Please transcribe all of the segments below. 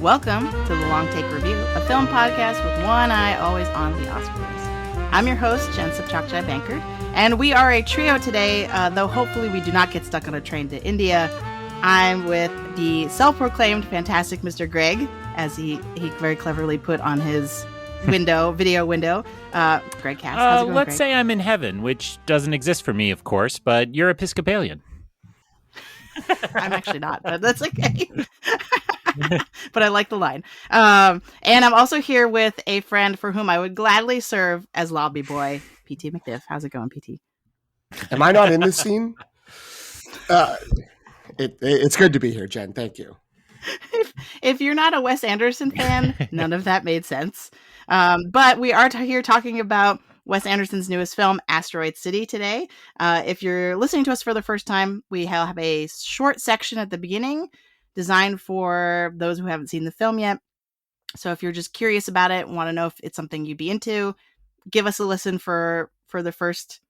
Welcome to the Long Take Review, a film podcast with one eye always on the Oscars. I'm your host, Jen Sipchakchai Bankard, and we are a trio today, though hopefully we do not get stuck on a train to India. I'm with the self-proclaimed fantastic Mr. Greg, as he very cleverly put on his video window. Greg Cass, how's it going, let's Greg? say I'm in heaven, which doesn't exist for me, of course, but you're Episcopalian. I'm actually not, but that's okay. But I like the line. And I'm also here with a friend for whom I would gladly serve as lobby boy, PT McDiff. How's it going, PT? Am I not in this scene? It's good to be here, Jen. Thank you. If you're not a Wes Anderson fan, none of that made sense. But we are here talking about Wes Anderson's newest film, Asteroid City, today. If you're listening to us for the first time, we have a short section at the beginning designed for those who haven't seen the film yet. So if you're just curious about it, want to know if it's something you'd be into, give us a listen for the first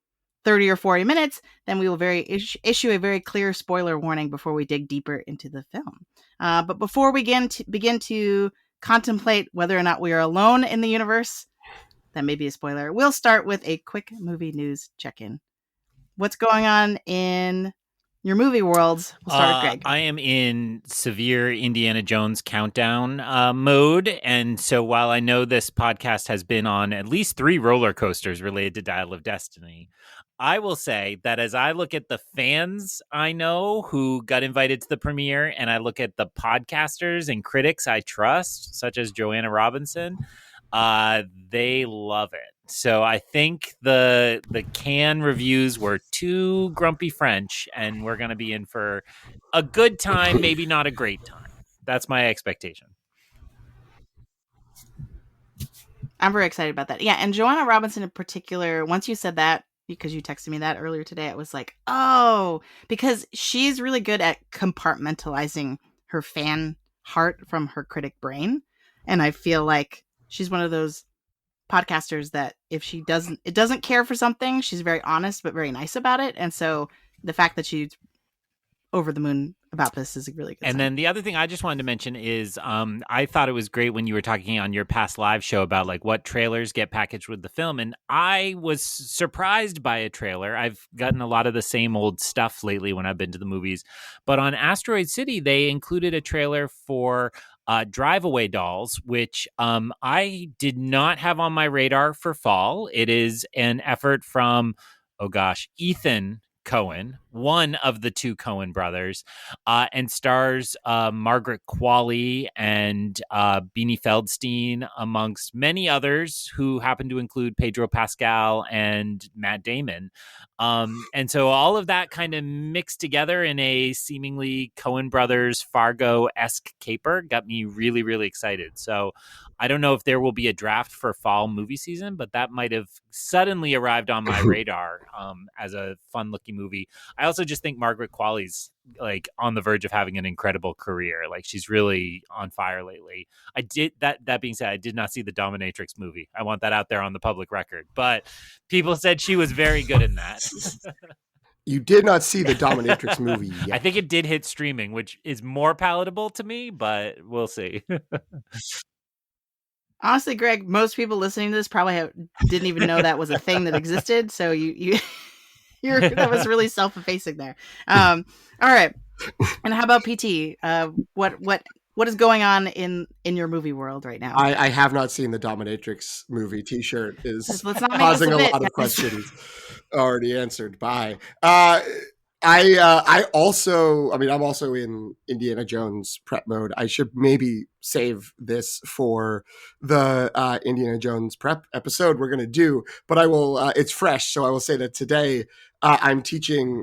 30 or 40 minutes. Then we will issue a very clear spoiler warning before we dig deeper into the film. But before we begin to contemplate whether or not we are alone in the universe, that may be a spoiler, we'll start with a quick movie news check-in. What's going on in your movie worlds? We'll start with Greg. I am in severe Indiana Jones countdown mode. And so while I know this podcast has been on at least 3 roller coasters related to Dial of Destiny, I will say that as I look at the fans I know who got invited to the premiere, and I look at the podcasters and critics I trust, such as Joanna Robinson, they love it. So I think the Cannes reviews were too grumpy French, and we're going to be in for a good time, maybe not a great time. That's my expectation. I'm very excited about that. Yeah, and Joanna Robinson in particular, once you said that, because you texted me that earlier today, it was like, oh, because she's really good at compartmentalizing her fan heart from her critic brain. And I feel like she's one of those podcasters that if she doesn't care for something, she's very honest but very nice about it. And so the fact that she's over the moon about this is a really good sign. Then the other thing I just wanted to mention is I thought it was great when you were talking on your past live show about like what trailers get packaged with the film, and I was surprised by a trailer. I've gotten a lot of the same old stuff lately when I've been to the movies, but on Asteroid City they included a trailer for Drive Away Dolls, which I did not have on my radar for fall. It is an effort from, Ethan Coen, one of the 2 Coen brothers, and stars Margaret Qualley and Beanie Feldstein, amongst many others who happen to include Pedro Pascal and Matt Damon. And so all of that kind of mixed together in a seemingly Coen brothers Fargo-esque caper got me really, really excited. So I don't know if there will be a draft for fall movie season, but that might have suddenly arrived on my radar as a fun-looking movie. I also just think Margaret Qualley's like on the verge of having an incredible career. Like she's really on fire lately. That being said, I did not see the Dominatrix movie. I want that out there on the public record. But people said she was very good in that. You did not see the Dominatrix movie yet. I think it did hit streaming, which is more palatable to me, but we'll see. Honestly, Greg, most people listening to this probably didn't even know that was a thing that existed. So that was really self-effacing there. All right. And how about PT? What is going on in your movie world right now? I have not seen the Dominatrix movie. T-shirt is causing a lot of questions already answered. Bye. I'm also in Indiana Jones prep mode. I should maybe save this for the Indiana Jones prep episode we're going to do, but I will, it's fresh. So I will say that today I'm teaching,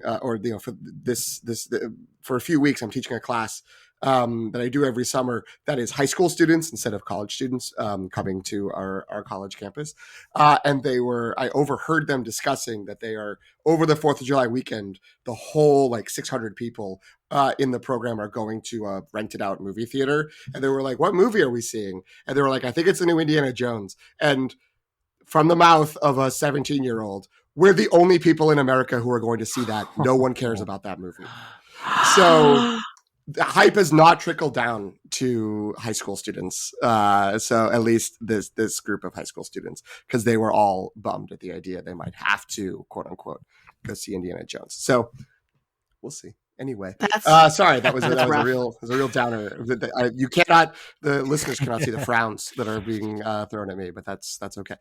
for a few weeks, I'm teaching a class that I do every summer that is high school students instead of college students coming to our college campus. And I overheard them discussing that they are, over the 4th of July weekend, the whole 600 people in the program are going to a rented out movie theater. And they were like, what movie are we seeing? And they were like, I think it's the new Indiana Jones. And from the mouth of a 17-year-old, we're the only people in America who are going to see that. No one cares about that movie. So the hype has not trickled down to high school students. So at least this group of high school students, because they were all bummed at the idea they might have to, quote unquote, go see Indiana Jones. So we'll see. Anyway, sorry, that was a real downer. You cannot, the listeners cannot see the frowns that are being thrown at me, but that's okay.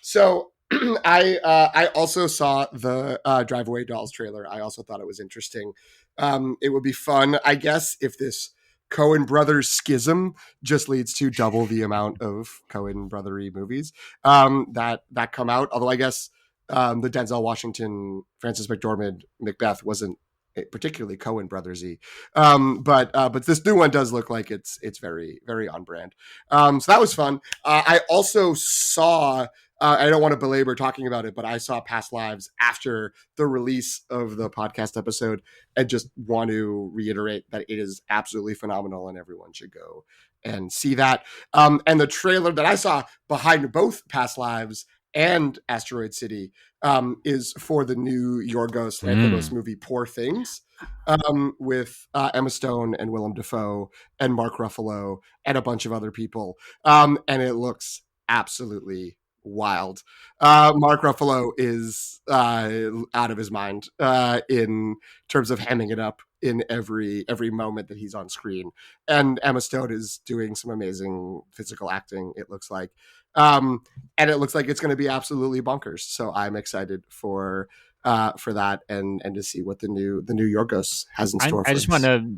So I also saw the Drive Away Dolls trailer. I also thought it was interesting. It would be fun, I guess, if this Coen Brothers schism just leads to double the amount of Coen Brothery movies that come out. Although I guess the Denzel Washington, Frances McDormand Macbeth wasn't particularly Coen Brothersy, but this new one does look like it's very, very on brand. So that was fun. I also saw. I don't want to belabor talking about it, but I saw Past Lives after the release of the podcast episode, and just want to reiterate that it is absolutely phenomenal, and everyone should go and see that. And the trailer that I saw behind both Past Lives and Asteroid City is for the new Yorgos Lanthimos movie Poor Things, with Emma Stone and Willem Dafoe and Mark Ruffalo and a bunch of other people, and it looks absolutely wild. Mark Ruffalo is out of his mind in terms of hamming it up in every moment that he's on screen, and Emma Stone is doing some amazing physical acting, it looks like. And it looks like it's going to be absolutely bonkers. So I'm excited for that and to see what the new Yorgos has in store. I just want to.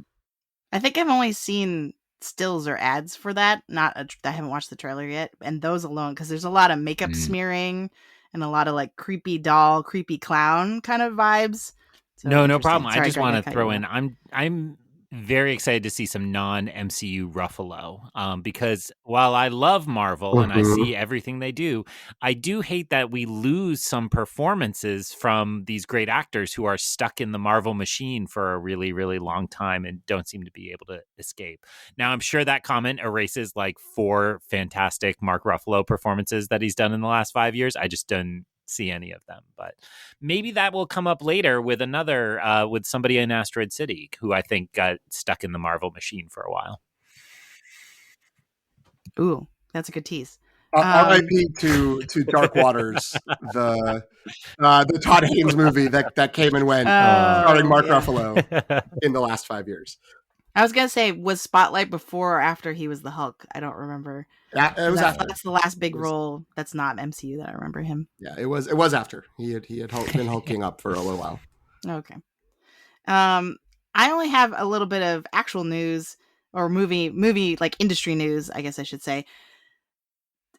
I think I've only seen stills or ads for that. I haven't watched the trailer yet, and those alone, because there's a lot of makeup smearing and a lot of like creepy doll, creepy clown kind of vibes. So no problem. Sorry, I just want to throw in. I'm very excited to see some non-MCU Ruffalo, because while I love Marvel and I see everything they do, I do hate that we lose some performances from these great actors who are stuck in the Marvel machine for a really, really long time and don't seem to be able to escape. Now, I'm sure that comment erases like 4 fantastic Mark Ruffalo performances that he's done in the last 5 years. I just didn't see any of them, but maybe that will come up later with another with somebody in Asteroid City who I think got stuck in the Marvel machine for a while. Ooh, that's a good tease. R.I.P. to Dark Waters, the Todd Haynes movie that came and went, starring Mark Ruffalo in the last 5 years. I was gonna say, was Spotlight before or after he was the Hulk? I don't remember. It was after. That's the last big role that's not MCU that I remember him. Yeah, it was after he had been hulking up for a little while. Okay. I only have a little bit of actual news or movie like industry news, I guess I should say.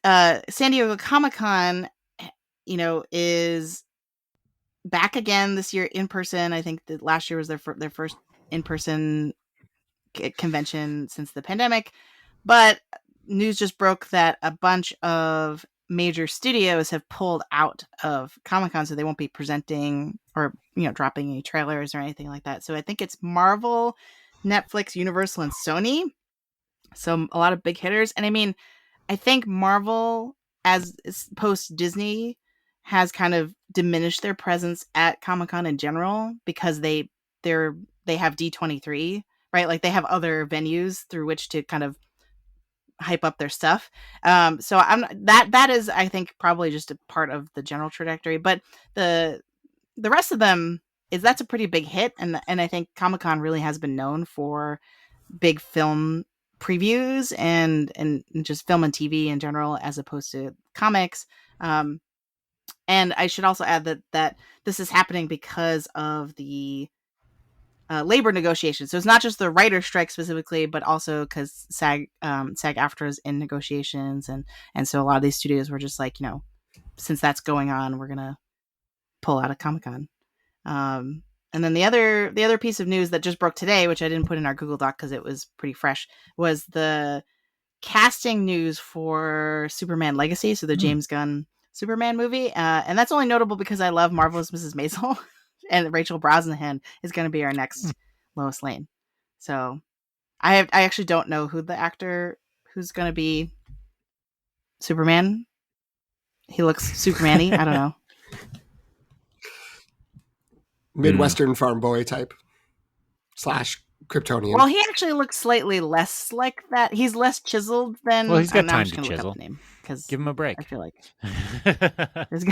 San Diego Comic-Con, is back again this year in person. I think that last year was their first in-person convention since the pandemic, but news just broke that a bunch of major studios have pulled out of Comic-Con, so they won't be presenting or dropping any trailers or anything like that. So I think it's Marvel, Netflix, Universal, and Sony. So a lot of big hitters. And I mean, I think Marvel, as post Disney, has kind of diminished their presence at Comic-Con in general because they have D23, right? Like they have other venues through which to kind of hype up their stuff. So that is, I think, probably just a part of the general trajectory. But the rest of them that's a pretty big hit, and I think Comic-Con really has been known for big film previews and just film and TV in general, as opposed to comics. And I should also add that this is happening because of the labor negotiations. So it's not just the writer strike specifically, but also because SAG-AFTRA is in negotiations, and so a lot of these studios were just like, since that's going on, we're gonna pull out of Comic-Con. And then the other piece of news that just broke today, which I didn't put in our Google Doc because it was pretty fresh, was the casting news for Superman Legacy, so the James Gunn Superman movie. And that's only notable because I love Marvelous Mrs. Maisel, and Rachel Brosnahan is going to be our next Lois Lane. So I actually don't know who the actor who's going to be Superman. He looks Superman-y. I don't know. Midwestern farm boy type / Kryptonian. Well, he actually looks slightly less like that. He's less chiseled than. Well, he's got now I'm time just to gonna look chisel. up the name because Give him a break. I feel like I there's.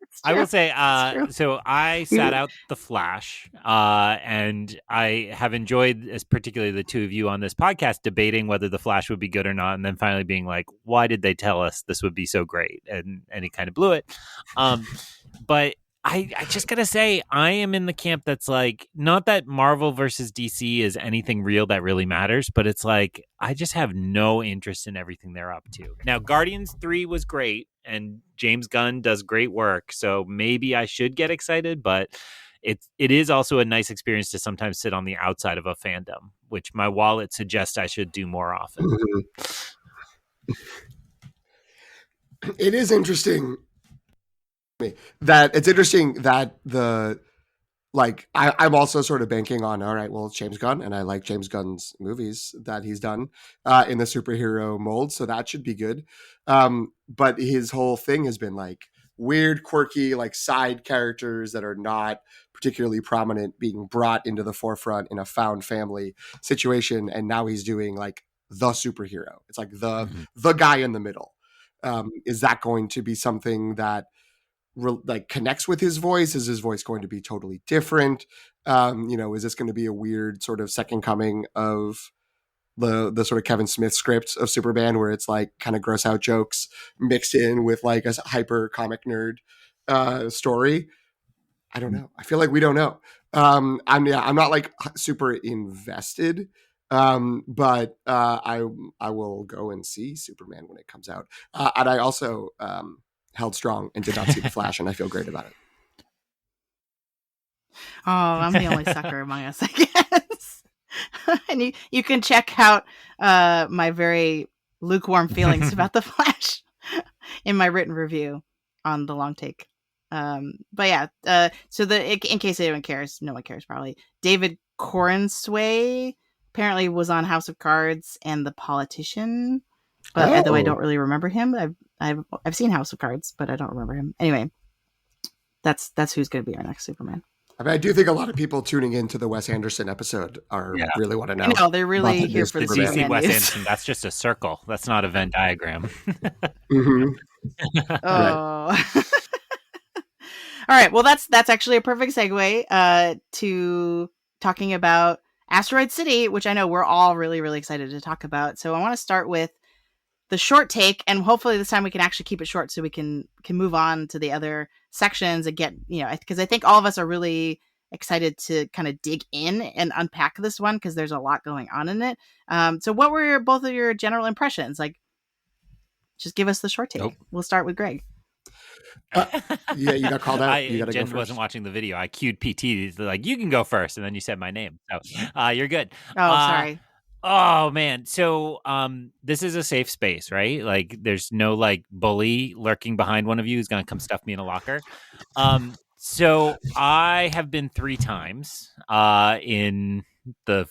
It's true. will say, It's true. so I sat out The Flash, and I have enjoyed, as particularly the two of you on this podcast, debating whether The Flash would be good or not, and then finally being like, why did they tell us this would be so great? And he kind of blew it. But I just gotta say, I am in the camp that's like, not that Marvel versus DC is anything real that really matters, but it's like, I just have no interest in everything they're up to. Now, Guardians 3 was great, and James Gunn does great work, so maybe I should get excited, but it is also a nice experience to sometimes sit on the outside of a fandom, which my wallet suggests I should do more often. It is interesting that I'm also sort of banking on, all right, well, it's James Gunn, and I like James Gunn's movies that he's done in the superhero mold, so that should be good. But his whole thing has been like weird, quirky, like side characters that are not particularly prominent being brought into the forefront in a found family situation, and now he's doing like the superhero. It's like the guy in the middle. Is that going to be something that like connects with his voice? Is his voice going to be totally different? Is this going to be a weird sort of second coming of the sort of Kevin Smith script of Superman, where it's like kind of gross out jokes mixed in with like a hyper comic nerd story? I don't know. I feel like we don't know. I'm not like super invested. But I will go and see Superman when it comes out. And I also held strong and did not see The Flash, and I feel great about it. Oh, I'm the only sucker among us, I guess. And you can check out my very lukewarm feelings about The Flash in my written review on The Long Take. But yeah, so in case anyone cares, no one cares probably. David Corensway apparently was on House of Cards and The Politician, but although I don't really remember him, I've seen House of Cards, but I don't remember him. Anyway, that's who's going to be our next Superman. I mean, I do think a lot of people tuning into the Wes Anderson episode really want to know. No, they're really here for the Superman. Superman You see Wes news. Anderson, that's just a circle. That's not a Venn diagram. Oh. All right. Well, that's actually a perfect segue to talking about Asteroid City, which I know we're all really, really excited to talk about. So I want to start with the short take, and hopefully this time we can actually keep it short so we can move on to the other sections and get, because I think all of us are really excited to kind of dig in and unpack this one because there's a lot going on in it. So what were both of your general impressions? Like, just give us the short take. Nope. We'll start with Greg. Yeah, you got called out. You got to go Jen first. Wasn't watching the video. I cued PT. Like, you can go first, and then you said my name. So you're good. Oh, sorry. Oh man. So this is a safe space, right? Like there's no like bully lurking behind one of you who's gonna come stuff me in a locker. So I have been 3 times in the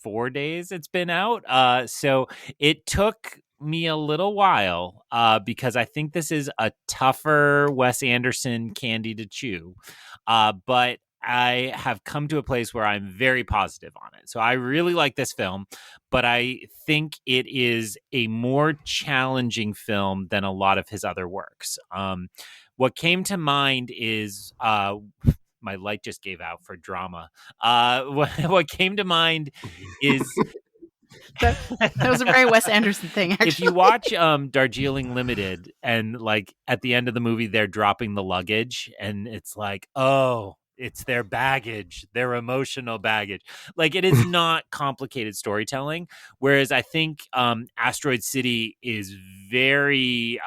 4 days it's been out. So it took me a little while because I think this is a tougher Wes Anderson candy to chew. But I have come to a place where I'm very positive on it. So I really like this film, but I think it is a more challenging film than a lot of his other works. What came to mind is my light just gave out for drama. What came to mind is that was a very Wes Anderson thing, actually. If you watch Darjeeling Limited and like at the end of the movie they're dropping the luggage and it's like, oh, it's their baggage, their emotional baggage. Like it is not complicated storytelling. Whereas I think Asteroid City is very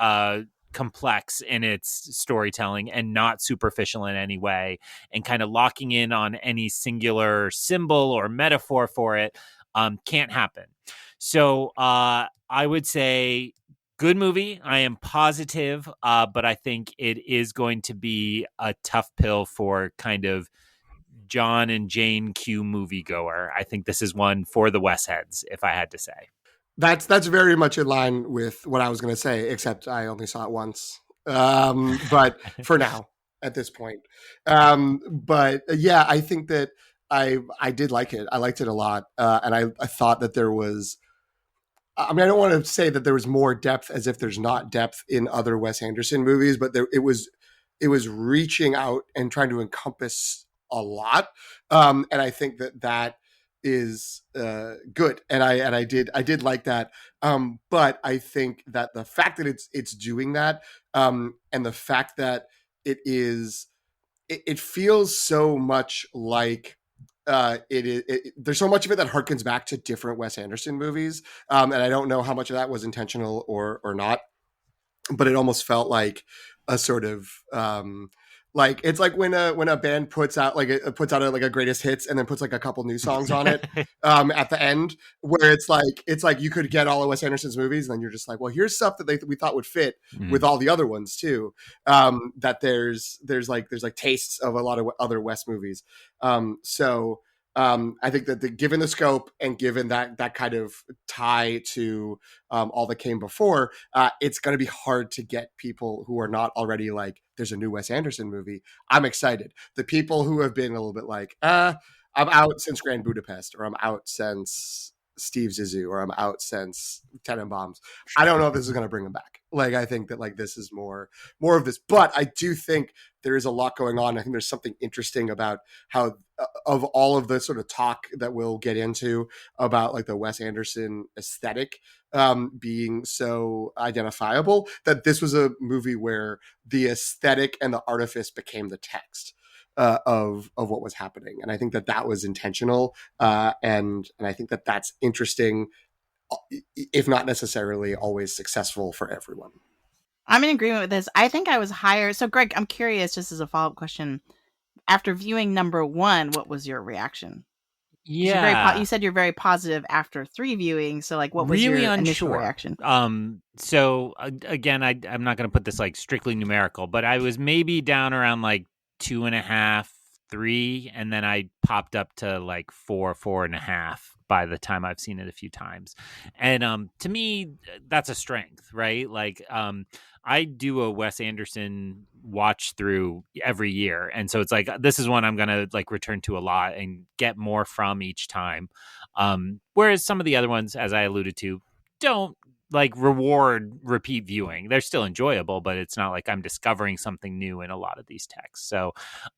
complex in its storytelling and not superficial in any way, and kind of locking in on any singular symbol or metaphor for it can't happen. So I would say good movie. I am positive, but I think it is going to be a tough pill for kind of John and Jane Q moviegoer. I think this is one for the Wes heads, if I had to say. That's very much in line with what I was going to say, except I only saw it once. But for now, at this point. But yeah, I think that I did like it. I liked it a lot, and I thought that there was. I mean, I don't want to say that there was more depth, as if there's not depth in other Wes Anderson movies, but it was reaching out and trying to encompass a lot, and I think that that is good, and I did like that, but I think that the fact that it's doing that, and the fact that it is it feels so much like there's so much of it that harkens back to different Wes Anderson movies, and I don't know how much of that was intentional or not, but it almost felt like a sort of like it's like when a band puts out like a greatest hits and then puts like a couple new songs on it at the end, where it's like you could get all of Wes Anderson's movies and then you're just like, well, here's stuff that we thought would fit with all the other ones too, that there's like tastes of a lot of other Wes movies, so I think that given the scope and given that kind of tie to all that came before, it's going to be hard to get people who are not already like, there's a new Wes Anderson movie. I'm excited. The people who have been a little bit like, I'm out since Grand Budapest, or I'm out since Steve Zissou, or I'm out since Tenenbaums. I don't know if this is going to bring them back. Like, I think that like this is more of this, but I do think there is a lot going on. I think there's something interesting about how of all of the sort of talk that we'll get into about like the Wes Anderson aesthetic being so identifiable, that this was a movie where the aesthetic and the artifice became the text of what was happening, and I think that that was intentional, and I think that that's interesting, if not necessarily always successful for everyone. I'm in agreement with this. I think I was higher. So, Greg, I'm curious, just as a follow-up question. After viewing number 1, what was your reaction? Yeah. You said you're very positive after 3 viewings. So, like, what was Really your initial unsure. reaction? So again, I'm not going to put this like strictly numerical, but I was maybe down around like 2.5, 3, and then I popped up to like 4.5 by the time I've seen it a few times. And to me, that's a strength, right? Like, I do a Wes Anderson watch through every year, and so it's like this is one I'm gonna like return to a lot and get more from each time. Whereas some of the other ones, as I alluded to, don't like reward repeat viewing. They're still enjoyable, but it's not like I'm discovering something new in a lot of these texts. So,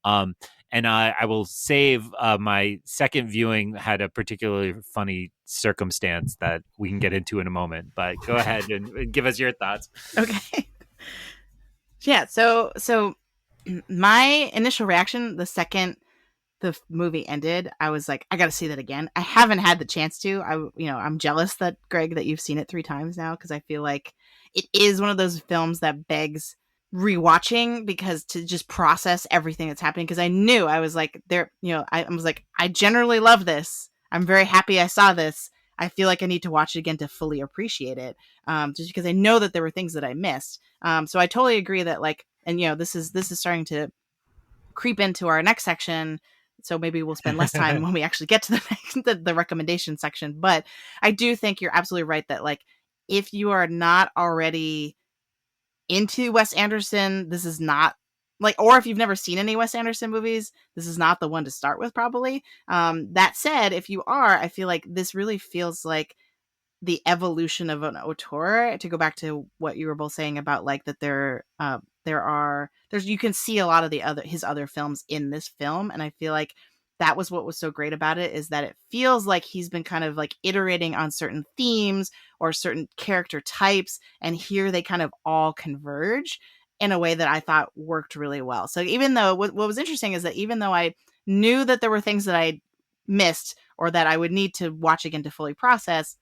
and I will save my second viewing had a particularly funny circumstance that we can get into in a moment. But go ahead and give us your thoughts. Okay. Yeah. So my initial reaction the second the movie ended, I was like, I got to see that again. I haven't had the chance to. I'm jealous that Greg that you've seen it 3 times now, because I feel like it is one of those films that begs rewatching, because to just process everything that's happening. Because I knew I was like there, I was like, I generally love this. I'm very happy I saw this. I feel like I need to watch it again to fully appreciate it, just because I know that there were things that I missed. So I totally agree that like, and this is starting to creep into our next section. So maybe we'll spend less time when we actually get to the recommendation section. But I do think you're absolutely right that like, if you are not already into Wes Anderson, this is not like, or if you've never seen any Wes Anderson movies, this is not the one to start with probably. That said, if you are, I feel like this really feels like the evolution of an auteur. To go back to what you were both saying about like that there's you can see a lot of his other films in this film, and I feel like that was what was so great about it, is that it feels like he's been kind of like iterating on certain themes or certain character types, and here they kind of all converge in a way that I thought worked really well. So even though what was interesting is that even though I knew that there were things that I missed or that I would need to watch again to fully process,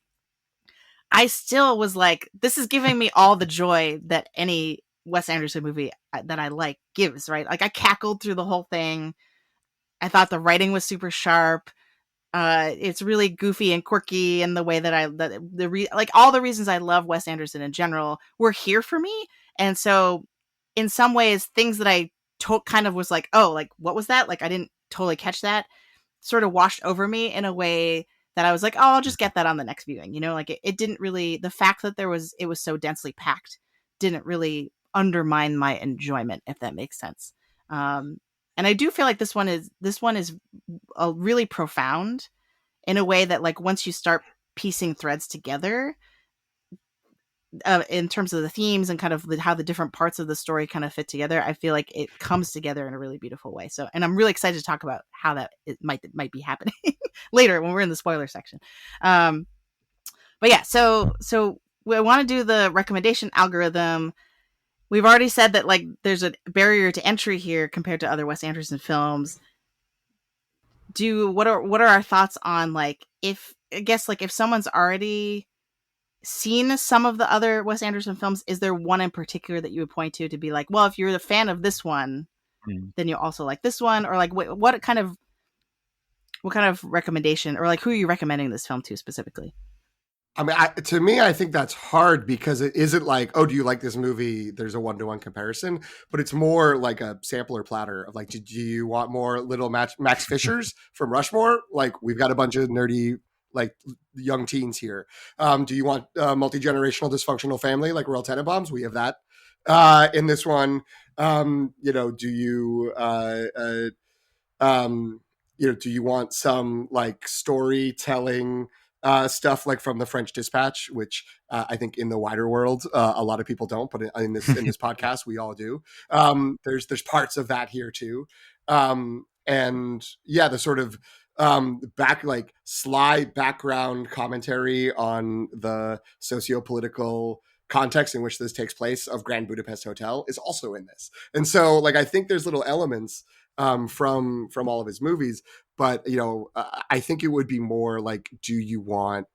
I still was like, this is giving me all the joy that any Wes Anderson movie that I like gives, right? Like, I cackled through the whole thing. I thought the writing was super sharp. It's really goofy and quirky in the way that like all the reasons I love Wes Anderson in general were here for me. And so in some ways, things that I kind of was like, oh, like, what was that? Like, I didn't totally catch that, sort of washed over me in a way that I was like, oh, I'll just get that on the next viewing. Like it didn't really, the fact that it was so densely packed didn't really undermine my enjoyment, if that makes sense. And I do feel like this one is really profound in a way that, like, once you start piecing threads together, in terms of the themes and kind of how the different parts of the story kind of fit together, I feel like it comes together in a really beautiful way. So, and I'm really excited to talk about how that it might be happening later when we're in the spoiler section. But yeah, so we want to do the recommendation algorithm. We've already said that, like, there's a barrier to entry here compared to other Wes Anderson films. What are our thoughts on, like, if someone's already seen some of the other Wes Anderson films, is there one in particular that you would point to be like, well, if you're the fan of this one, then you also like this one? Or like, what kind of recommendation, or like, who are you recommending this film to specifically? I mean, to me, I think that's hard because it isn't like, oh, do you like this movie? There's a 1-to-1 comparison, but it's more like a sampler platter of like, do you want more little Max Fishers from Rushmore? Like, we've got a bunch of nerdy, like, young teens here. Do you want a multi-generational dysfunctional family like Royal Tenenbaums? We have that in this one. Do you do you want some like storytelling stuff like from the French Dispatch, which I think in the wider world a lot of people don't, but in this podcast we all do. There's parts of that here too, and yeah, the sort of sly background commentary on the socio-political context in which this takes place of Grand Budapest Hotel is also in this, and so like I think there's little elements from all of his movies, but I think it would be more like, do you want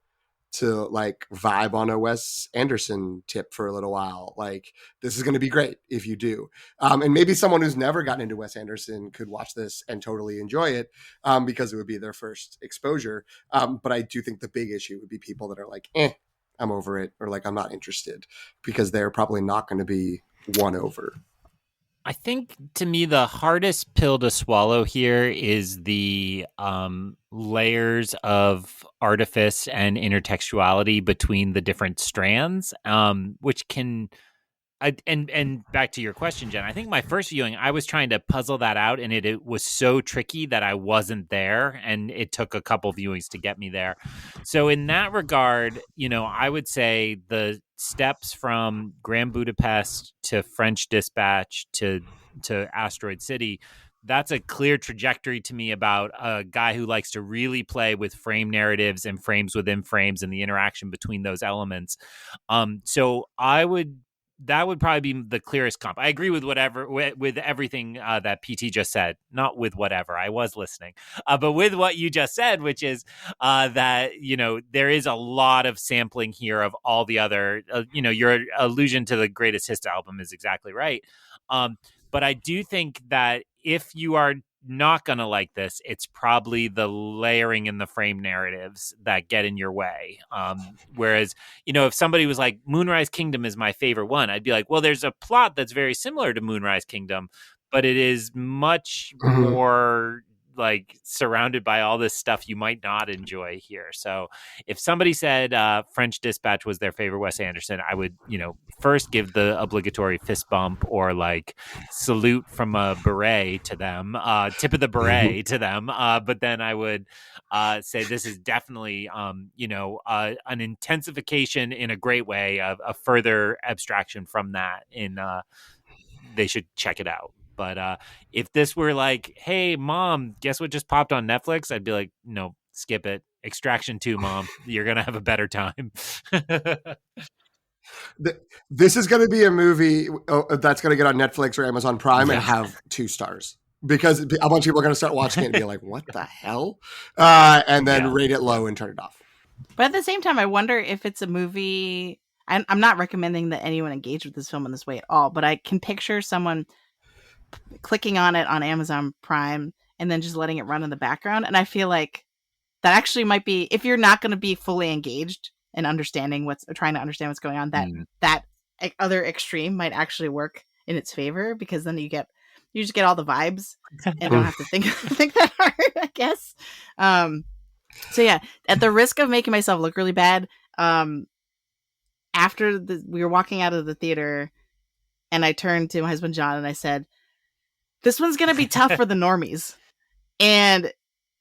to like vibe on a Wes Anderson tip for a little while? Like, this is going to be great if you do, and maybe someone who's never gotten into Wes Anderson could watch this and totally enjoy it, because it would be their first exposure. But I do think the big issue would be people that are like, I'm over it, or like, I'm not interested, because they're probably not going to be won over. I think, to me, the hardest pill to swallow here is the layers of artifice and intertextuality between the different strands, which can... and back to your question, Jen, I think my first viewing, I was trying to puzzle that out, and it was so tricky that I wasn't there, and it took a couple viewings to get me there. So in that regard, I would say the steps from Grand Budapest to French Dispatch to Asteroid City, that's a clear trajectory to me about a guy who likes to really play with frame narratives and frames within frames and the interaction between those elements. So that would probably be the clearest comp. I agree with everything that PT just said. Not with whatever, I was listening, but with what you just said, which is that there is a lot of sampling here of all the other. Your allusion to the Greatest Hits album is exactly right. But I do think that if you are not going to like this, it's probably the layering in the frame narratives that get in your way. Whereas, if somebody was like, Moonrise Kingdom is my favorite one, I'd be like, well, there's a plot that's very similar to Moonrise Kingdom, but it is much more like surrounded by all this stuff you might not enjoy here. So if somebody said French Dispatch was their favorite Wes Anderson, I would, first give the obligatory fist bump or like salute from a beret to them, tip of the beret to them. But then I would say this is definitely, an intensification in a great way of a further abstraction from that. They should check it out. But if this were like, hey, Mom, guess what just popped on Netflix? I'd be like, no, skip it. Extraction 2, Mom. You're going to have a better time. This is going to be a movie that's going to get on Netflix or Amazon Prime and have 2 stars. Because a bunch of people are going to start watching it and be like, what the hell? And then rate it low and turn it off. But at the same time, I wonder if it's a movie... I'm not recommending that anyone engage with this film in this way at all, but I can picture someone clicking on it on Amazon Prime and then just letting it run in the background. And I feel like that actually might be, if you're not going to be fully engaged and trying to understand what's going on, that other extreme might actually work in its favor, because then you just get all the vibes and don't have to think that hard, I guess. So yeah, at the risk of making myself look really bad, we were walking out of the theater, and I turned to my husband John and I said, this one's gonna be tough for the normies. And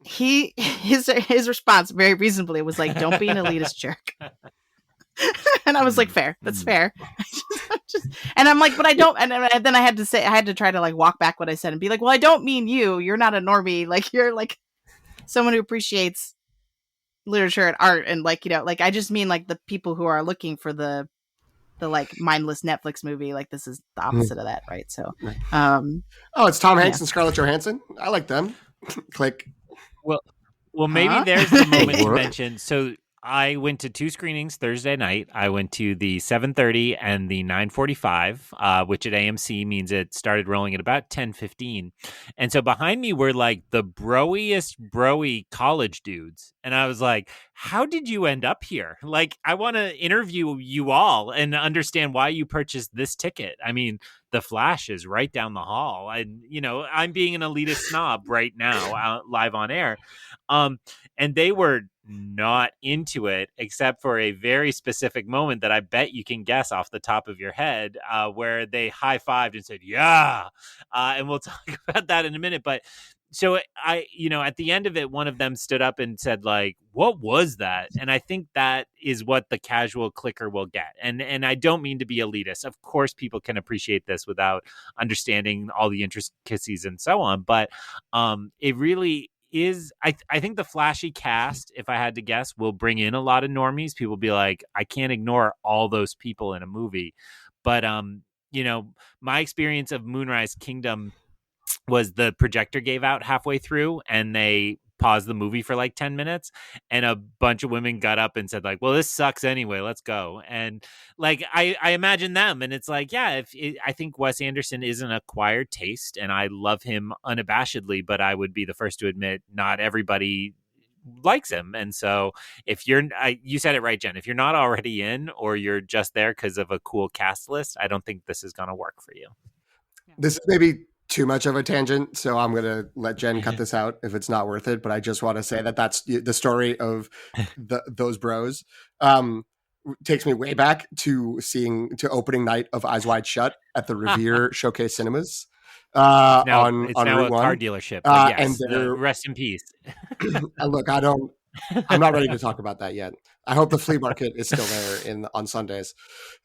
his response very reasonably was like, don't be an elitist jerk. And I was like, fair, that's fair. And I'm like, but I don't. And then I had to try to like walk back what I said and be like, well, I don't mean you're not a normie. Like, you're like someone who appreciates literature and art. And like, like I just mean like the people who are looking for the like mindless Netflix movie. Like, this is the opposite of that. Right. So, it's Tom Hanks and Scarlett Johansson. I like them. Click. Well, maybe there's the moment to mention. So I went to 2 screenings Thursday night. I went to the 7:30 and the 9:45, which at AMC means it started rolling at about 10:15. And so behind me were like the broiest broy college dudes. And I was like, how did you end up here? Like, I want to interview you all and understand why you purchased this ticket. I mean, The Flash is right down the hall. And, I'm being an elitist snob right now, live on air. And they were not into it, except for a very specific moment that I bet you can guess off the top of your head, where they high-fived and said, yeah. And we'll talk about that in a minute. But so at the end of it, one of them stood up and said, like, what was that? And I think that is what the casual clicker will get. And I don't mean to be elitist. Of course, people can appreciate this without understanding all the intricacies and so on. But it really is. I think the flashy cast, if I had to guess, will bring in a lot of normies. People will be like, I can't ignore all those people in a movie. But, my experience of Moonrise Kingdom was the projector gave out halfway through and they paused the movie for like 10 minutes and a bunch of women got up and said like, well, this sucks anyway, let's go. And like, I imagine them, and it's like, yeah, I think Wes Anderson is an acquired taste and I love him unabashedly, but I would be the first to admit not everybody likes him. And so if you said it right, Jen, if you're not already in, or you're just there because of a cool cast list, I don't think this is going to work for you. This is maybe too much of a tangent, so I'm going to let Jen cut this out if it's not worth it. But I just want to say that that's the story of those bros. Takes me way back to opening night of Eyes Wide Shut at the Revere Showcase Cinemas. It's now on a Route 1. car delership. Yes, and rest in peace. Look, I'm not ready to talk about that yet. I hope the flea market is still there on Sundays.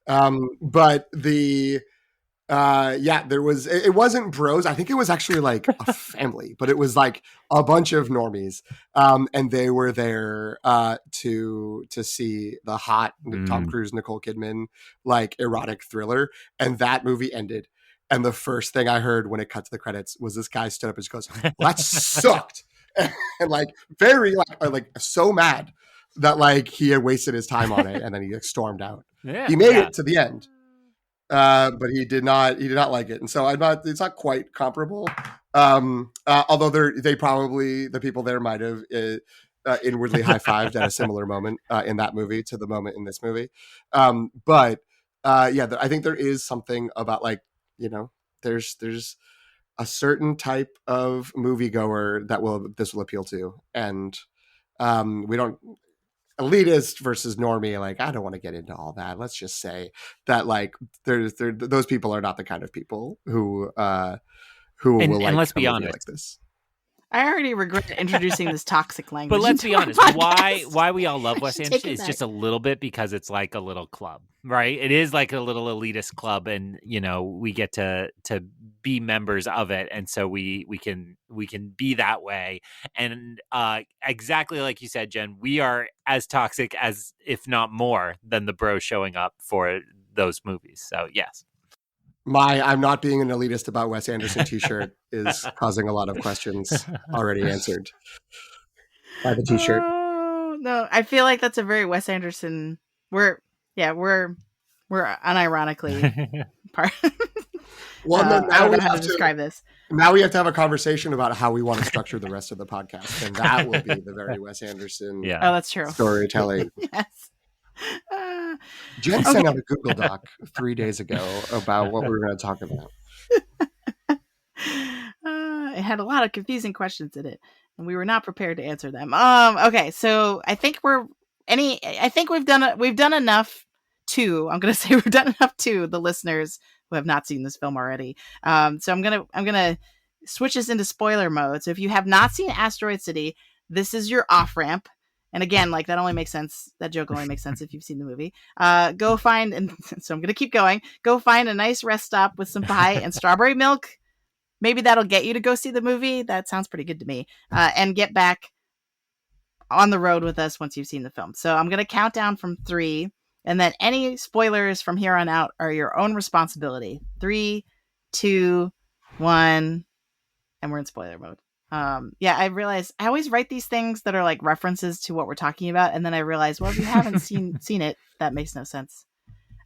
But the it wasn't bros. I think it was actually like a family, but it was like a bunch of normies. And they were there to see the hot Tom Cruise, Nicole Kidman, like erotic thriller. And that movie ended. And the first thing I heard when it cut to the credits was this guy stood up and just goes, well, that sucked. And like very like so mad that like he had wasted his time on it, and then he like, stormed out. Yeah, he made it to the end. But he did not like it. And so it's not quite comparable. Although the people there might have inwardly high-fived at a similar moment in that movie to the moment in this movie. I think there is something about like, there's a certain type of moviegoer that this will appeal to. And we don't, elitist versus normie, like I don't want to get into all that. Let's just say that like those people are not the kind of people who will like, and let's be honest, like this. I already regret introducing this toxic language. But let's be honest, why we all love Wes Anderson is just a little bit because it's like a little club, right? It is like a little elitist club, and we get to be members of it, and so we can be that way. And exactly like you said, Jen, we are as toxic as, if not more, than the bros showing up for those movies. So yes. I'm not being an elitist about Wes Anderson t-shirt is causing a lot of questions already answered by the t-shirt. Oh, no, I feel like that's a very Wes Anderson. We're unironically part. Well, I don't know how to describe this. Now we have to have a conversation about how we want to structure the rest of the podcast, and that will be the very Wes Anderson. Yeah. Oh, that's true. Storytelling. Yes. Jen sent out a Google Doc 3 days ago about what we were going to talk about. It had a lot of confusing questions in it, and we were not prepared to answer them. Okay, so I think we've done enough to. I'm going to say we've done enough to the listeners who have not seen this film already. So I'm gonna switches into spoiler mode. So if you have not seen Asteroid City, this is your off ramp. And again, like that only makes sense. That joke only makes sense if you've seen the movie. Go find, and so I'm going to keep going. Go find a nice rest stop with some pie and strawberry milk. Maybe that'll get you to go see the movie. That sounds pretty good to me. And get back on the road with us once you've seen the film. So I'm going to count down from 3, and then any spoilers from here on out are your own responsibility. 3, 2, 1, and we're in spoiler mode. Yeah, I realized I always write these things that are like references to what we're talking about, and then I realize, well, if you haven't seen it, that makes no sense.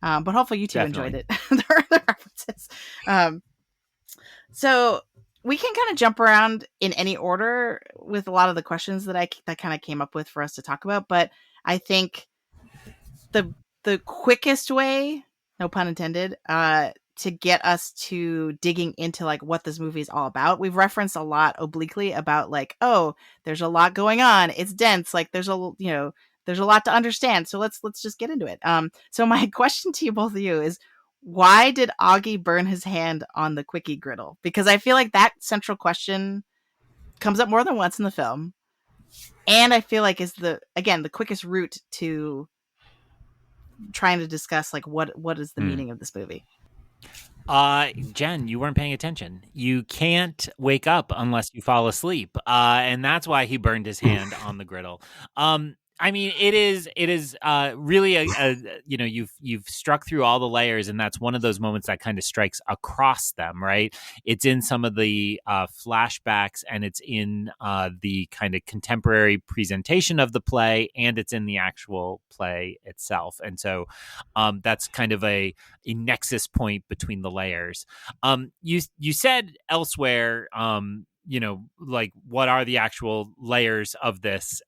But hopefully you two enjoyed it. There are other references. So we can kind of jump around in any order with a lot of the questions that kind of came up with for us to talk about. But I think the quickest way, no pun intended, to get us to digging into like what this movie is all about. We've referenced a lot obliquely about like, oh, there's a lot going on. It's dense. Like there's there's a lot to understand. So let's just get into it. So my question to you, both of you, is why did Augie burn his hand on the quickie griddle? Because I feel like that central question comes up more than once in the film. And I feel like is the quickest route to trying to discuss like what is the meaning of this movie. Jen, you weren't paying attention. You can't wake up unless you fall asleep. And that's why he burned his hand on the griddle. I mean, it is really you've struck through all the layers, and that's one of those moments that kind of strikes across them, right? It's in some of the flashbacks, and it's in the kind of contemporary presentation of the play, and it's in the actual play itself. And so that's kind of a nexus point between the layers. You said elsewhere, like what are the actual layers of this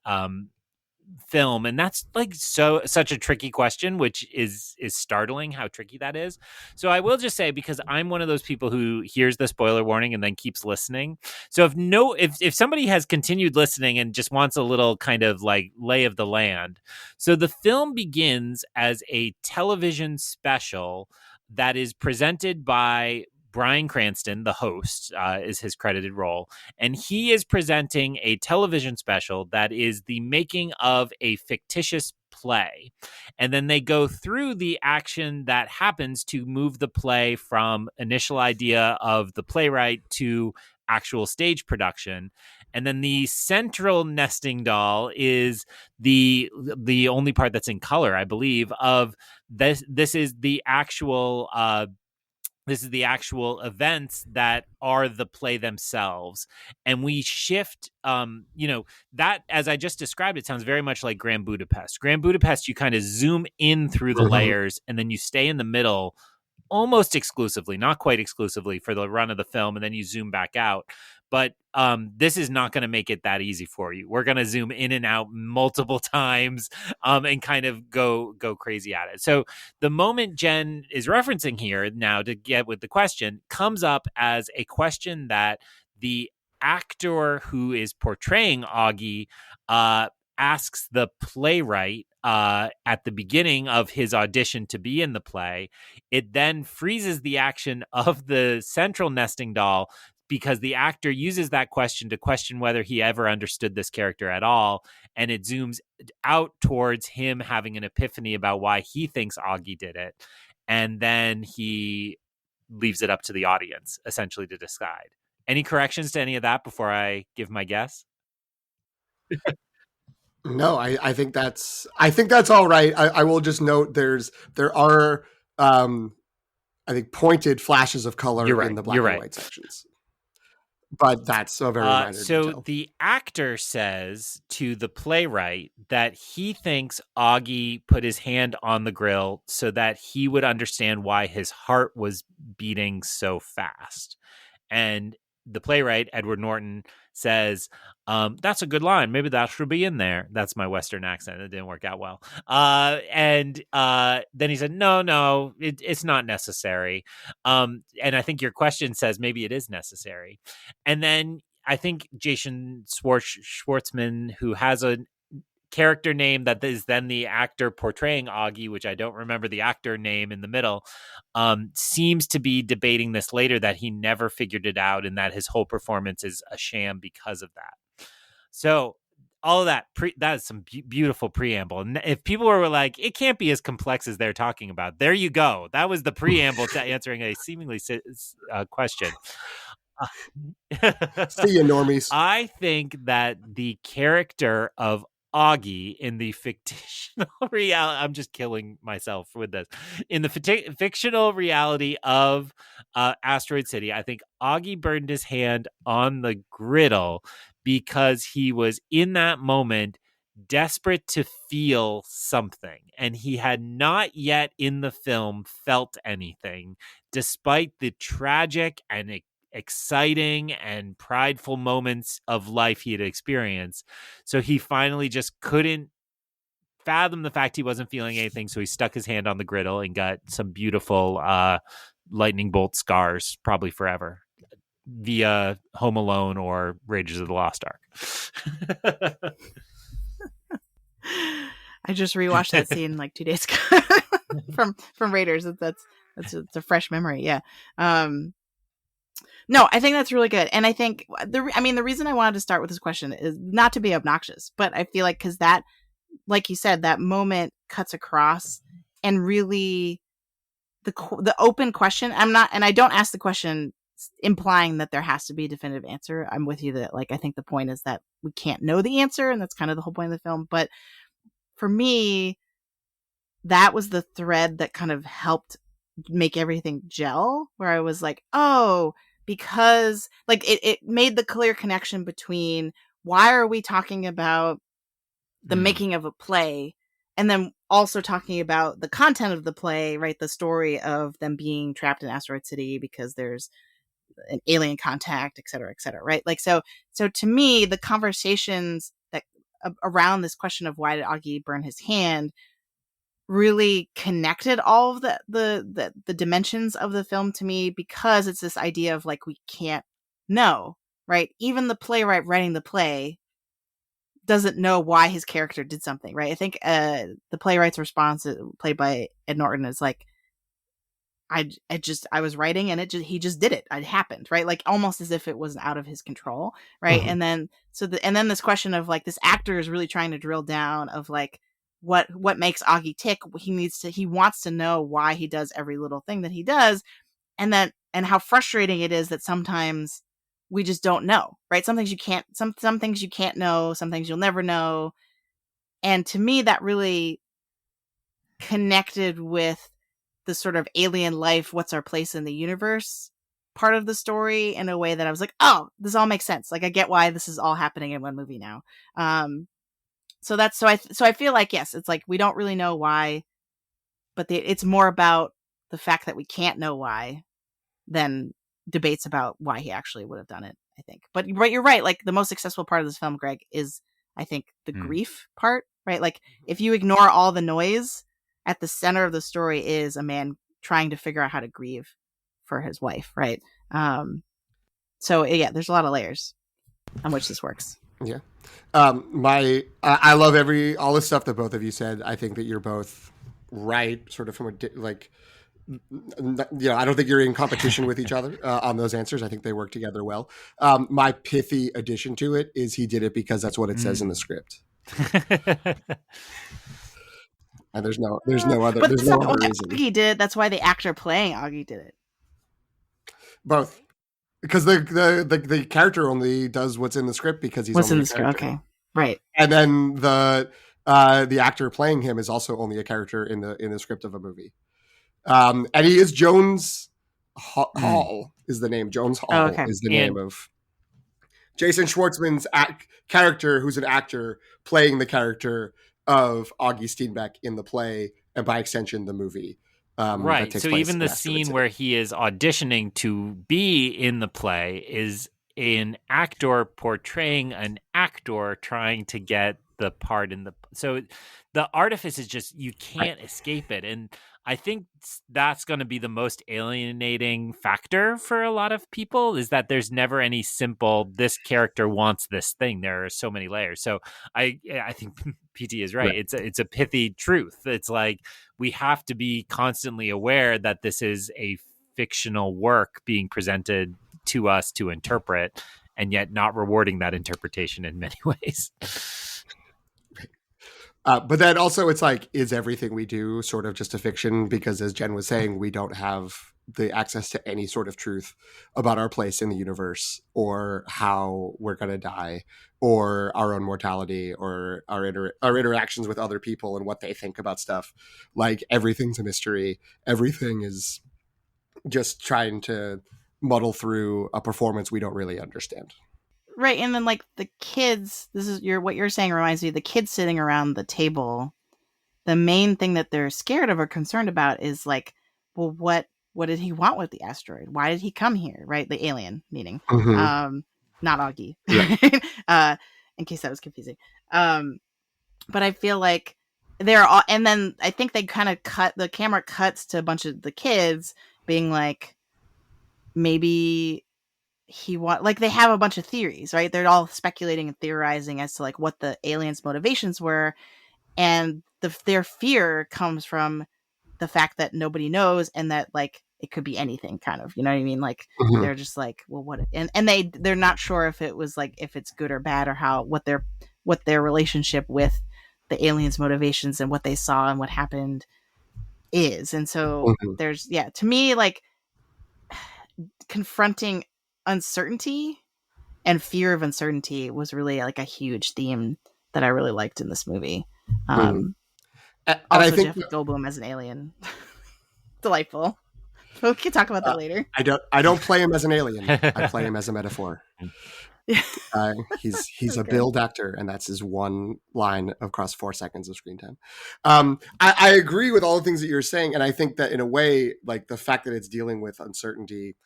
film, and that's like such a tricky question, which is startling how tricky that is. So I will just say, because I'm one of those people who hears the spoiler warning and then keeps listening, so if somebody has continued listening and just wants a little kind of like lay of the land, so the film begins as a television special that is presented by Bryan Cranston, the host, is his credited role. And he is presenting a television special that is the making of a fictitious play. And then they go through the action that happens to move the play from initial idea of the playwright to actual stage production. And then the central nesting doll is the only part that's in color, I believe, of this. This is the actual events that are the play themselves. And we shift, that, as I just described, it sounds very much like Grand Budapest. Grand Budapest, you kind of zoom in through the layers, and then you stay in the middle almost exclusively, not quite exclusively, for the run of the film, and then you zoom back out. But this is not going to make it that easy for you. We're going to zoom in and out multiple times and kind of go crazy at it. So the moment Jen is referencing here now to get with the question comes up as a question that the actor who is portraying Augie asks the playwright at the beginning of his audition to be in the play. It then freezes the action of the central nesting doll, because the actor uses that question to question whether he ever understood this character at all. And it zooms out towards him having an epiphany about why he thinks Augie did it. And then he leaves it up to the audience, essentially, to decide. Any corrections to any of that before I give my guess? No, I think that's all right. I will just note there are I think pointed flashes of color in the black and white sections. But that's a very minor detail. The actor says to the playwright that he thinks Augie put his hand on the grill so that he would understand why his heart was beating so fast. And the playwright, Edward Norton, says, that's a good line. Maybe that should be in there. That's my Western accent. It didn't work out well. And then he said, no, it's not necessary. And I think your question says maybe it is necessary. And then I think Jason Schwartzman, who has a character name that is then the actor portraying Augie, which I don't remember the actor name in the middle, seems to be debating this later, that he never figured it out and that his whole performance is a sham because of that. So all of that, that is some beautiful preamble. And if people were like, it can't be as complex as they're talking about, there you go. That was the preamble to answering a seemingly question. See you, normies. I think that the character of Augie in the fictional reality, I'm just killing myself with this, in the fictional reality of Asteroid City, I think Augie burned his hand on the griddle because he was in that moment desperate to feel something, and he had not yet in the film felt anything, despite the tragic and exciting and prideful moments of life he had experienced. So he finally just couldn't fathom the fact he wasn't feeling anything, so he stuck his hand on the griddle and got some beautiful lightning bolt scars, probably forever, via Home Alone or Raiders of the Lost Ark. I just rewatched that scene like 2 days ago from Raiders. That's a fresh memory. Yeah. No, I think that's really good. And I think the reason I wanted to start with this question is not to be obnoxious, but I feel like, because that, like you said, that moment cuts across, and really the open question, I don't ask the question implying that there has to be a definitive answer. I'm with you that, like, I think the point is that we can't know the answer, and that's kind of the whole point of the film. But for me, that was the thread that kind of helped make everything gel, where I was like, oh, because like it made the clear connection between why are we talking about the making of a play, and then also talking about the content of the play, right? The story of them being trapped in Asteroid City because there's an alien contact, et cetera, right? Like, so to me, the conversations that around this question of why did Augie burn his hand really connected all of the dimensions of the film to me, because it's this idea of like, we can't know, right? Even the playwright writing the play doesn't know why his character did something, right? I think the playwright's response, played by Ed Norton, is like, I was writing and he just did it. It happened, right? Like, almost as if it was out of his control, right? Mm-hmm. And then this question of like, this actor is really trying to drill down of like, what makes Augie tick. He wants to know why he does every little thing that he does, and how frustrating it is that sometimes we just don't know, right? Some things you can't know, some things you'll never know. And to me, that really connected with the sort of alien life, what's our place in the universe part of the story, in a way that I was like, oh, this all makes sense. Like, I get why this is all happening in one movie now. So I feel like, yes, it's like, we don't really know why, but it's more about the fact that we can't know why than debates about why he actually would have done it, I think. But you're right. Like, the most successful part of this film, Greg, is, I think, the grief part, right? Like, if you ignore all the noise, at the center of the story is a man trying to figure out how to grieve for his wife, right? So yeah, there's a lot of layers on which this works. Yeah. I love all the stuff that both of you said. I think that you're both right, sort of from I don't think you're in competition with each other on those answers. I think they work together well. My pithy addition to it is he did it because that's what it says in the script. And there's no other reason. Augie did it. That's why the actor playing Augie did it. Both. Because the character only does what's in the script because he's what's in the script. Okay, right. And then the actor playing him is also only a character in the script of a movie. And he is Jones Hall is the name. Jones Hall is the name of Jason Schwartzman's character, who's an actor playing the character of Augie Steenbeck in the play, and by extension the movie. Right. So even the scene where he is auditioning to be in the play is an actor portraying an actor trying to get the part in the so the artifice is just you can't escape it, and I think that's going to be the most alienating factor for a lot of people, is that there's never any simple this character wants this thing. There are so many layers. So I think PT is right. It's a pithy truth. It's like we have to be constantly aware that this is a fictional work being presented to us to interpret, and yet not rewarding that interpretation in many ways. But then also it's like, is everything we do sort of just a fiction? Because as Jen was saying, we don't have the access to any sort of truth about our place in the universe, or how we're going to die, or our own mortality, or our interactions with other people and what they think about stuff. Like, everything's a mystery. Everything is just trying to muddle through a performance we don't really understand. Right. And then like the kids, this is what you're saying reminds me of the kids sitting around the table. The main thing that they're scared of or concerned about is like, well, what did he want with the asteroid? Why did he come here? Right. The alien meaning, not Augie, in case that was confusing. But I feel like they're all, and then I think they kind of the camera cuts to a bunch of the kids being like, maybe like they have a bunch of theories, right? They're all speculating and theorizing as to like what the aliens' motivations were, and their fear comes from the fact that nobody knows, and that like it could be anything, kind of, you know what I mean? Like they're just like, well, what? And they're not sure if it was like, if it's good or bad, or what their relationship with the aliens' motivations and what they saw and what happened is. And so there's, to me, like confronting uncertainty and fear of uncertainty was really like a huge theme that I really liked in this movie. And also, I think Jeff Goldblum as an alien, delightful. We can talk about that later. I don't play him as an alien. I play him as a metaphor. He's a billed actor, and that's his one line across 4 seconds of screen time. I agree with all the things that you're saying, and I think that in a way, like the fact that it's dealing with uncertainty,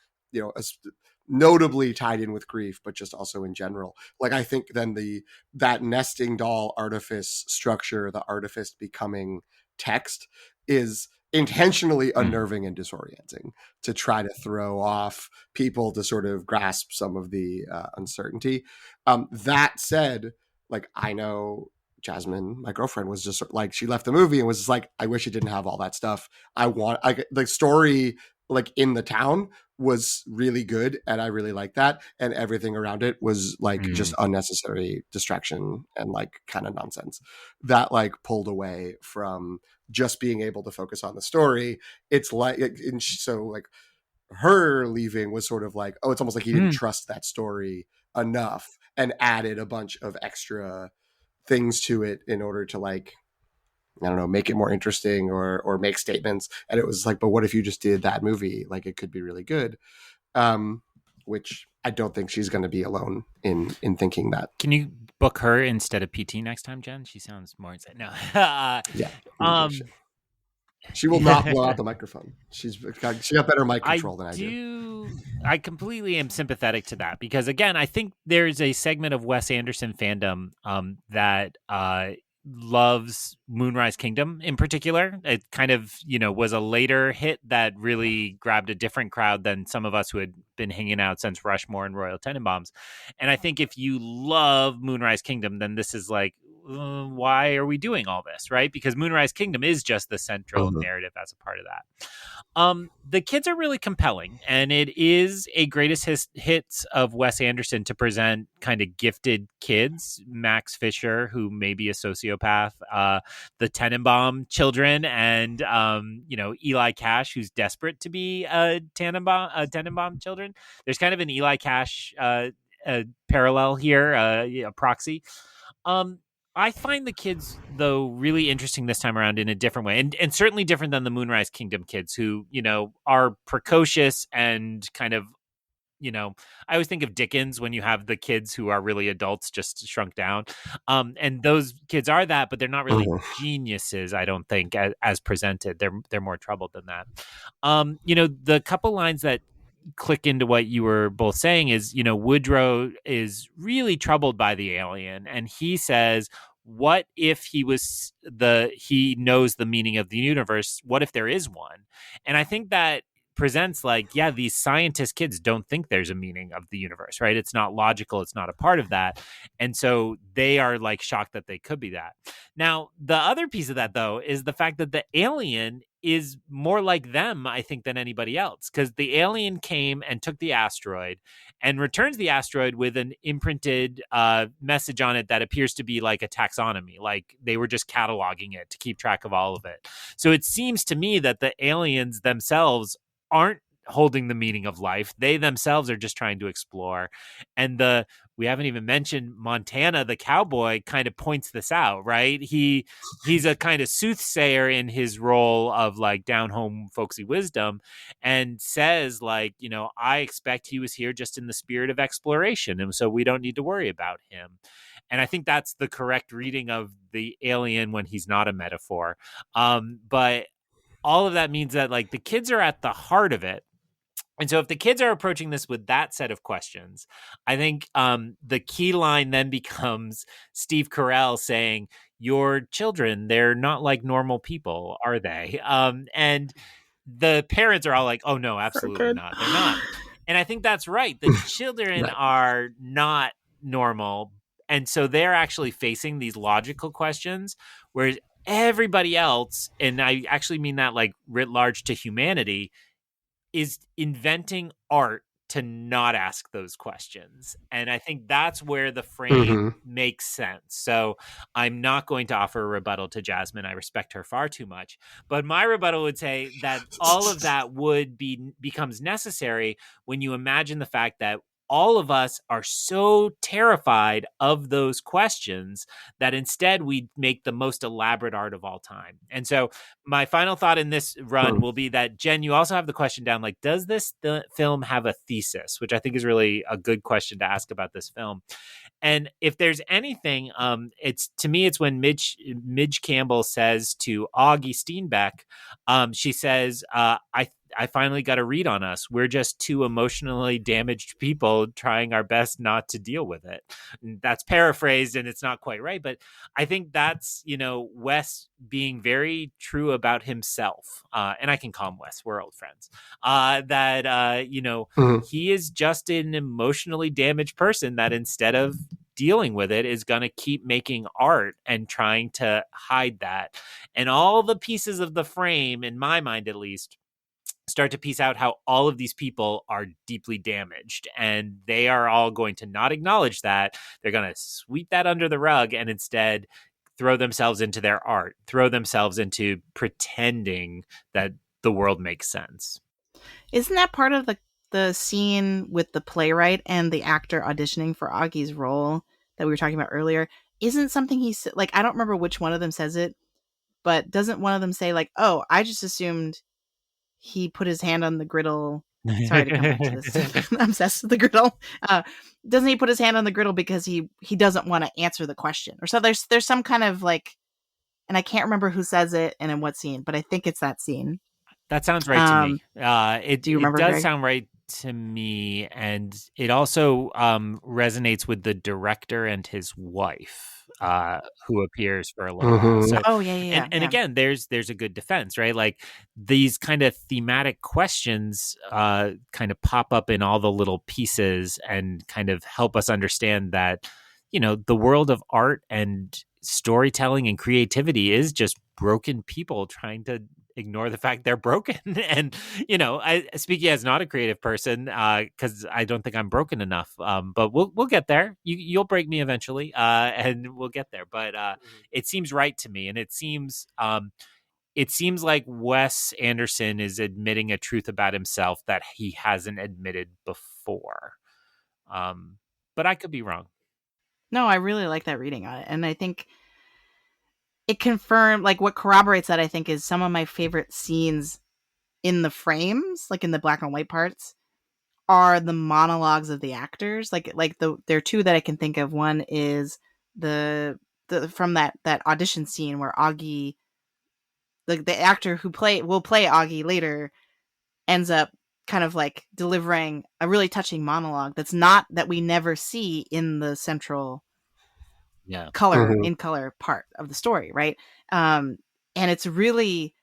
notably tied in with grief, but just also in general. Like, I think then that nesting doll artifice structure, the artifice becoming text, is intentionally unnerving and disorienting to try to throw off people to sort of grasp some of the uncertainty. That said, like, I know Jasmine, my girlfriend, was just like, she left the movie and was just like, I wish it didn't have all that stuff. The story, like, in the town was really good, and I really liked that, and everything around it was like just unnecessary distraction and like kind of nonsense that like pulled away from just being able to focus on the story. It's like, and so like her leaving was sort of like, oh, it's almost like he didn't trust that story enough and added a bunch of extra things to it in order to, like, I don't know, make it more interesting or make statements. And it was like, but what if you just did that movie? Like, it could be really good. Which I don't think she's going to be alone in thinking that. Can you book her instead of PT next time, Jen? She sounds more insane. No. Yeah. She will not blow out the microphone. She got better mic control than I do. I completely am sympathetic to that, because again, I think there's a segment of Wes Anderson fandom that loves Moonrise Kingdom in particular. It kind of, was a later hit that really grabbed a different crowd than some of us who had been hanging out since Rushmore and Royal Tenenbaums. And I think if you love Moonrise Kingdom, then this is like, why are we doing all this, right? Because Moonrise Kingdom is just the central narrative as a part of that. The kids are really compelling, and it is a greatest hits of Wes Anderson to present kind of gifted kids. Max Fisher, who may be a sociopath, the Tenenbaum children, and Eli Cash, who's desperate to be a Tenenbaum children. There's kind of an Eli Cash parallel here, a proxy. I find the kids, though, really interesting this time around in a different way, and certainly different than the Moonrise Kingdom kids, who, are precocious and kind of, I always think of Dickens when you have the kids who are really adults just shrunk down. And those kids are that, but they're not really geniuses, I don't think, as presented. They're more troubled than that. The couple lines that click into what you were both saying is, Woodrow is really troubled by the alien, and he says, what if he knows the meaning of the universe? What if there is one? And I think that presents like, yeah, these scientist kids don't think there's a meaning of the universe, right? It's not logical, it's not a part of that. And so they are like shocked that they could be that. Now, the other piece of that though is the fact that the alien is more like them, I think, than anybody else, because the alien came and took the asteroid and returns the asteroid with an imprinted message on it that appears to be like a taxonomy, like they were just cataloging it to keep track of all of it. So it seems to me that the aliens themselves aren't holding the meaning of life. They themselves are just trying to explore. And we haven't even mentioned Montana, the cowboy, kind of points this out, right? He's a kind of soothsayer in his role of like down home folksy wisdom, and says like, I expect he was here just in the spirit of exploration, and so we don't need to worry about him. And I think that's the correct reading of the alien when he's not a metaphor. But all of that means that like the kids are at the heart of it. And so if the kids are approaching this with that set of questions, I think the key line then becomes Steve Carell saying, your children, they're not like normal people, are they? And the parents are all like, oh, no, absolutely not. They're not. And I think that's right. The children Right. are not normal. And so they're actually facing these logical questions, whereas everybody else, and I actually mean that like writ large to humanity, is inventing art to not ask those questions. And I think that's where the frame makes sense. So I'm not going to offer a rebuttal to Jasmine. I respect her far too much. But my rebuttal would say that all of that becomes necessary when you imagine the fact that all of us are so terrified of those questions that instead we make the most elaborate art of all time. And so my final thought in this run will be that, Jen, you also have the question down, like, does this film have a thesis? Which I think is really a good question to ask about this film. And if there's anything, it's when Midge Campbell says to Augie Steenbeck, she says, I finally got a read on us. We're just two emotionally damaged people trying our best not to deal with it. And that's paraphrased and it's not quite right. But I think that's, Wes being very true about himself. And I can call him Wes. We're old friends. He is just an emotionally damaged person that instead of dealing with it is going to keep making art and trying to hide that. And all the pieces of the frame, in my mind at least, start to piece out how all of these people are deeply damaged, and they are all going to not acknowledge that. They're going to sweep that under the rug and instead throw themselves into their art, throw themselves into pretending that the world makes sense. Isn't that part of the scene with the playwright and the actor auditioning for Augie's role that we were talking about earlier? Isn't something he said, like, I don't remember which one of them says it, but doesn't one of them say like, oh, I just assumed he put his hand on the griddle. Sorry to come back to this. I'm obsessed with the griddle. Doesn't he put his hand on the griddle because he doesn't want to answer the question? Or so there's some kind of like, and I can't remember who says it and in what scene, but I think it's that scene. That sounds right to me. Do you remember, it does Greg? sound right to me, and it also resonates with the director and his wife, who appears for a little while. So, and again, there's a good defense, right? Like these kind of thematic questions kind of pop up in all the little pieces and kind of help us understand that, the world of art and storytelling and creativity is just broken people trying to ignore the fact they're broken. And I speaking as not a creative person, because I don't think I'm broken enough, but we'll get there. You'll break me eventually, and we'll get there. But it seems right to me, and it seems like Wes Anderson is admitting a truth about himself that he hasn't admitted before, but I could be wrong. No, I really like that reading on it, and I think it confirmed, like, what corroborates that, I think, is some of my favorite scenes in the frames, like in the black and white parts, are the monologues of the actors. Like there are two that I can think of. One is the from that audition scene where Augie, the actor who will play Augie later, ends up kind of like delivering a really touching monologue that we never see in the central Yeah. color Mhm. in color part of the story, right? And it's really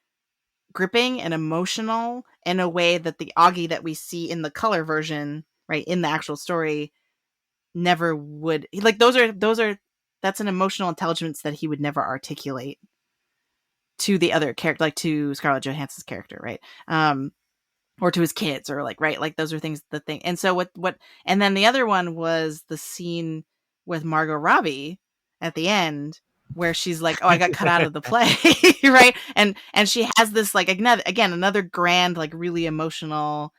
gripping and emotional in a way that the Augie that we see in the color version, right, in the actual story, never would. Like those are that's an emotional intelligence that he would never articulate to the other character, like to Scarlett Johansson's character, right? Or to his kids, or like, right, like those are things, the thing. And so what and then the other one was the scene with Margot Robbie at the end, where she's like, oh, I got cut out of the play. Right, and she has this like another grand, like really emotional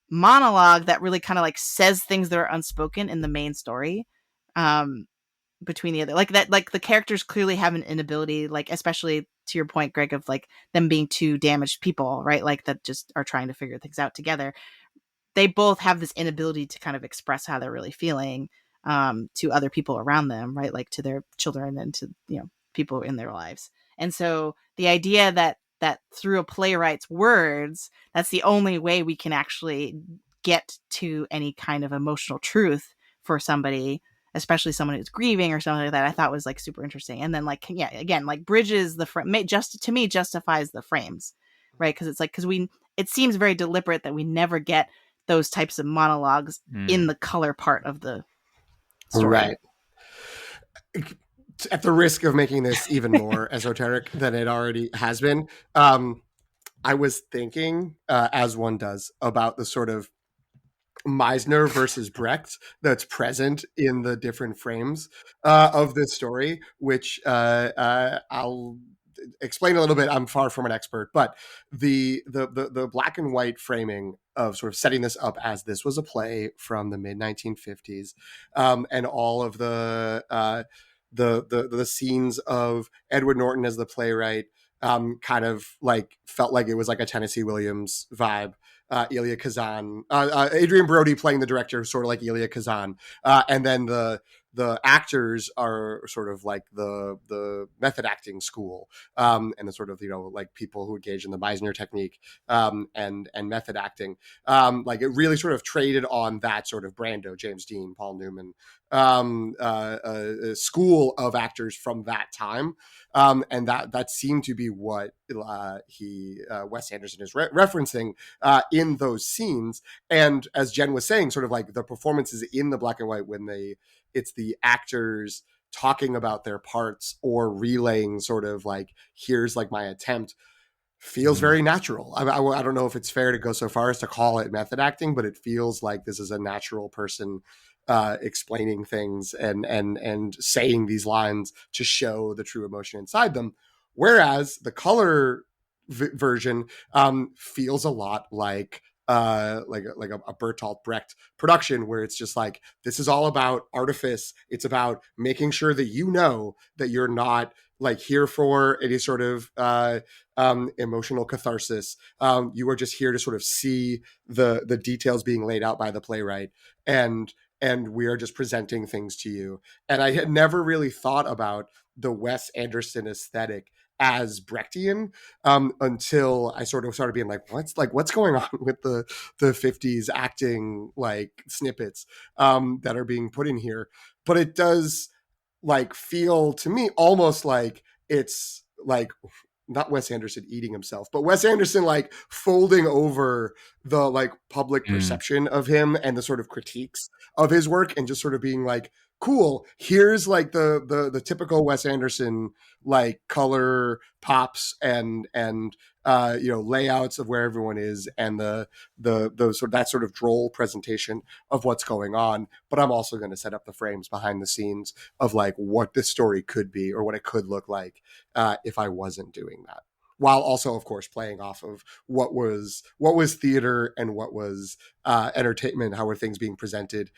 monologue that really kind of like says things that are unspoken in the main story, um between the other, like that, like the characters clearly have an inability, like especially to your point, Greg, of like them being two damaged people, right, like that just are trying to figure things out together. They both have this inability to kind of express how they're really feeling, to other people around them, right, like to their children and to, people in their lives. And so the idea that through a playwright's words, that's the only way we can actually get to any kind of emotional truth for somebody, especially someone who's grieving or something like that, I thought was like super interesting. And then like, yeah, again, like bridges the frame, just to me justifies the frames, right? Because it's like, it seems very deliberate that we never get those types of monologues in the color part of the story. Right. At the risk of making this even more esoteric than it already has been, I was thinking, as one does, about the sort of Meisner versus Brecht that's present in the different frames of this story, which I'll explain a little bit. I'm far from an expert, but the black and white framing of sort of setting this up as this was a play from the mid 1950s, and all of the scenes of Edward Norton as the playwright, kind of like felt like it was like a Tennessee Williams vibe. Elia Kazan, Adrian Brody playing the director, sort of like Elia Kazan, and then the actors are sort of like the method acting school, and the sort of like people who engage in the Meisner technique, and method acting. Like it really sort of traded on that sort of Brando, James Dean, Paul Newman, a school of actors from that time, and that seemed to be what Wes Anderson is referencing in those scenes. And as Jen was saying, sort of like the performances in the black and white, when it's the actors talking about their parts or relaying sort of like, here's like my attempt, feels very natural. I don't know if it's fair to go so far as to call it method acting, but it feels like this is a natural person explaining things and saying these lines to show the true emotion inside them. Whereas the color version feels a lot like a Bertolt Brecht production, where it's just like, this is all about artifice. It's about making sure that that you're not like here for any sort of emotional catharsis. You are just here to sort of see the details being laid out by the playwright, and we are just presenting things to you. And I had never really thought about the Wes Anderson aesthetic as Brechtian, until I sort of started being like, what's going on with the 50s acting like snippets that are being put in here. But it does like feel to me almost like it's like not Wes Anderson eating himself, but Wes Anderson like folding over the like public perception of him and the sort of critiques of his work, and just sort of being like, cool, here's like the typical Wes Anderson like color pops and layouts of where everyone is, and the sort of that sort of droll presentation of what's going on. But I'm also going to set up the frames behind the scenes of like what this story could be, or what it could look like if I wasn't doing that, while also, of course, playing off of what was theater and what was entertainment. How were things being presented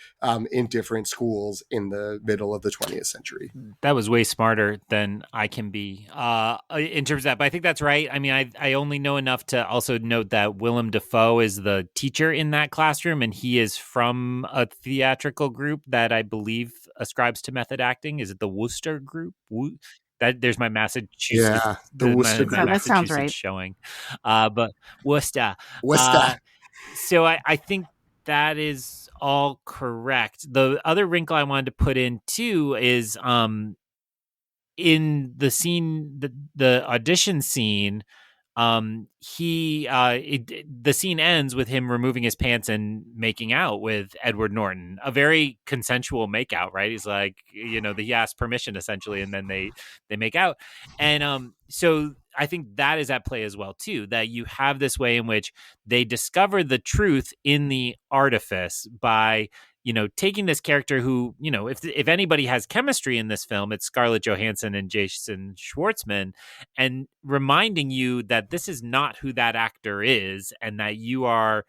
in different schools in the middle of the 20th century? That was way smarter than I can be in terms of that. But I think that's right. I mean, I only know enough to also note that Willem Dafoe is the teacher in that classroom, and he is from a theatrical group that I believe ascribes to method acting. Is it the Worcester group? That there's my Massachusetts, Yeah, the Worcester my that sounds Massachusetts right. showing, but Worcester. Worcester. So I think that is all correct. The other wrinkle I wanted to put in too is in the scene, the audition scene, the scene ends with him removing his pants and making out with Edward Norton, a very consensual makeout, right? He's like, he asked permission essentially, and then they make out. And so I think that is at play as well too, that you have this way in which they discover the truth in the artifice by taking this character who, if anybody has chemistry in this film, it's Scarlett Johansson and Jason Schwartzman, and reminding you that this is not who that actor is, and that you are,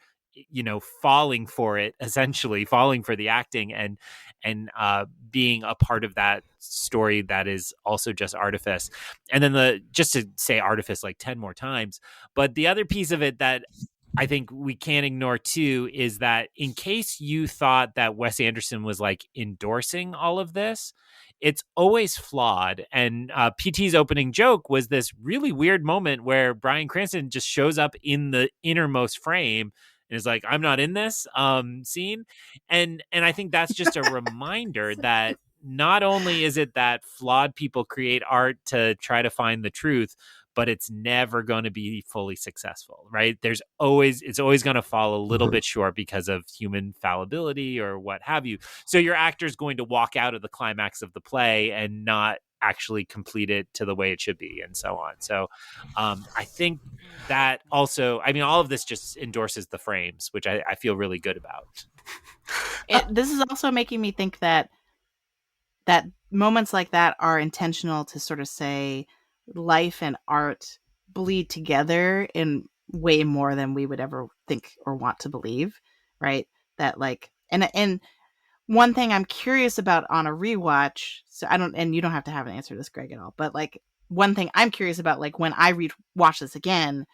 falling for it, essentially falling for the acting, and being a part of that story that is also just artifice. And then just to say artifice like 10 more times, but the other piece of it that I think we can't ignore too is that in case you thought that Wes Anderson was like endorsing all of this, it's always flawed. And PT's opening joke was this really weird moment where Bryan Cranston just shows up in the innermost frame and is like, "I'm not in this scene," and I think that's just a reminder that not only is it that flawed people create art to try to find the truth, but it's never going to be fully successful, right? It's always going to fall a little bit short because of human fallibility or what have you. So your actor's going to walk out of the climax of the play and not actually complete it to the way it should be, and so on. So I think that also, all of this just endorses the frames, which I feel really good about. This is also making me think that moments like that are intentional to sort of say life and art bleed together in way more than we would ever think or want to believe, right? That like, and one thing I'm curious about on a rewatch, and you don't have to have an answer to this, Greg, at all, but like one thing I'm curious about, like when I watch this again,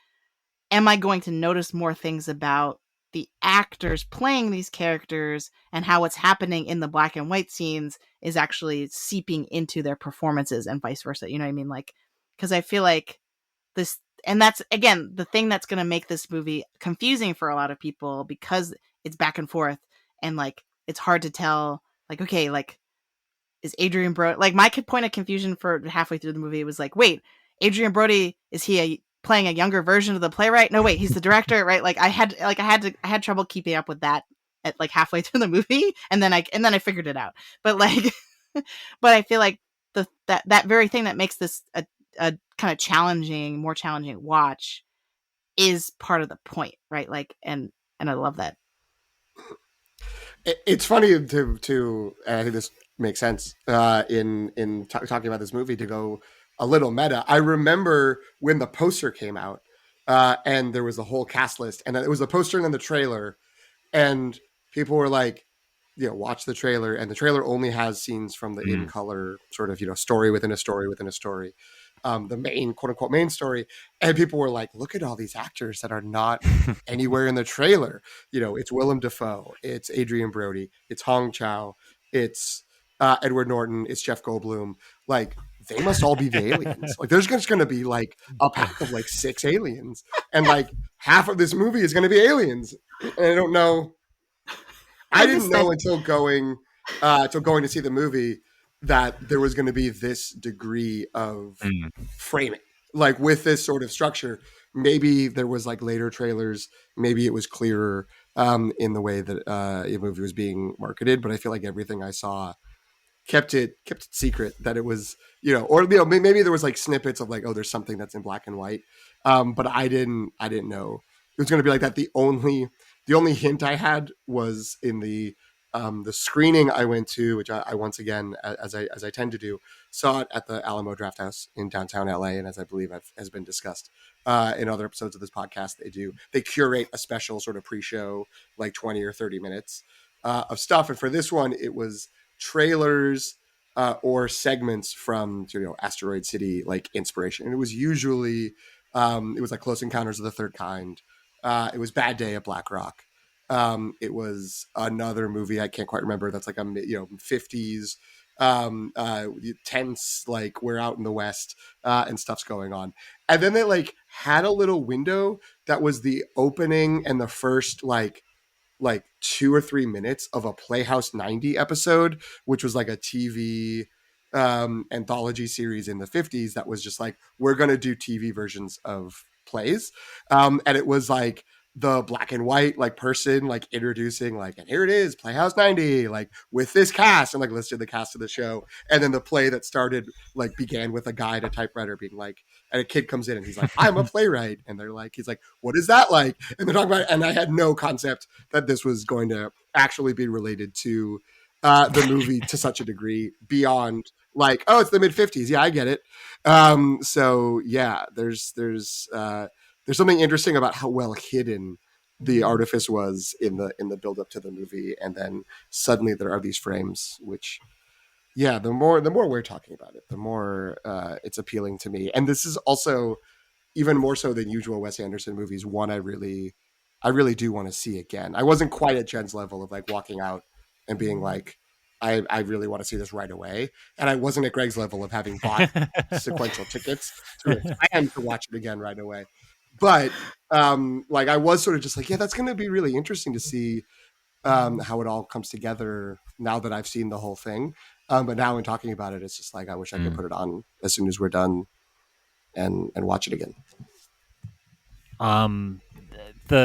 am I going to notice more things about the actors playing these characters and how what's happening in the black and white scenes is actually seeping into their performances and vice versa? You know what I mean? Like, because I feel like this, and that's again the thing that's going to make this movie confusing for a lot of people, because it's back and forth and like it's hard to tell, like, okay, like, is Adrian Brody, like, my point of confusion for halfway through the movie was like, wait, Adrian Brody, is he playing a younger version of the playwright? No, wait, he's the director, right? Like I had trouble keeping up with that at like halfway through the movie, and then I figured it out. But like, but I feel like that very thing that makes this a kind of more challenging watch is part of the point, right? Like, and I love that. It's funny to and I think this makes sense in talking about this movie, to go a little meta. I remember when the poster came out, and there was the whole cast list, and it was the poster and then the trailer, and people were like, watch the trailer, and the trailer only has scenes from the in color sort of, story within a story within a story, the main quote unquote main story. And people were like, look at all these actors that are not anywhere in the trailer. It's Willem Dafoe, it's Adrian Brody, it's Hong Chow, it's Edward Norton, it's Jeff Goldblum. Like, they must all be the aliens. Like, there's just going to be like a pack of like 6 aliens, and like half of this movie is going to be aliens. And I don't know. I didn't know until going to see the movie that there was going to be this degree of framing, like with this sort of structure. Maybe there was like later trailers, maybe it was clearer in the way that the movie was being marketed. But I feel like everything I saw kept it secret that it was, or maybe there was like snippets of like, oh, there's something that's in black and white. But I didn't know it was going to be like that. The only hint I had was in the screening I went to, which I once again, as I tend to do, saw it at the Alamo Drafthouse in downtown LA. And as I believe has been discussed in other episodes of this podcast, they curate a special sort of pre-show, like 20 or 30 minutes of stuff. And for this one, it was trailers or segments from Asteroid City, like inspiration. And it was usually it was like Close Encounters of the Third Kind. It was Bad Day at Black Rock. It was another movie I can't quite remember. That's like a 50s tense, like we're out in the West and stuff's going on. And then they like had a little window that was the opening and the first like like 2 or 3 minutes of a Playhouse 90 episode, which was like a TV anthology series in the 50s that was just like, we're going to do TV versions of plays. And it was like the black and white like person like introducing like, and here it is, Playhouse 90, like with this cast, and like listed the cast of the show. And then the play that started like began with a guy at a typewriter being like, and a kid comes in and he's like, I'm a playwright. And they're like, he's like, what is that like? And they're talking about it. And I had no concept that this was going to actually be related to the movie to such a degree beyond like, oh, it's the mid 50s. Yeah, I get it. So yeah, there's something interesting about how well hidden the artifice was in the build up to the movie. And then suddenly there are these frames, which yeah, the more we're talking about it, the more it's appealing to me. And this is also even more so than usual Wes Anderson movies, one I really do want to see again. I wasn't quite at Jen's level of like walking out and being like, I really want to see this right away. And I wasn't at Greg's level of having bought sequential tickets to plan to watch it again right away. But like I was sort of just like, yeah, that's going to be really interesting to see how it all comes together now that I've seen the whole thing. But now in talking about it, it's just like, I wish I could put it on as soon as we're done and watch it again.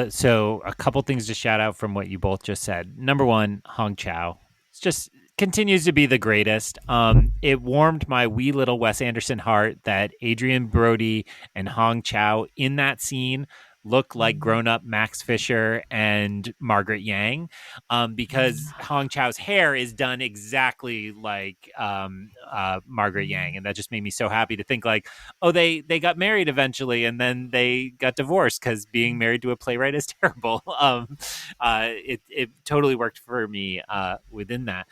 So a couple things to shout out from what you both just said. Number one, Hong Chow. It's just continues to be the greatest. It warmed my wee little Wes Anderson heart that Adrian Brody and Hong Chow in that scene look like grown-up Max Fisher and Margaret Yang, because Hong Chow's hair is done exactly like Margaret Yang, and that just made me so happy to think like, oh, they got married eventually, and then they got divorced because being married to a playwright is terrible. It totally worked for me within that.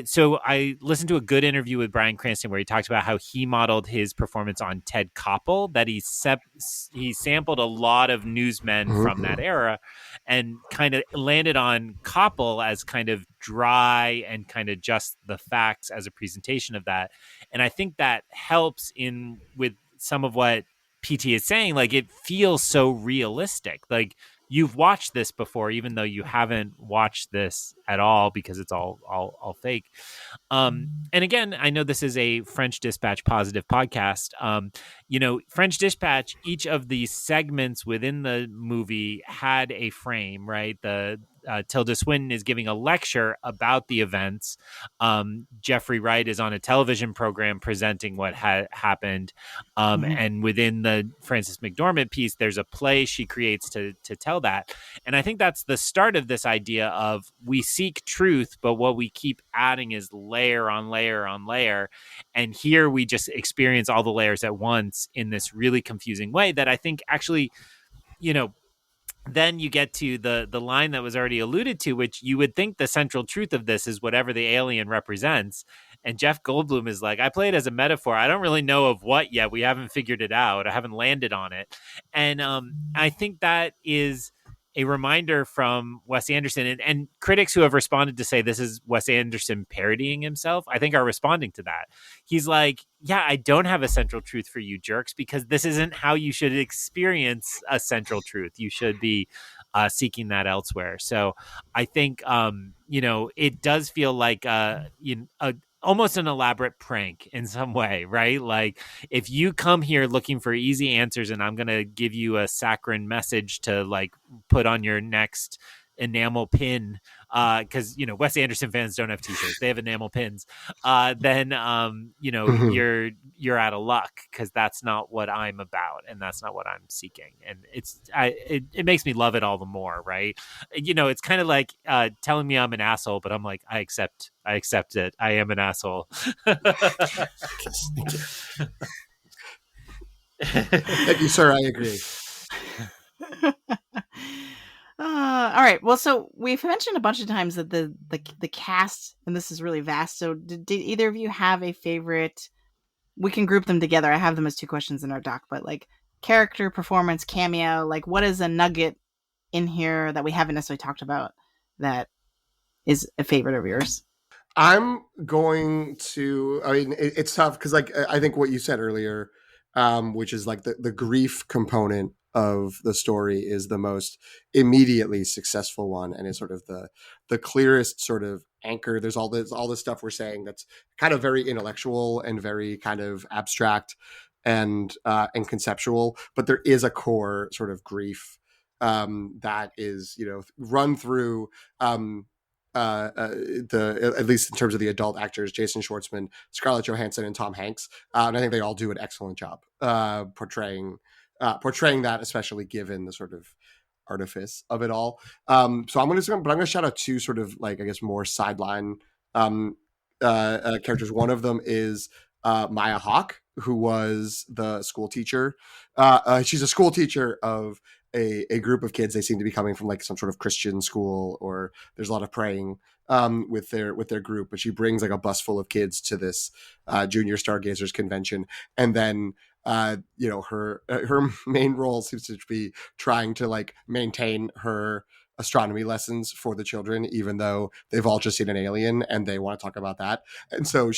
So I listened to a good interview with Bryan Cranston where he talked about how he modeled his performance on Ted Koppel, that he sampled a lot of newsmen from that era and kind of landed on Koppel as kind of dry and kind of just the facts as a presentation of that. And I think that helps in with some of what PT is saying. Like, it feels so realistic. Like, you've watched this before, even though you haven't watched this at all because it's all fake. And again, I know this is a French Dispatch positive podcast. French Dispatch, each of the segments within the movie had a frame, right? Tilda Swinton is giving a lecture about the events. Jeffrey Wright is on a television program presenting what happened. And within the Frances McDormand piece, there's a play she creates to tell that. And I think that's the start of this idea of we seek truth, but what we keep adding is layer on layer on layer. And here we just experience all the layers at once in this really confusing way that I think actually, then you get to the line that was already alluded to, which you would think the central truth of this is whatever the alien represents. And Jeff Goldblum is like, I play it as a metaphor. I don't really know of what yet. We haven't figured it out. I haven't landed on it. And I think that is a reminder from Wes Anderson, and critics who have responded to say this is Wes Anderson parodying himself, I think are responding to that. He's like, yeah, I don't have a central truth for you jerks, because this isn't how you should experience a central truth. You should be seeking that elsewhere. So I think, it does feel like almost an elaborate prank in some way, right? Like, if you come here looking for easy answers and I'm going to give you a saccharine message to like put on your next enamel pin, because Wes Anderson fans don't have t-shirts, they have enamel pins, then you're out of luck, because that's not what I'm about and that's not what I'm seeking. And it makes me love it all the more, right? It's kind of like telling me I'm an asshole, but I'm like, I accept it. I am an asshole. Thank you, sir. I agree. All right. Well, so we've mentioned a bunch of times that the cast, and this is really vast. So did either of you have a favorite? We can group them together. I have them as two questions in our doc, but like character, performance, cameo, like what is a nugget in here that we haven't necessarily talked about that is a favorite of yours? I'm going to, it's tough because like I think what you said earlier, which is like the grief component of the story is the most immediately successful one, and is sort of the clearest sort of anchor. There's all this stuff we're saying that's kind of very intellectual and very kind of abstract and conceptual, but there is a core sort of grief that is, run through the at least in terms of the adult actors, Jason Schwartzman, Scarlett Johansson, and Tom Hanks, and I think they all do an excellent job portraying that, especially given the sort of artifice of it all. So I'm gonna shout out two sort of like, I guess, more sideline um, characters. One of them is Maya Hawke, who was the school teacher. She's a school teacher of a group of kids. They seem to be coming from like some sort of Christian school, or there's a lot of praying with their group. But she brings like a bus full of kids to this junior stargazers convention, and then her main role seems to be trying to like maintain her astronomy lessons for the children, even though they've all just seen an alien and they want to talk about that. And so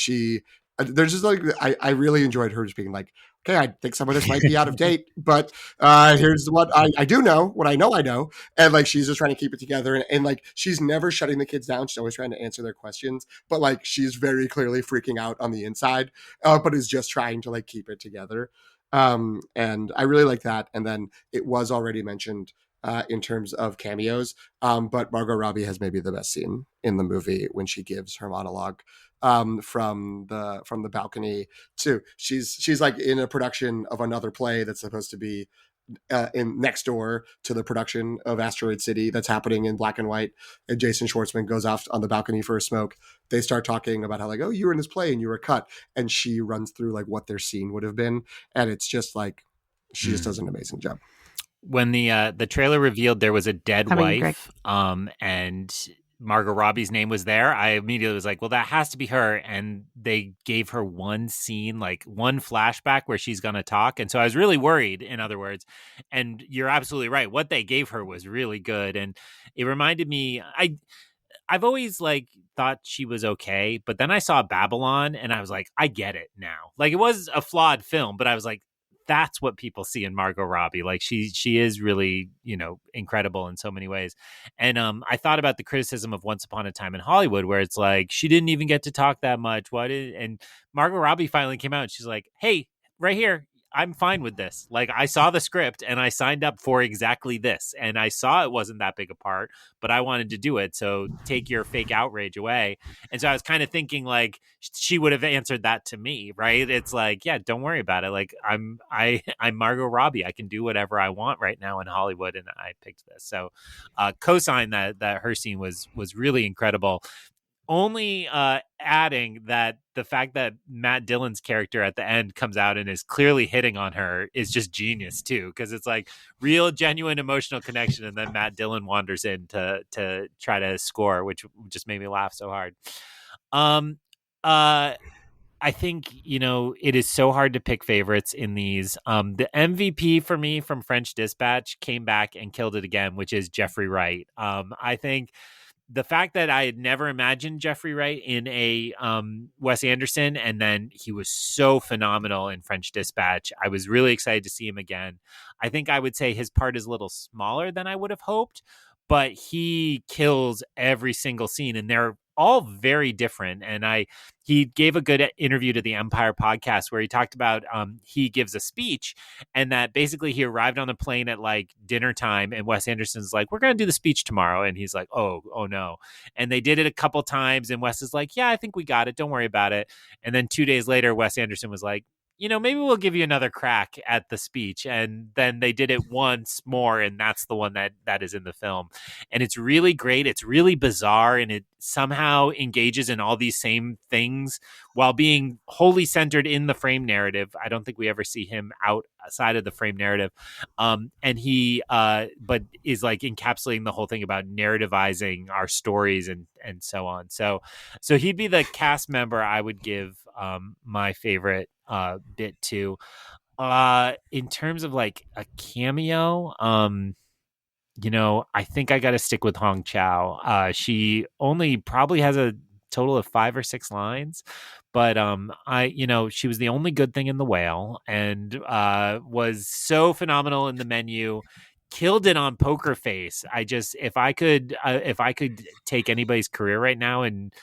there's just like, I really enjoyed her just being like, okay, I think some of this might be out of date, but here's what I do know, what I know. And like, she's just trying to keep it together. And like, she's never shutting the kids down. She's always trying to answer their questions, but like, she's very clearly freaking out on the inside, but is just trying to like keep it together. And I really like that. And then it was already mentioned in terms of cameos, but Margot Robbie has maybe the best scene in the movie when she gives her monologue from the balcony to she's like in a production of another play that's supposed to be in next door to the production of Asteroid City that's happening in black and white. And Jason Schwartzman goes off on the balcony for a smoke. They start talking about how like, oh, you were in this play and you were cut. And she runs through like what their scene would have been. And it's just like, she just does an amazing job. When the trailer revealed there was a dead wife, and Margot Robbie's name was there, I immediately was like, well, that has to be her. And they gave her one scene, like one flashback where she's going to talk. And so I was really worried, in other words. And you're absolutely right. What they gave her was really good. And it reminded me, I've always like thought she was okay, but then I saw Babylon and I was like, I get it now. Like, it was a flawed film, but I was like, that's what people see in Margot Robbie. Like, she is really, incredible in so many ways. And I thought about the criticism of Once Upon a Time in Hollywood, where it's like, she didn't even get to talk that much. And Margot Robbie finally came out and she's like, hey, right here, I'm fine with this. Like, I saw the script and I signed up for exactly this. And I saw it wasn't that big a part, but I wanted to do it. So take your fake outrage away. And so I was kind of thinking like she would have answered that to me, right? It's like, yeah, don't worry about it. Like, I'm Margot Robbie. I can do whatever I want right now in Hollywood. And I picked this. So co-sign that her scene was really incredible. Only adding that the fact that Matt Dillon's character at the end comes out and is clearly hitting on her is just genius too, because it's like real genuine emotional connection, and then Matt Dillon wanders in to try to score, which just made me laugh so hard. I think, it is so hard to pick favorites in these. The MVP for me from French Dispatch came back and killed it again, which is Jeffrey Wright. I think the fact that I had never imagined Jeffrey Wright in a Wes Anderson, and then he was so phenomenal in French Dispatch, I was really excited to see him again. I think I would say his part is a little smaller than I would have hoped, but he kills every single scene, and they're all very different. And he gave a good interview to the Empire podcast where he talked about he gives a speech, and that basically he arrived on the plane at like dinner time, and Wes Anderson's like, we're going to do the speech tomorrow. And he's like, oh no. And they did it a couple times, and Wes is like, yeah, I think we got it. Don't worry about it. And then 2 days later, Wes Anderson was like, maybe we'll give you another crack at the speech. And then they did it once more, and that's the one that is in the film. And it's really great. It's really bizarre, and it somehow engages in all these same things while being wholly centered in the frame narrative. I don't think we ever see him outside of the frame narrative. And he, but is like encapsulating the whole thing about narrativizing our stories and so on. So he'd be the cast member I would give my favorite bit to. In terms of like a cameo, I think I got to stick with Hong Chow. She only probably has a total of 5 or 6 lines. But she was the only good thing in The Whale, and was so phenomenal in The Menu. Killed it on Poker Face. If I could take anybody's career right now and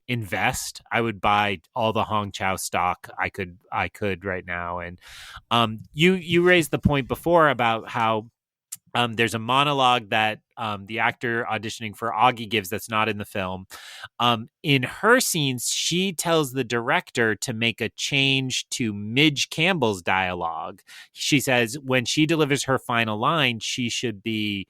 invest, I would buy all the Hong Chow stock I could right now. And you raised the point before about how there's a monologue that the actor auditioning for Augie gives that's not in the film. In her scenes, she tells the director to make a change to Midge Campbell's dialogue. She says when she delivers her final line, she should be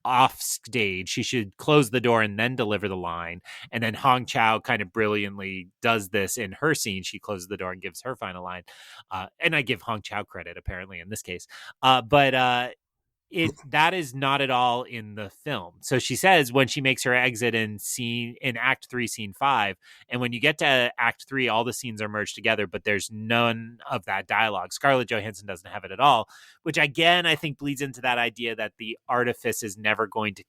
off stage. She should close the door and then deliver the line. And then Hong Chow kind of brilliantly does this in her scene. She closes the door and gives her final line. And I give Hong Chow credit, apparently, in this case. But that is not at all in the film. So she says when she makes her exit in Act 3, Scene 5, and when you get to Act 3, all the scenes are merged together, but there's none of that dialogue. Scarlett Johansson doesn't have it at all, which again I think bleeds into that idea that the artifice is never going to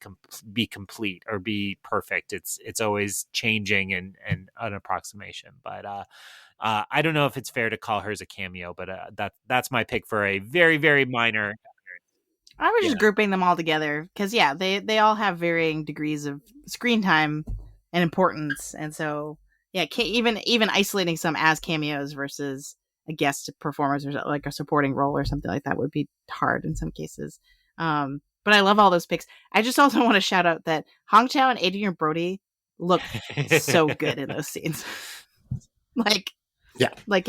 be complete or be perfect. It's always changing and an approximation. But I don't know if it's fair to call hers a cameo, but that's my pick for a very, very minor. I was just grouping them all together because, they all have varying degrees of screen time and importance. And so, even isolating some as cameos versus a guest performance or like a supporting role or something like that would be hard in some cases. But I love all those picks. I just also want to shout out that Hong Chow and Adrian Brody look so good in those scenes. Like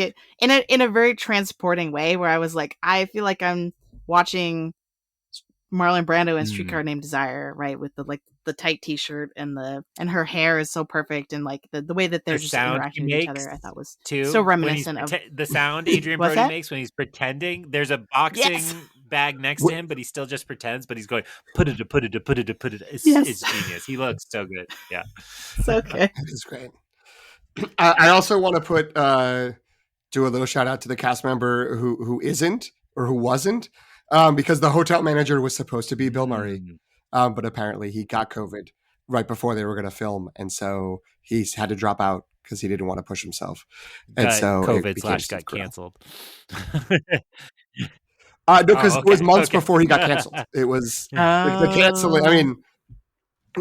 it in a very transporting way where I was like, I feel like I'm watching Marlon Brando in Streetcar Named Desire, right? With the tight t-shirt and her hair is so perfect, and like the way that they're just interacting with each other, I thought was so reminiscent of the sound Adrian Brody makes when he's pretending. There's a boxing bag next to him, but he still just pretends. But he's going put it. It's genius. He looks so good. Yeah, so good. It's great. I also want to do a little shout out to the cast member who isn't or who wasn't. Because the hotel manager was supposed to be Bill Murray, but apparently he got COVID right before they were going to film, and so he's had to drop out because he didn't want to push himself. And so COVID / got canceled. No, because it was months before he got canceled. It was the canceling.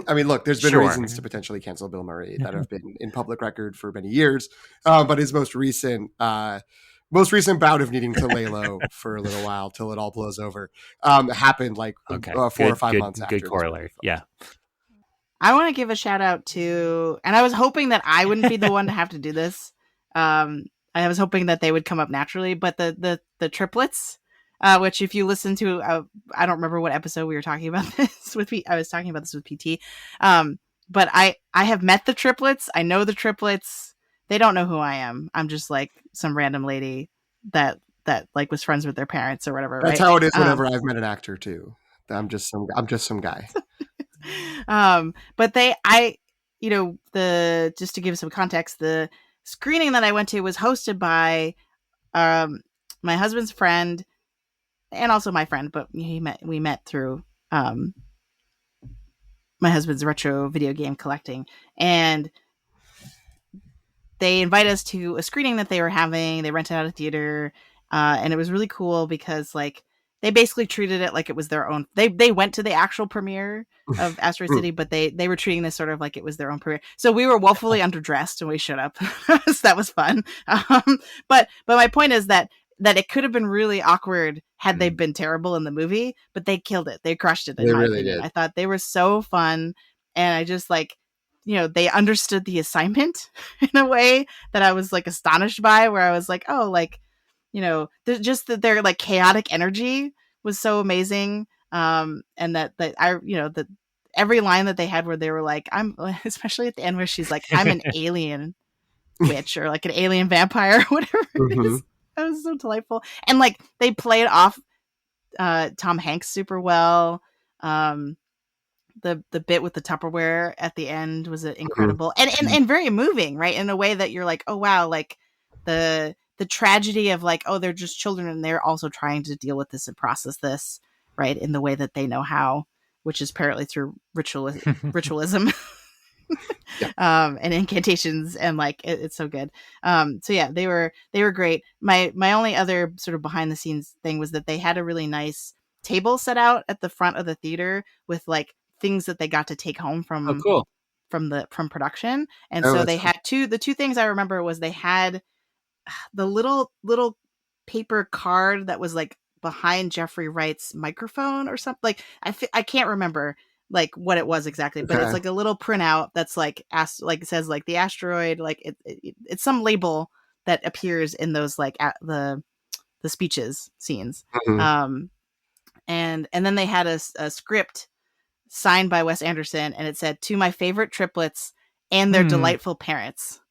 I mean, look, there's been reasons to potentially cancel Bill Murray that have been in public record for many years, but his most recent bout of needing to lay low for a little while till it all blows over happened like 4 or 5 months after. Good corollary. Yeah. I want to give a shout out to, and I was hoping that I wouldn't be the one to have to do this. I was hoping that they would come up naturally, but the triplets, which if you listen to, I don't remember what episode we were talking about this with. I was talking about this with PT. But I have met the triplets. I know the triplets. They don't know who I am. I'm just like some random lady that like was friends with their parents or whatever. That's how it is whenever I've met an actor too. I'm just some guy. But just to give some context, the screening that I went to was hosted by my husband's friend and also my friend, but we met through my husband's retro video game collecting, and they invited us to a screening that they were having. They rented out a theater, and it was really cool because like they basically treated it like it was their own. They went to the actual premiere of Asteroid City, but they were treating this sort of like it was their own premiere. So we were woefully underdressed when we showed up. So that was fun. But my point is that it could have been really awkward had they been terrible in the movie, but they killed it. They crushed it. They really did. I thought they were so fun, and I just like. They understood the assignment in a way that I was like astonished by, where I was like, oh, like, just that their like chaotic energy was so amazing. And that every line that they had where they were like, especially at the end where she's like, I'm an alien witch or like an alien vampire or whatever it is. That was so delightful. And like, they played off Tom Hanks super well. The bit with the Tupperware at the end was incredible and very moving, right? In a way that you're like, oh wow, like the tragedy of like, oh, they're just children and they're also trying to deal with this and process this, right? In the way that they know how, which is apparently through ritualism. Yeah. And incantations, and like it's so good. So yeah, they were great. My only other sort of behind the scenes thing was that they had a really nice table set out at the front of the theater with like things that they got to take home Oh, cool. from production. And Oh, so that's they fun. had the two things I remember was they had the little paper card that was like behind Jeffrey Wright's microphone or something. Like I can't remember like what it was exactly, but it's Okay. like a little printout that's like like it says like the asteroid, like it's some label that appears in those like at the speeches scenes. Mhm. And then they had a script signed by Wes Anderson, and it said, "To my favorite triplets and their Hmm. delightful parents,"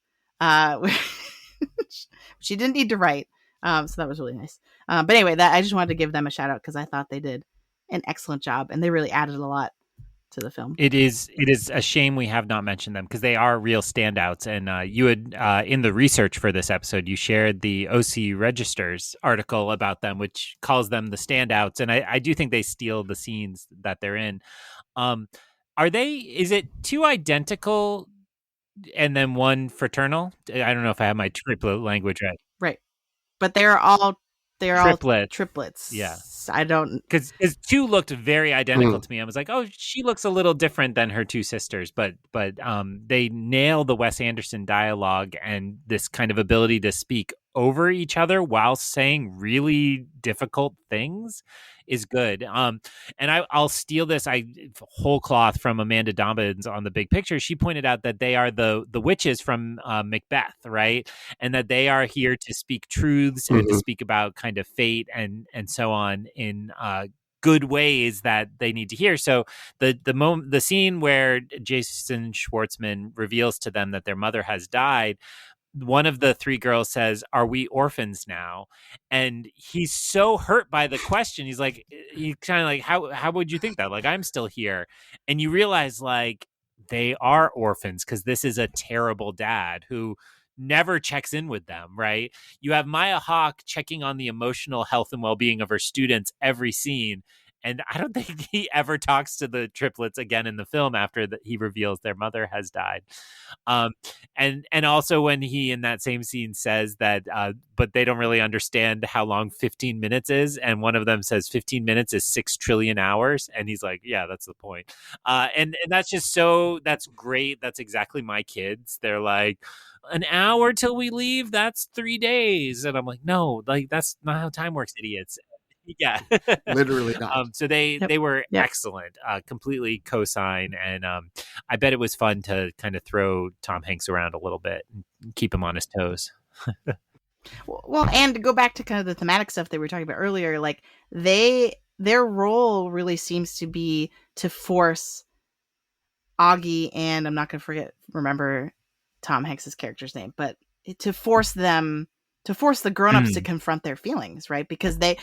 which she didn't need to write. So that was really nice. But anyway, that I just wanted to give them a shout out because I thought they did an excellent job, and they really added a lot to the film. It is a shame we have not mentioned them because they are real standouts. And you had in the research for this episode, you shared the OC Registers article about them, which calls them the standouts. And I do think they steal the scenes that they're in. Um, are they? Is it two identical and then one fraternal? I don't know if I have my triplet language right. Right, but they're all Triplets. Yeah. triplets. I don't. Because two looked very identical Mhm. to me. I was like, oh, she looks a little different than her two sisters, but they nail the Wes Anderson dialogue and this kind of ability to speak over each other while saying really difficult things is good. And I'll steal this whole cloth from Amanda Dobbins on The Big Picture. She pointed out that they are the witches from Macbeth, right? And that they are here to speak truths and to Mhm. speak about kind of fate and so on in good ways that they need to hear. So the scene where Jason Schwartzman reveals to them that their mother has died, one of the three girls says, "Are we orphans now?" And he's so hurt by the question. He's like, he kind of like, how would you think that? Like, I'm still here. And you realize like they are orphans because this is a terrible dad who never checks in with them, right? You have Maya Hawke checking on the emotional health and well-being of her students every scene. And I don't think he ever talks to the triplets again in the film after that he reveals their mother has died. Um, and also when he in that same scene says that but they don't really understand how long 15 minutes is, and one of them says 15 minutes is 6 trillion hours, and he's like, yeah, that's the point. And that's just so that's great. That's exactly my kids. They're like, an hour till we leave, that's 3 days. And I'm like, no, like that's not how time works, idiots. Yeah. Literally not. So Yep. they were Yep. excellent, completely co-sign, and I bet it was fun to kind of throw Tom Hanks around a little bit and keep him on his toes. Well, and to go back to kind of the thematic stuff that we were talking about earlier, like their role really seems to be to force Augie, and I'm not going to remember Tom Hanks's character's name, but to force the grown-ups to Mm. confront their feelings, right? Because they're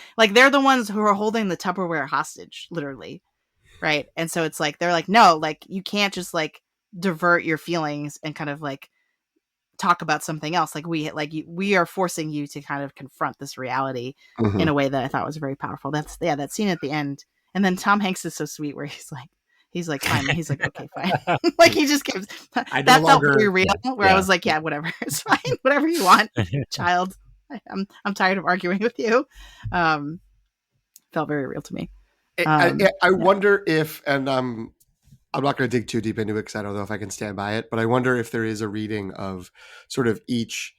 the ones who are holding the Tupperware hostage, literally, right? And so it's like they're like, no, like you can't just like divert your feelings and kind of like talk about something else. Like we are forcing you to kind of confront this reality in Mhm. a way that I thought was very powerful. That scene at the end, and then Tom Hanks is so sweet where he's like fine, he's like okay fine, like he just gives I no that felt very longer. real. Where I Yeah. was like, yeah, whatever, it's fine, whatever you want, child. I'm tired of arguing with you. Felt very real to me. I Yeah. wonder if, and I'm not going to dig too deep into it because I don't know if I can stand by it, but I wonder if there is a reading of sort of each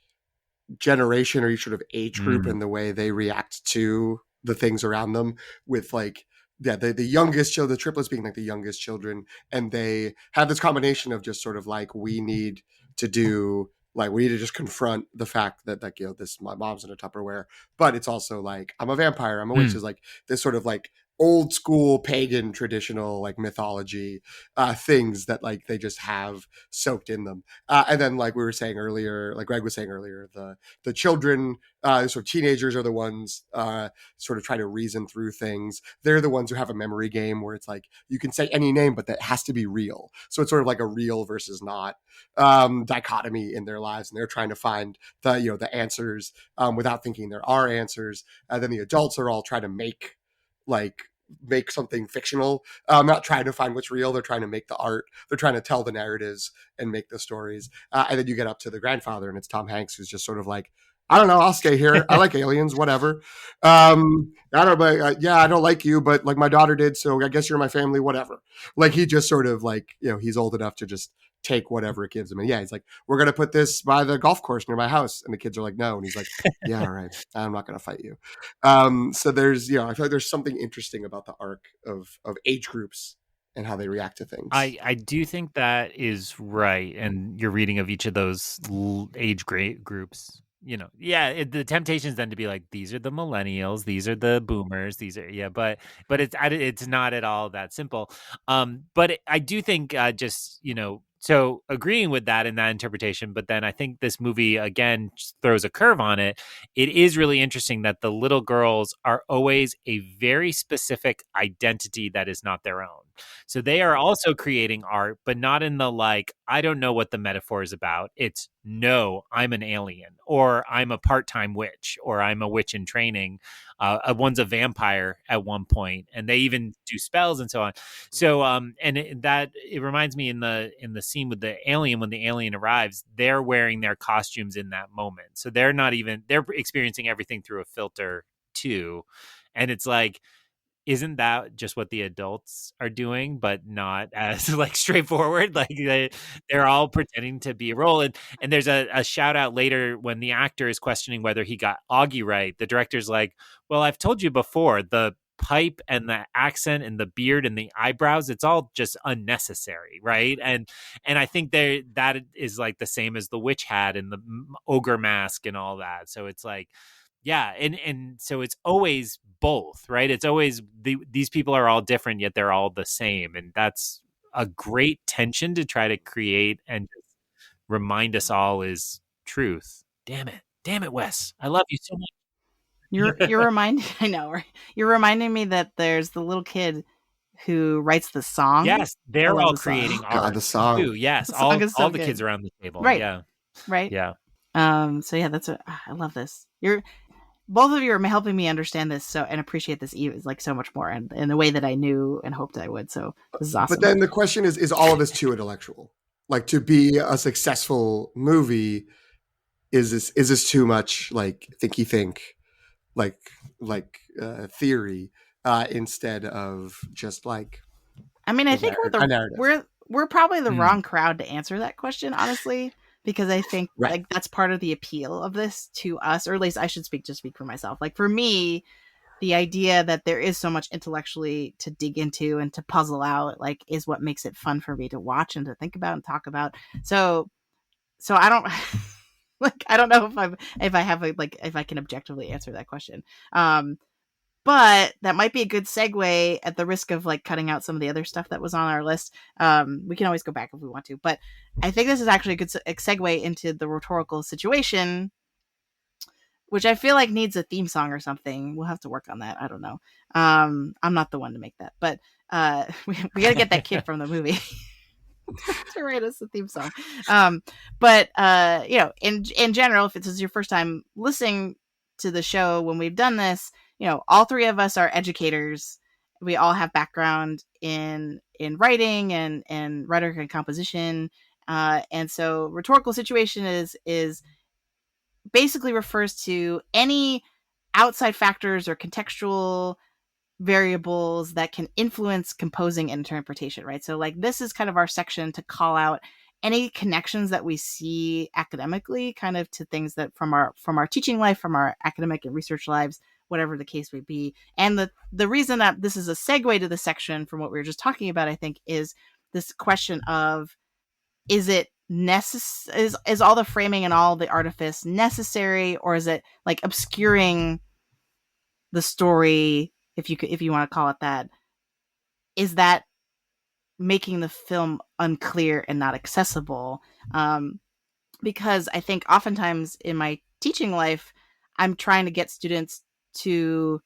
generation or each sort of age group Mm. and the way they react to the things around them, with like, yeah, the youngest children, the triplets being like the youngest children, and they have this combination of just sort of like, we need to just confront the fact that, like, this, my mom's in a Tupperware, but it's also like, I'm a vampire, I'm a witch, Mm. is like this sort of like old school pagan traditional like mythology things that like they just have soaked in them. And then, like we were saying earlier, like Greg was saying earlier, the children, sort of teenagers, are the ones sort of trying to reason through things. They're the ones who have a memory game where it's like you can say any name, but that has to be real. So it's sort of like a real versus not dichotomy in their lives, and they're trying to find the answers without thinking there are answers. And then the adults are all trying to make like make something fictional, not trying to find what's real. They're trying to make the art. They're trying to tell the narratives and make the stories. And then you get up to the grandfather, and it's Tom Hanks, who's just sort of like, I don't know, I'll stay here. I like aliens, whatever. I don't, yeah, I don't like you, but like my daughter did, so I guess you're my family, whatever. Like he just sort of like, he's old enough to just take whatever it gives him. And yeah, he's like, we're going to put this by the golf course near my house. And the kids are like, no. And he's like, yeah, all right. I'm not going to fight you. So there's, I feel like there's something interesting about the arc of age groups and how they react to things. I do think that is right. And your reading of each of those age groups, the temptation is then to be like, these are the millennials, these are the boomers, these are, but it's not at all that simple. But I do think so agreeing with that in that interpretation, but then I think this movie, again, throws a curve on it. It is really interesting that the little girls are always a very specific identity that is not their own. So they are also creating art, but not in the like, I don't know what the metaphor is about. It's no, I'm an alien, or I'm a part-time witch, or I'm a witch in training. One's a vampire at one point, and they even do spells and so on. So, it reminds me in the scene with the alien, when the alien arrives, they're wearing their costumes in that moment. So they're experiencing everything through a filter too. And it's like, isn't that just what the adults are doing, but not as like straightforward? Like they're all pretending to be a role. And there's a shout out later when the actor is questioning whether he got Augie right. The director's like, well, I've told you before, the pipe and the accent and the beard and the eyebrows, it's all just unnecessary, right? And I think that is like the same as the witch hat and the ogre mask and all that. So it's like, yeah, and so it's always both, right? It's always these people are all different, yet they're all the same, and that's a great tension to try to create and just remind us all is truth. Damn it, Wes, I love you so much. You're reminding, I know, right? You're reminding me that there's the little kid who writes the song. Yes, they're all creating art. The song too. Yes, the song all the kids around the table. Right. Yeah. Right. Yeah. So yeah, I love this. Both of you are helping me understand this and appreciate this like so much more, and in the way that I knew and hoped I would. So this is awesome. But then the question is all of this too intellectual? Like, to be a successful movie, is this too much like thinky think, like theory, instead of just like? I mean, I think we're probably the wrong crowd to answer that question, honestly. Because I think like that's part of the appeal of this to us, or at least I should speak for myself. Like for me, the idea that there is so much intellectually to dig into and to puzzle out, like, is what makes it fun for me to watch and to think about and talk about. So I don't like, I don't know if I can objectively answer that question. But that might be a good segue, at the risk of like cutting out some of the other stuff that was on our list. We can always go back if we want to, but I think this is actually a good segue into the rhetorical situation, which I feel like needs a theme song or something. We'll have to work on that. I don't know. I'm not the one to make that, but we got to get that kid from the movie to write us a theme song. But in general, if this is your first time listening to the show when we've done this, all three of us are educators. We all have background in writing and rhetoric and composition. And so rhetorical situation is basically refers to any outside factors or contextual variables that can influence composing and interpretation, right? So like this is kind of our section to call out any connections that we see academically, kind of to things that from our teaching life, from our academic and research lives, whatever the case may be. And the reason that this is a segue to the section from what we were just talking about, I think, is this question of, is it necessary? Is all the framing and all the artifice necessary, or is it like obscuring the story, if you want to call it that? Is that making the film unclear and not accessible? Because I think oftentimes in my teaching life, I'm trying to get students to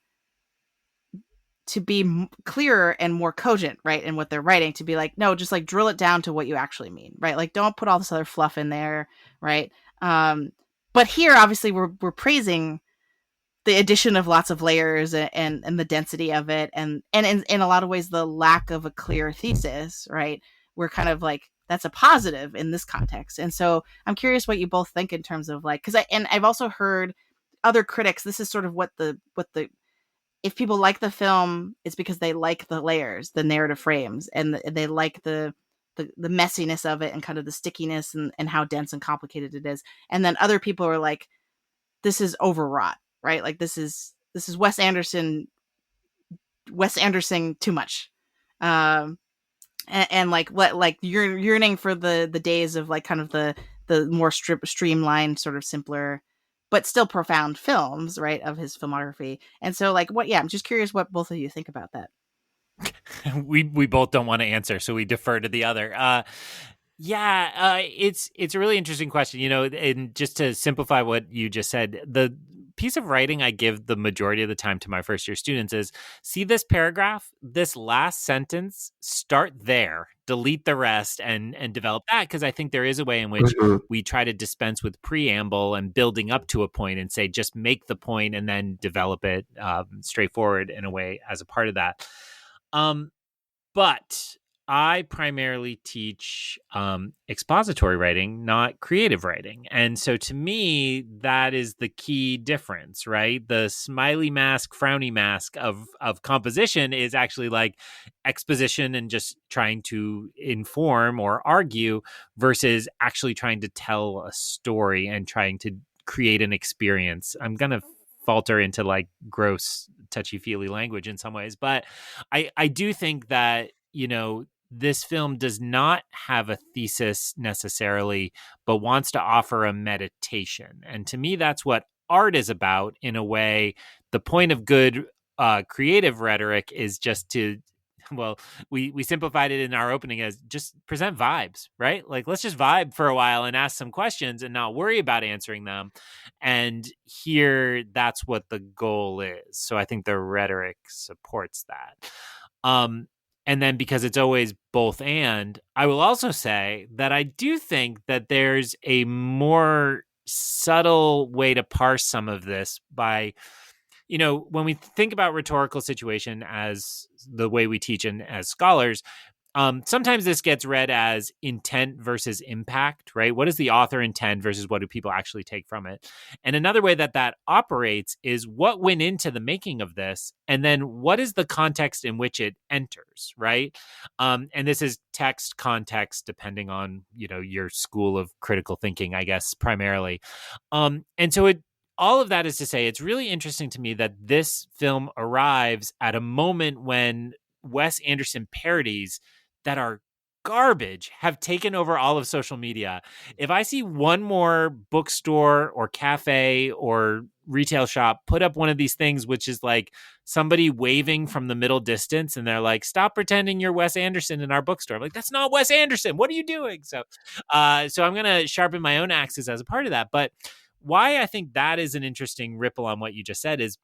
be clearer and more cogent, right, in what they're writing, to be like, no, just like drill it down to what you actually mean, right? Like, don't put all this other fluff in there, right? But here, obviously, we're praising the addition of lots of layers and the density of it, and in a lot of ways the lack of a clear thesis, right? We're kind of like, that's a positive in this context. And so I'm curious what you both think in terms of like, because I've also heard other critics, this is sort of what the if people like the film, it's because they like the layers, the narrative frames, and they like the messiness of it and kind of the stickiness and how dense and complicated it is. And then other people are like, this is overwrought, right? Like this is Wes Anderson too much. Um, and like what, like you're yearning for the days of like kind of the more streamlined, sort of simpler, but still profound films, right, of his filmography. And so like what, yeah, I'm just curious what both of you think about that. we both don't want to answer, so we defer to the other. It's a really interesting question, and just to simplify what you just said, the piece of writing I give the majority of the time to my first year students is, see this paragraph, this last sentence, start there, delete the rest, and develop that, because I think there is a way in which we try to dispense with preamble and building up to a point and say, just make the point and then develop it straightforward in a way as a part of that. But I primarily teach expository writing, not creative writing. And so to me, that is the key difference, right? The smiley mask, frowny mask of composition is actually like exposition and just trying to inform or argue, versus actually trying to tell a story and trying to create an experience. I'm going to falter into like gross, touchy-feely language in some ways, but I do think that, this film does not have a thesis necessarily, but wants to offer a meditation. And to me, that's what art is about in a way. The point of good creative rhetoric is just to, well, we simplified it in our opening as just present vibes, right? Like, let's just vibe for a while and ask some questions and not worry about answering them. And here, that's what the goal is. So I think the rhetoric supports that. And then because it's always both and, I will also say that I do think that there's a more subtle way to parse some of this by, when we think about rhetorical situation as the way we teach and as scholars, sometimes this gets read as intent versus impact, right? What does the author intend versus what do people actually take from it? And another way that operates is what went into the making of this, and then what is the context in which it enters, right? And this is text context, depending on, your school of critical thinking, I guess, primarily. And so all of that is to say, it's really interesting to me that this film arrives at a moment when Wes Anderson parodies that are garbage have taken over all of social media. If I see one more bookstore or cafe or retail shop put up one of these things, which is like somebody waving from the middle distance and they're like, stop pretending you're Wes Anderson in our bookstore. I'm like, that's not Wes Anderson. What are you doing? So I'm going to sharpen my own axes as a part of that. But why I think that is an interesting ripple on what you just said is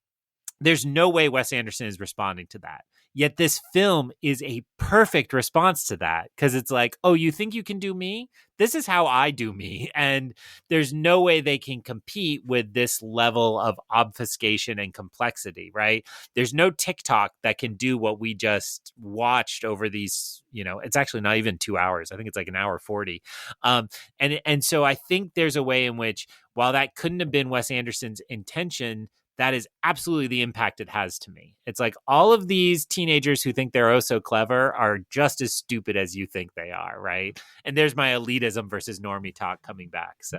there's no way Wes Anderson is responding to that. Yet this film is a perfect response to that, because it's like, oh, you think you can do me? This is how I do me. And there's no way they can compete with this level of obfuscation and complexity, right? There's no TikTok that can do what we just watched over these, it's actually not even 2 hours. I think it's like an hour 40. And so I think there's a way in which, while that couldn't have been Wes Anderson's intention, that is absolutely the impact it has to me. It's like all of these teenagers who think they're oh so clever are just as stupid as you think they are, right? And there's my elitism versus normie talk coming back. So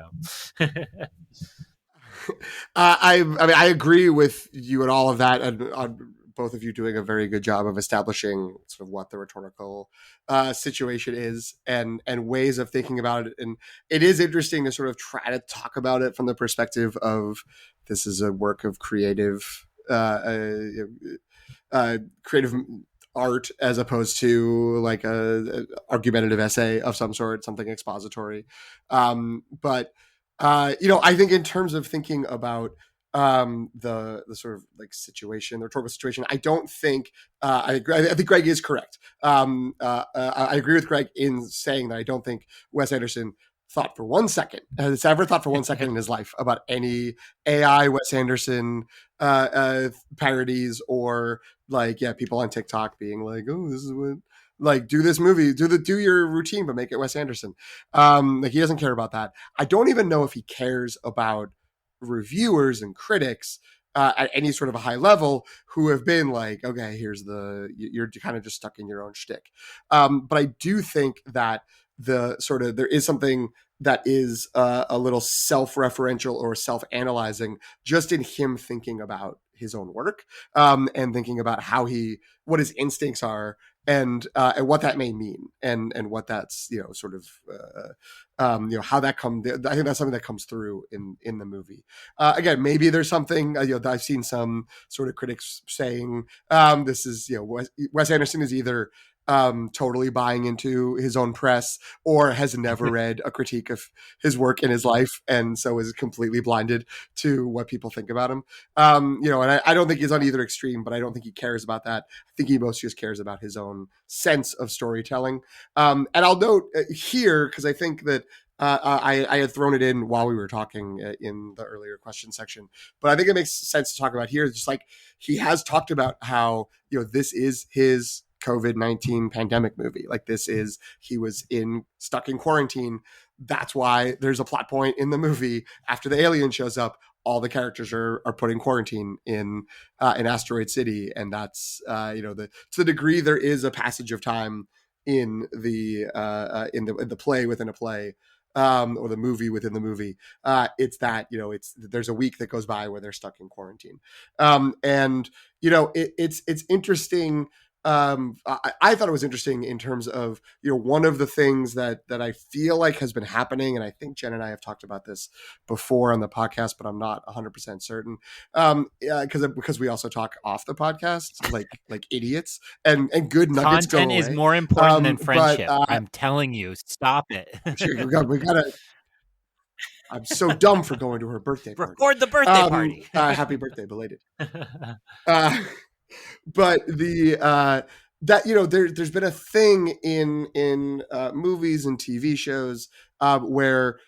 I agree with you and all of that, and both of you doing a very good job of establishing sort of what the rhetorical situation is and ways of thinking about it. And it is interesting to sort of try to talk about it from the perspective of, this is a work of creative art, as opposed to like a argumentative essay of some sort, something expository. But I think in terms of thinking about the sort of like situation, the rhetorical situation, I don't think I agree. I think Greg is correct. I agree with Greg in saying that I don't think Wes Anderson thought for 1 second, has ever thought for 1 second in his life about any AI Wes Anderson parodies, or like, yeah, people on TikTok being like, oh, this is what, like, do this movie, do your routine, but make it Wes Anderson. Like, he doesn't care about that. I don't even know if he cares about reviewers and critics at any sort of a high level who have been like, okay, you're kind of just stuck in your own shtick. But I do think that there is something that is a little self-referential or self-analyzing just in him thinking about his own work, and thinking about what his instincts are, and what that may mean, and what that's, sort of how that comes. I think that's something that comes through in the movie. Again, maybe there's something, I've seen some sort of critics saying, this is, Wes Anderson is either totally buying into his own press, or has never read a critique of his work in his life, and so is completely blinded to what people think about him. And I don't think he's on either extreme, but I don't think he cares about that. I think he mostly just cares about his own sense of storytelling. And I'll note here, because I think that I had thrown it in while we were talking in the earlier question section, but I think it makes sense to talk about here. Just like, he has talked about how, this is his COVID-19 pandemic movie. Like, he was stuck in quarantine. That's why there's a plot point in the movie after the alien shows up. All the characters are put in quarantine in Asteroid City, and that's to the degree there is a passage of time in the play within a play, or the movie within the movie. It's that there's a week that goes by where they're stuck in quarantine, and it's interesting. I thought it was interesting in terms of, one of the things that I feel like has been happening, and I think Jen and I have talked about this before on the podcast, but I'm not 100% certain, because we also talk off the podcast like idiots, and good nuggets Content go away. is more important than friendship. But, I'm telling you, stop it. we gotta. I'm so dumb for going to her birthday party. Record the birthday party. Happy birthday, belated. But there's been a thing in movies and TV shows where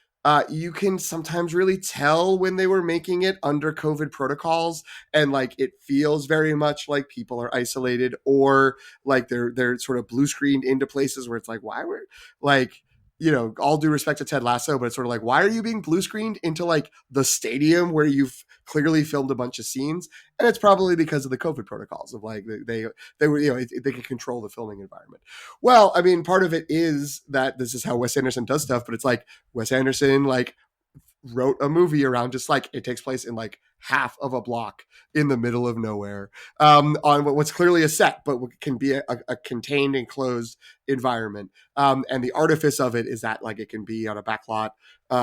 you can sometimes really tell when they were making it under COVID protocols, and like, it feels very much like people are isolated, or like they're sort of blue screened into places where it's like, why were, like, all due respect to Ted Lasso, but it's sort of like, why are you being blue screened into like the stadium where you've clearly filmed a bunch of scenes? And it's probably because of the COVID protocols of like, they were, they can control the filming environment. Well, I mean, part of it is that this is how Wes Anderson does stuff, but it's like, Wes Anderson like wrote a movie around just like, it takes place in like half of a block in the middle of nowhere, on what's clearly a set, but what can be a contained, enclosed environment. And the artifice of it is that like, it can be on a backlot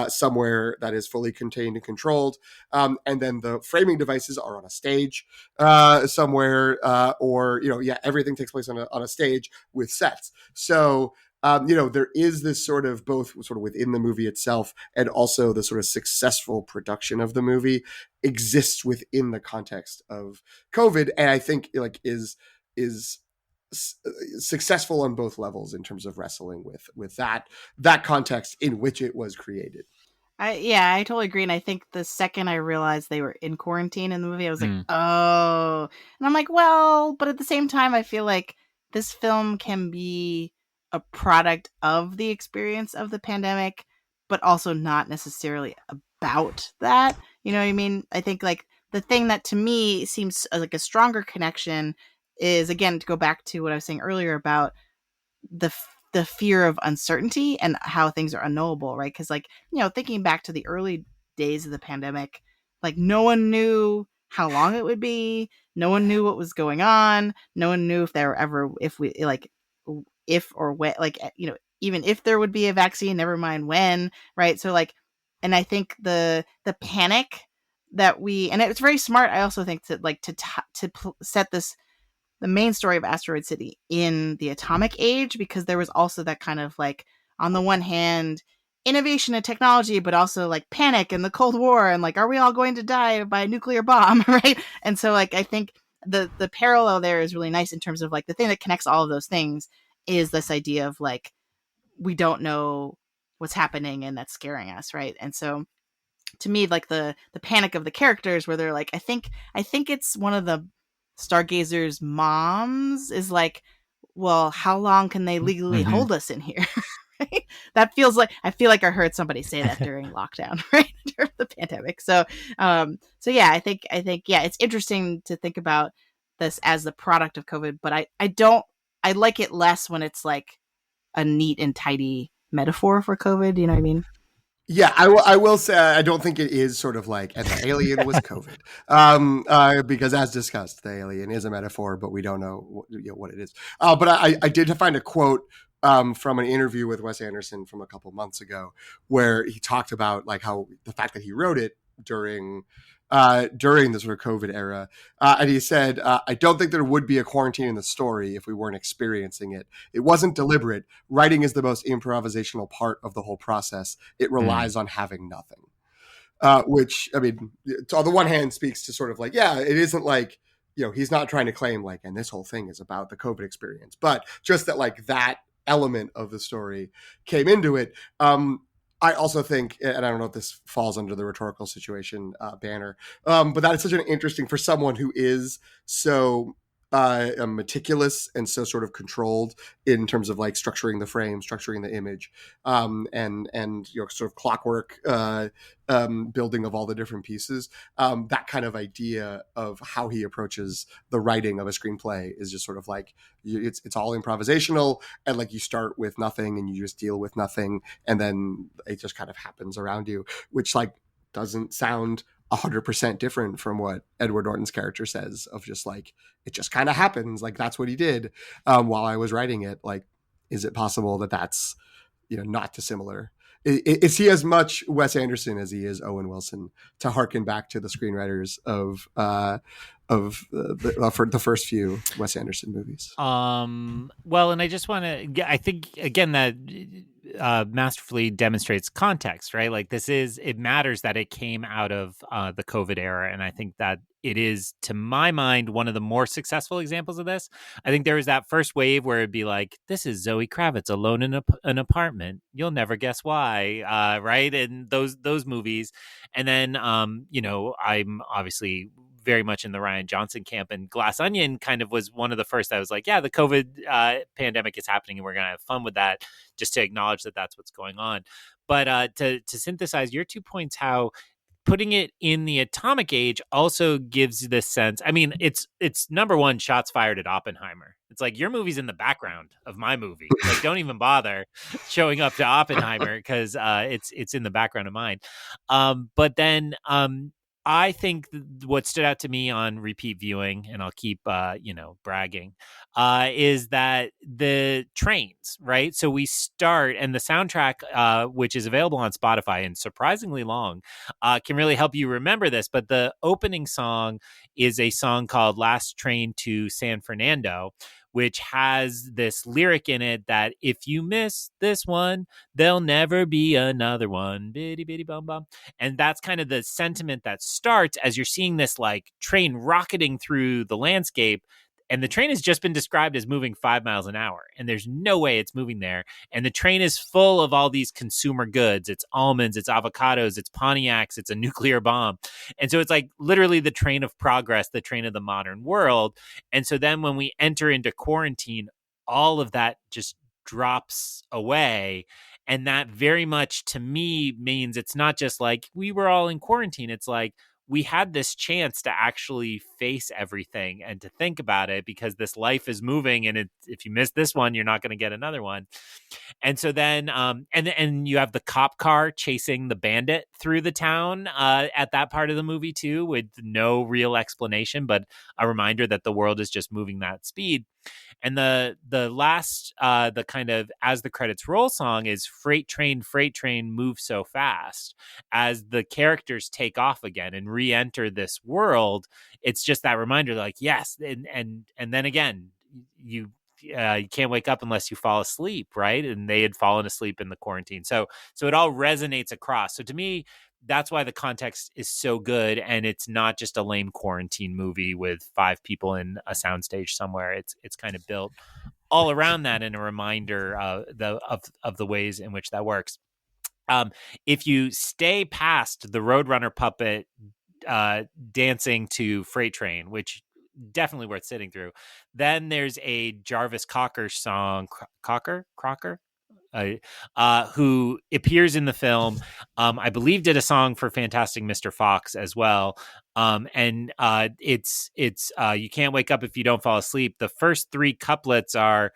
somewhere that is fully contained and controlled. And then the framing devices are on a stage somewhere, or, everything takes place on a stage with sets. So there is this sort of both sort of within the movie itself, and also the sort of successful production of the movie exists within the context of COVID. And I think like is successful on both levels in terms of wrestling with that context in which it was created. I totally agree. And I think the second I realized they were in quarantine in the movie, I was like, oh, and I'm like, well, but at the same time, I feel like this film can be a product of the experience of the pandemic, but also not necessarily about that. You know what I mean? I think like the thing that to me seems like a stronger connection is, again, to go back to what I was saying earlier about the fear of uncertainty and how things are unknowable, right? Because like, thinking back to the early days of the pandemic, like no one knew how long it would be. No one knew what was going on. No one knew if or when, like, even if there would be a vaccine, never mind when, right? So like, and I think the panic that and it's very smart, I also think, to like to set the main story of Asteroid City in the atomic age, because there was also that kind of like, on the one hand, innovation and technology, but also like panic and the Cold War, and like, are we all going to die by a nuclear bomb, right? And so like, I think the parallel there is really nice in terms of like, the thing that connects all of those things is this idea of like, we don't know what's happening and that's scaring us, right? And so to me, like the panic of the characters where they're like, I think it's one of the stargazers moms is like, well, how long can they legally hold us in here? Right? That feels like, I feel like I heard somebody say that during lockdown, right? During the pandemic. So yeah, I think yeah, it's interesting to think about this as the product of COVID, but I like it less when it's like a neat and tidy metaphor for COVID. You know what I mean? Yeah, I will say I don't think it is sort of like, and the alien was COVID, because as discussed, the alien is a metaphor, but we don't know what it is. But I did find a quote from an interview with Wes Anderson from a couple months ago, where he talked about like how the fact that he wrote it during the sort of COVID era, and he said, "I don't think there would be a quarantine in the story if we weren't experiencing it. It wasn't deliberate. Writing is the most improvisational part of the whole process. It relies on having nothing." Which, I mean, on the one hand speaks to sort of like, yeah, it isn't like, he's not trying to claim like, and this whole thing is about the COVID experience, but just that like that element of the story came into it. I also think, and I don't know if this falls under the rhetorical situation banner, but that is such an interesting for someone who is so meticulous and so sort of controlled in terms of like structuring the frame, structuring the image, and sort of clockwork building of all the different pieces. That kind of idea of how he approaches the writing of a screenplay is just sort of like it's all improvisational, and like you start with nothing and you just deal with nothing, and then it just kind of happens around you, which like doesn't sound 100% different from what Edward Norton's character says of just like, it just kind of happens. Like that's what he did while I was writing it. Like, is it possible that that's, not dissimilar? Is he as much Wes Anderson as he is Owen Wilson, to harken back to the screenwriters for the first few Wes Anderson movies? Well, and I just want to, I think again that masterfully demonstrates context, right? Like it matters that it came out of the COVID era, and I think that it is, to my mind, one of the more successful examples of this. I think there was that first wave where it'd be like, this is Zoe Kravitz alone in an apartment. You'll never guess why, right? And those movies, and then I'm obviously very much in the Rian Johnson camp, and Glass Onion kind of was one of the first that was like, yeah, the COVID pandemic is happening and we're going to have fun with that, just to acknowledge that that's what's going on. But to synthesize your 2 points, how putting it in the atomic age also gives this sense. I mean, it's number one, shots fired at Oppenheimer. It's like, your movie's in the background of my movie. Like, don't even bother showing up to Oppenheimer because it's in the background of mine. But then I think what stood out to me on repeat viewing, and I'll keep, bragging, is that the trains, right? So we start, and the soundtrack, which is available on Spotify and surprisingly long, can really help you remember this. But the opening song is a song called Last Train to San Fernando, which has this lyric in it that if you miss this one, there'll never be another one. Bitty bitty bum bum. And that's kind of the sentiment that starts as you're seeing this like train rocketing through the landscape. And the train has just been described as moving 5 miles an hour, and there's no way it's moving there. And the train is full of all these consumer goods. It's almonds, it's avocados, it's Pontiacs, it's a nuclear bomb. And so it's like literally the train of progress, the train of the modern world. And so then when we enter into quarantine, all of that just drops away. And that very much to me means it's not just like we were all in quarantine. It's like we had this chance to actually face everything and to think about it, because this life is moving, and if you miss this one, you're not going to get another one. And so then, and you have the cop car chasing the bandit through the town at that part of the movie too, with no real explanation, but a reminder that the world is just moving that speed. And the last, the kind of as the credits roll song is freight train, move so fast. As the characters take off again and re-enter this world, it's just that reminder, like, yes, and then again, you can't wake up unless you fall asleep, right? And they had fallen asleep in the quarantine. So it all resonates across. So to me, that's why the context is so good, and it's not just a lame quarantine movie with 5 people in a soundstage somewhere. It's kind of built all around that, and a reminder of the ways in which that works. Um, if you stay past the Roadrunner puppet dancing to Freight Train, which definitely worth sitting through, then there's a Jarvis Cocker song, Crocker, who appears in the film. I believe did a song for Fantastic Mr. Fox as well. And it's you can't wake up if you don't fall asleep. The first three couplets are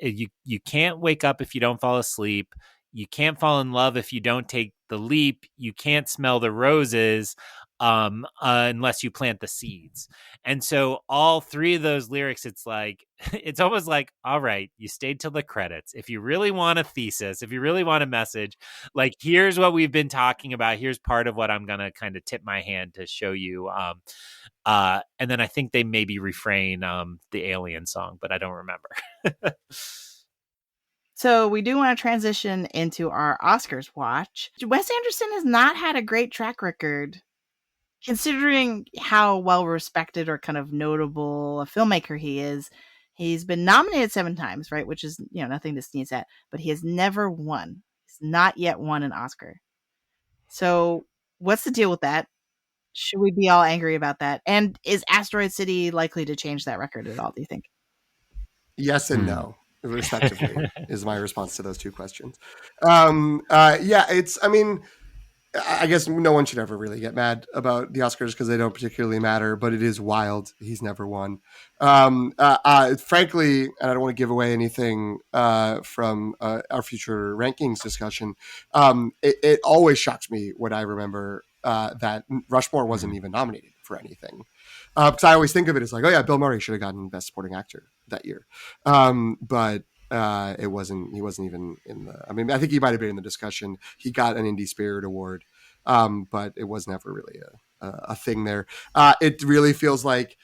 you can't wake up if you don't fall asleep. You can't fall in love if you don't take the leap. You can't smell the roses unless you plant the seeds. And so all three of those lyrics, it's like, it's almost like, all right, you stayed till the credits. If you really want a thesis, if you really want a message, like, here's what we've been talking about. Here's part of what I'm going to kind of tip my hand to show you. And then I think they maybe refrain the Alien song, but I don't remember. So we do want to transition into our Oscars watch. Wes Anderson has not had a great track record, considering how well respected or kind of notable a filmmaker he is. He's been nominated 7 times, right? Which is, nothing to sneeze at, but he has never won. He's not yet won an Oscar. So what's the deal with that? Should we be all angry about that? And is Asteroid City likely to change that record at all, do you think? Yes and no, respectively, is my response to those two questions. I guess no one should ever really get mad about the Oscars because they don't particularly matter, but it is wild. He's never won. Frankly, and I don't want to give away anything from our future rankings discussion, it always shocks me when I remember that Rushmore wasn't even nominated for anything. Because I always think of it as like, oh yeah, Bill Murray should have gotten Best Supporting Actor that year. But it wasn't. He wasn't even in the. I mean, I think he might have been in the discussion. He got an Indie Spirit Award, but it was never really a thing there. It really feels like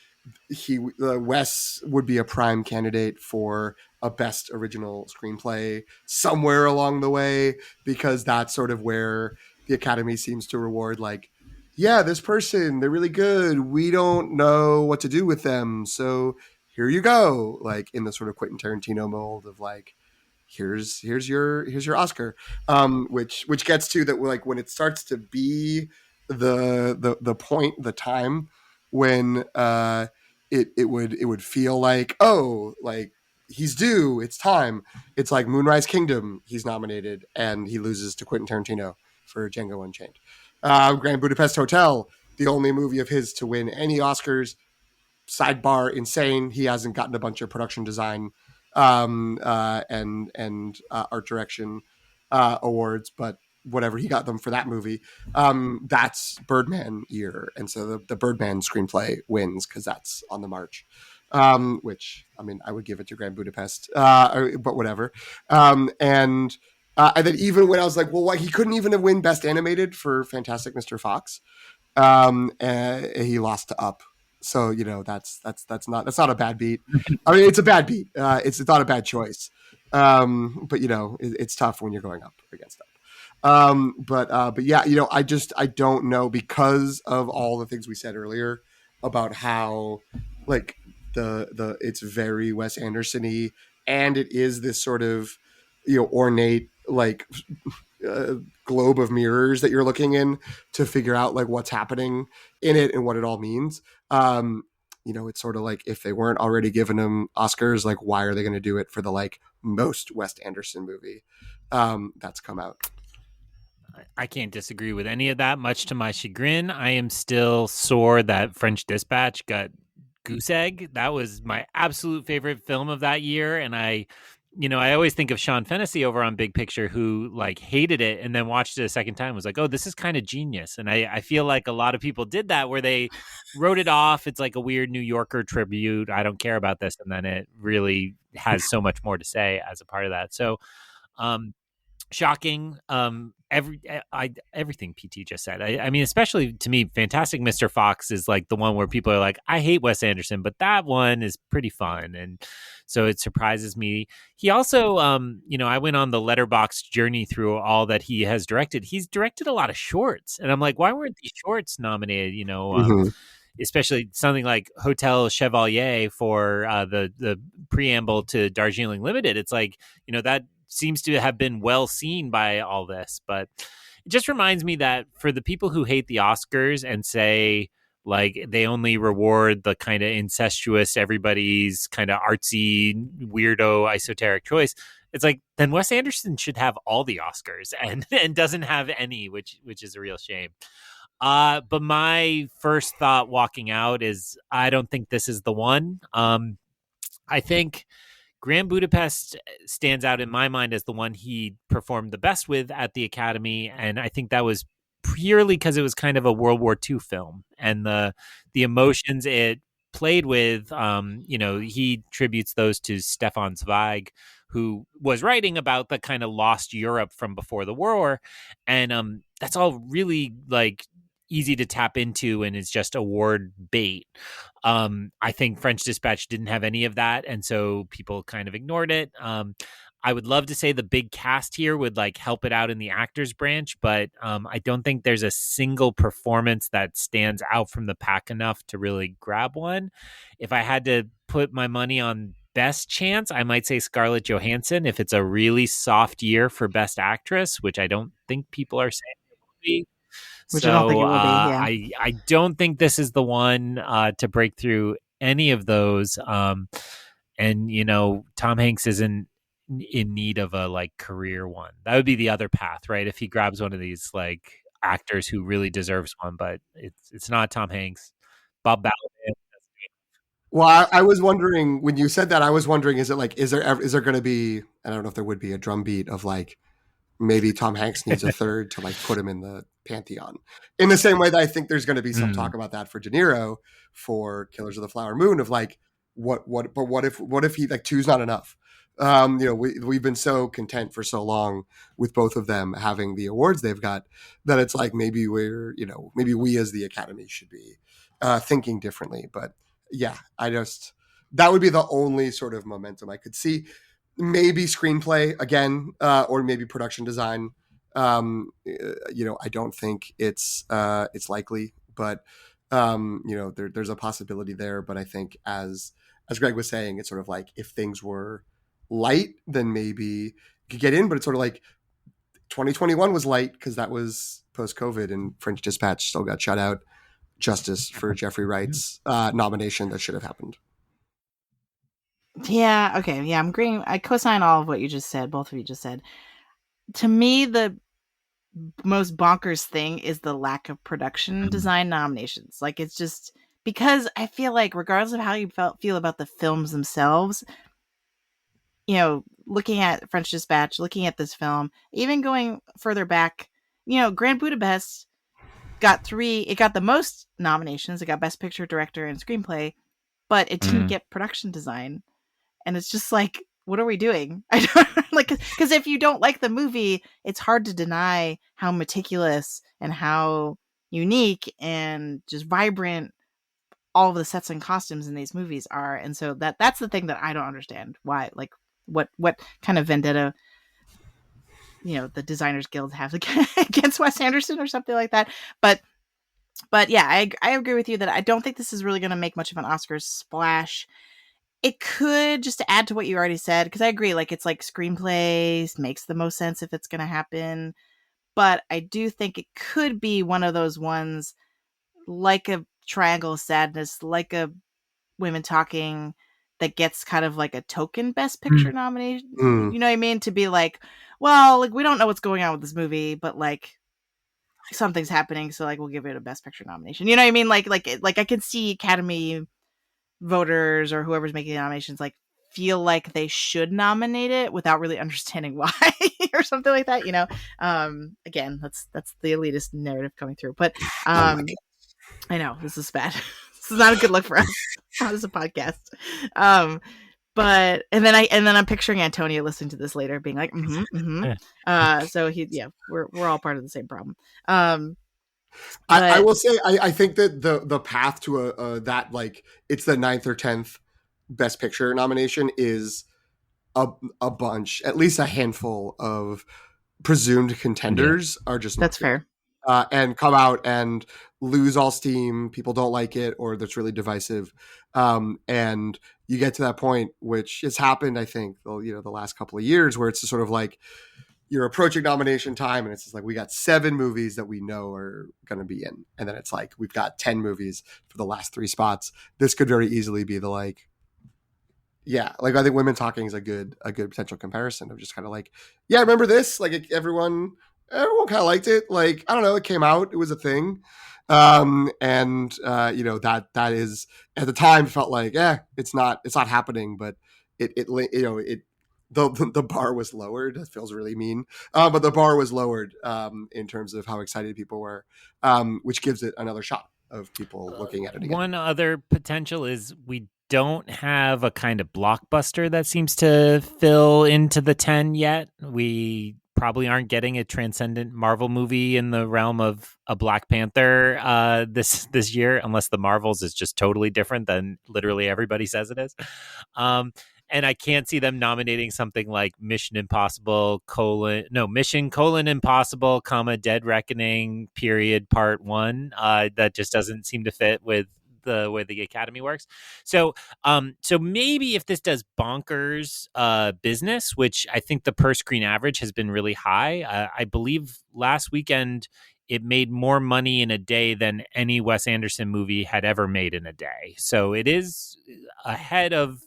Wes would be a prime candidate for a Best Original Screenplay somewhere along the way, because that's sort of where the Academy seems to reward, like, yeah, this person, they're really good. We don't know what to do with them, so here you go, like in the sort of Quentin Tarantino mold of like, here's your Oscar, which gets to that, like when it starts to be the point, the time when it would feel like, oh, like he's due, it's time. It's like Moonrise Kingdom, he's nominated and he loses to Quentin Tarantino for Django Unchained. Grand Budapest Hotel, the only movie of his to win any Oscars. Sidebar, insane. He hasn't gotten a bunch of production design and art direction awards, but whatever, he got them for that movie. That's Birdman year, and so the Birdman screenplay wins because that's on the march. Which, I mean, I would give it to Grand Budapest, but whatever. And then even when I was like, well, why he couldn't even win Best Animated for Fantastic Mr. Fox, he lost to Up. So that's not a bad beat. I mean, it's a bad beat. It's not a bad choice. But it's tough when you're going up against Up. But yeah, I don't know, because of all the things we said earlier about how like the it's very Wes Anderson-y, and it is this sort of ornate like globe of mirrors that you're looking in to figure out like what's happening in it and what it all means. It's sort of like, if they weren't already giving him Oscars, like, why are they going to do it for the like most Wes Anderson movie that's come out? I can't disagree with any of that, much to my chagrin. I am still sore that French Dispatch got Goose Egg. That was my absolute favorite film of that year, and I always think of Sean Fennessy over on Big Picture, who like hated it and then watched it a second time, was like, oh, this is kind of genius. And I feel like a lot of people did that, where they wrote it off. It's like a weird New Yorker tribute. I don't care about this. And then it really has so much more to say as a part of that. So, shocking. Everything PT just said. I mean, especially to me, Fantastic Mr. Fox is like the one where people are like, I hate Wes Anderson, but that one is pretty fun, and so it surprises me. He also, I went on the Letterboxd journey through all that he has directed. He's directed a lot of shorts, and I'm like, why weren't these shorts nominated? Especially something like Hotel Chevalier for the preamble to Darjeeling Limited. It's like, that seems to have been well seen by all this. But it just reminds me that for the people who hate the Oscars and say, like, they only reward the kind of incestuous, everybody's kind of artsy, weirdo, esoteric choice. It's like, then Wes Anderson should have all the Oscars and doesn't have any, which is a real shame. But my first thought walking out is I don't think this is the one. I think Grand Budapest stands out in my mind as the one he performed the best with at the Academy, and I think that was purely because it was kind of a World War II film, and the emotions it played with. He tributes those to Stefan Zweig, who was writing about the kind of lost Europe from before the war, and that's all really like easy to tap into, and it's just award bait. I think French Dispatch didn't have any of that, and so people kind of ignored it. I would love to say the big cast here would like help it out in the actors branch, but I don't think there's a single performance that stands out from the pack enough to really grab one. If I had to put my money on best chance, I might say Scarlett Johansson if it's a really soft year for best actress, which I don't think people are saying it will be. Which I don't think So it will be. Yeah. I don't think this is the one to break through any of those. And Tom Hanks isn't in need of a like career one. That would be the other path, right? If he grabs one of these like actors who really deserves one, but it's not Tom Hanks. Bob Balaban. Well, I was wondering when you said that. I was wondering, is there going to be? I don't know if there would be a drumbeat of like maybe Tom Hanks needs a third to like put him in the pantheon. In the same way that I think there's going to be some talk about that for De Niro for Killers of the Flower Moon of like what if he like two's not enough. We've been so content for so long with both of them having the awards they've got that it's like maybe maybe we as the Academy should be thinking differently. But yeah, that would be the only sort of momentum I could see. Maybe screenplay again, or maybe production design. I don't think it's likely, but there's a possibility there. But I think as Greg was saying, it's sort of like if things were light, then maybe you could get in. But it's sort of like 2021 was light because that was post COVID, and French Dispatch still got shut out. Justice for Jeffrey Wright's nomination that should have happened. Yeah. Okay. Yeah. I'm agreeing. I co-sign all of what you just said. Both of you just said. To me, the most bonkers thing is the lack of production design nominations. Like, it's just because I feel like regardless of how you feel about the films themselves, looking at French Dispatch, looking at this film, even going further back, Grand Budapest got the most nominations. It got Best Picture, Director, and Screenplay, but it didn't get production design. And it's just like, what are we doing? I don't like, because if you don't like the movie, it's hard to deny how meticulous and how unique and just vibrant all of the sets and costumes in these movies are. And so that's the thing that I don't understand. Why, like, what kind of vendetta, the Designers Guild have against Wes Anderson or something like that. But yeah, I agree with you that I don't think this is really going to make much of an Oscars splash. It could, just to add to what you already said, because I agree, like, it's like screenplays makes the most sense if it's going to happen. But I do think it could be one of those ones, like a Triangle of Sadness, like a Women Talking, that gets kind of like a token Best Picture nomination. You know what I mean? To be like, well, like, we don't know what's going on with this movie, but like something's happening, so like we'll give it a Best Picture nomination. You know what I mean? Like I can see Academy voters or whoever's making the nominations like feel like they should nominate it without really understanding why or something like that. Again, that's the elitist narrative coming through. But I know this is bad. This is not a good look for us as a podcast. But and then I'm picturing Antonio listening to this later, being like, so we're all part of the same problem. I will say I think that the path to that, like, it's the 9th or 10th Best Picture nomination is a bunch, at least a handful of presumed contenders are just that's fair. and come out and lose all steam. People don't like it, or that's really divisive. And you get to that point, which has happened, I think, the last couple of years, where it's just sort of like you're approaching nomination time, and it's just like we got 7 movies that we know are going to be in, and then it's like we've got 10 movies for the last 3 spots. This could very easily be the like. Yeah, like I think Women Talking is a good potential comparison of just kind of like, yeah, remember this? Like everyone kind of liked it. Like I don't know, it came out, it was a thing, and that is at the time felt like, it's not happening, but the bar was lowered. That feels really mean, but the bar was lowered in terms of how excited people were, which gives it another shot of people looking at it again. One other potential is we don't have a kind of blockbuster that seems to fill into the 10 yet. We probably aren't getting a transcendent Marvel movie in the realm of a Black Panther this year, unless the Marvels is just totally different than literally everybody says it is. And I can't see them nominating something like Mission Impossible: Impossible, Dead Reckoning, Part 1. That just doesn't seem to fit with the way the Academy works. So maybe if this does bonkers business, which I think the per screen average has been really high. I believe last weekend it made more money in a day than any Wes Anderson movie had ever made in a day. So it is ahead of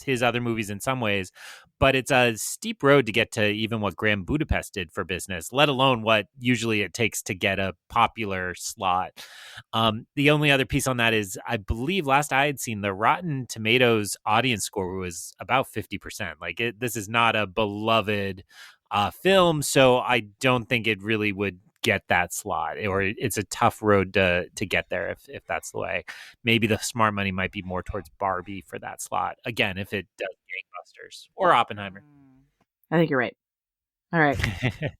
his other movies in some ways, but it's a steep road to get to even what Grand Budapest did for business, let alone what usually it takes to get a popular slot. The only other piece on that is I believe last I had seen the Rotten Tomatoes audience score was about 50%. Like this is not a beloved film, so I don't think it really would get that slot, or it's a tough road to get there if that's the way. Maybe the smart money might be more towards Barbie for that slot, again, if it does gangbusters, or Oppenheimer. I think you're right. All right.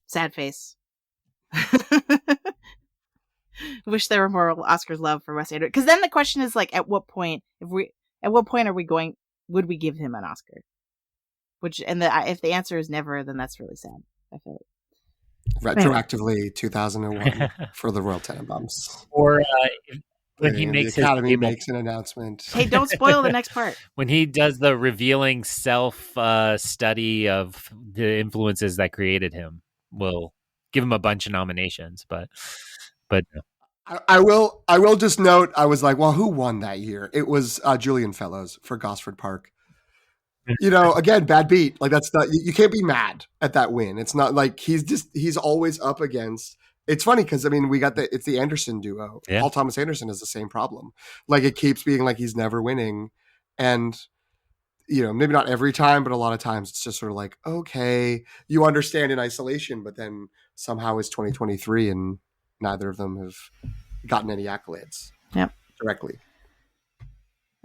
Sad face. Wish there were more Oscars love for Wes Anderson, because then the question is like, at what point are we going, would we give him an Oscar? If the answer is never, then that's really sad, I feel like. Retroactively 2001 for the Royal Tenenbaums. Or when he makes the Academy makes an announcement. Hey, don't spoil the next part. When he does the revealing self study of the influences that created him, we'll give him a bunch of nominations. But no. I will just note, I was like, well, who won that year? It was Julian Fellows for Gosford Park. Again, bad beat. Like that's not, you can't be mad at that win. It's not like he's always up against. It's funny because I mean it's the Anderson duo. Yeah. Paul Thomas Anderson has the same problem. Like it keeps being like he's never winning, and maybe not every time, but a lot of times it's just sort of like, okay, you understand in isolation, but then somehow it's 2023 and neither of them have gotten any accolades. Yep. Directly.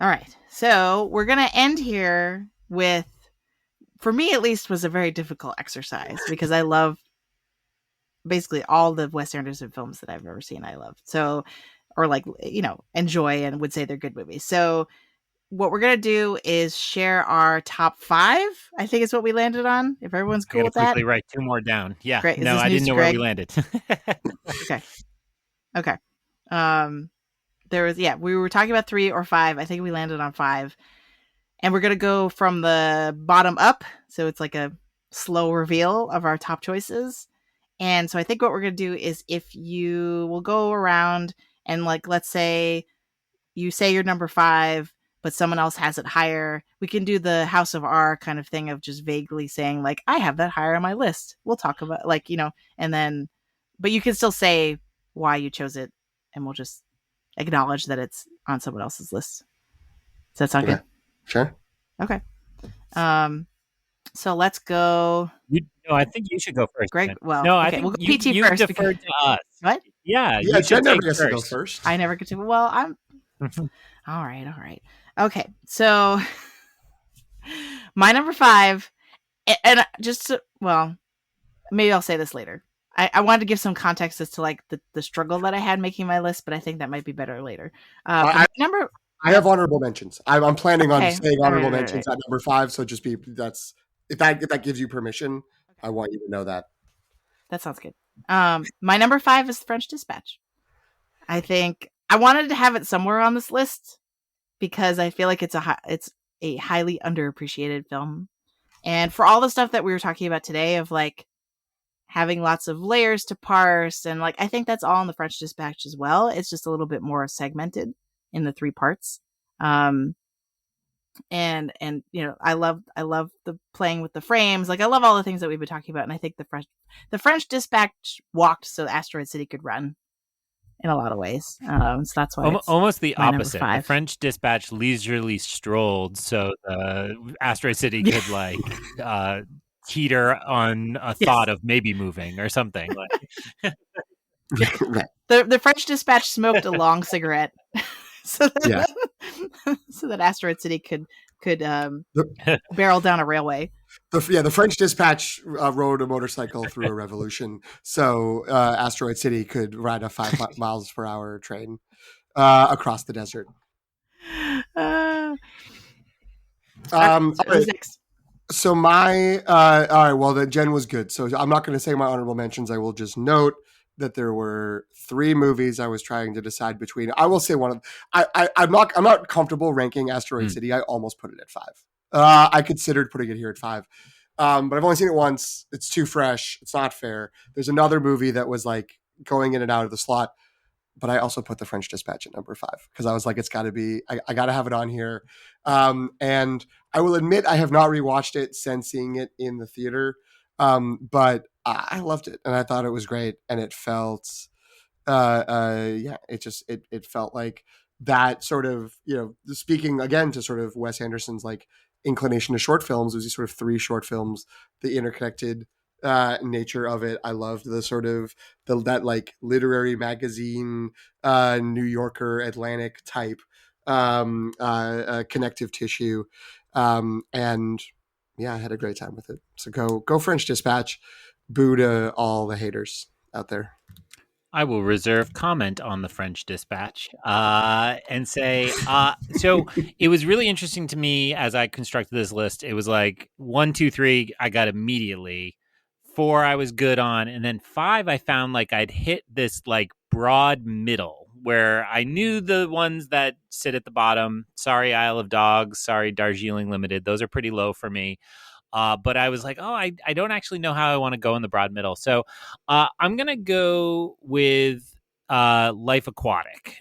All right, so we're gonna end here with, for me at least, was a very difficult exercise because I love basically all the Wes Anderson films that I've ever seen. I love enjoy and would say they're good movies. So what we're gonna do is share our top 5. I think is what we landed on. If everyone's cool with that, quickly write 2 more down. Yeah, great. No, I didn't know where we landed. Okay. We were talking about 3 or 5. I think we landed on 5. And we're going to go from the bottom up. So it's like a slow reveal of our top choices. And so I think what we're going to do is, if you will go around and like, let's say you say you're number 5, but someone else has it higher, we can do the House of R kind of thing of just vaguely saying like, I have that higher on my list. We'll talk about and then, but you can still say why you chose it, and we'll just acknowledge that it's on someone else's list. Does that sound good? Sure. Okay. So let's go. I think you should go first. Greg, then. well, no, okay, I think we'll go you, PT you first. deferred to us. What? Yeah, Jen never gets to go first. I never get to. Well, I'm. All right. Okay, so my number 5, and maybe I'll say this later. I wanted to give some context as to like the struggle that I had making my list, but I think that might be better later. I have honorable mentions. I'm planning on saying honorable mentions at number 5. So just if that gives you permission, I want you to know that. That sounds good. My number 5 is French Dispatch. I think I wanted to have it somewhere on this list because I feel like it's a highly underappreciated film. And for all the stuff that we were talking about today of like having lots of layers to parse, and like I think that's all in the French Dispatch as well. It's just a little bit more segmented in the 3 parts. And I love the playing with the frames. Like I love all the things that we've been talking about, and I think the French Dispatch walked so Asteroid City could run in a lot of ways. So that's why it's almost the my number opposite. 5. The French Dispatch leisurely strolled so Asteroid City could like teeter on a thought of maybe moving or something. Like. The French Dispatch smoked a long cigarette so that Asteroid City could barrel down a railway. The French Dispatch rode a motorcycle through a revolution, so Asteroid City could ride a 5 miles per hour train across the desert. So my all right. Well, the Jen was good. So I'm not going to say my honorable mentions. I will just note that there were 3 movies I was trying to decide between. I will say one of. I'm not comfortable ranking Asteroid City. I almost put it at 5. I considered putting it here at 5, but I've only seen it once. It's too fresh. It's not fair. There's another movie that was like going in and out of the slot, but I also put the French Dispatch at number 5 because I was like, it's got to be. I got to have it on here. And I will admit I have not rewatched it since seeing it in the theater, but I loved it and I thought it was great, and it felt, it felt like that sort of, speaking again to sort of Wes Anderson's like inclination to short films. It was these sort of 3 short films, the interconnected nature of it. I loved the sort of that like literary magazine, New Yorker, Atlantic type connective tissue, and yeah, I had a great time with it. So go French Dispatch. Boo to all the haters out there. I will reserve comment on the French Dispatch and say, so it was really interesting to me as I constructed this list. It was like 1, 2, 3, I got immediately. 4, I was good on. And then 5, I found like I'd hit this like broad middle where I knew the ones that sit at the bottom. Sorry, Isle of Dogs. Sorry, Darjeeling Limited. Those are pretty low for me. But I was like, I don't actually know how I want to go in the broad middle. So I'm going to go with Life Aquatic.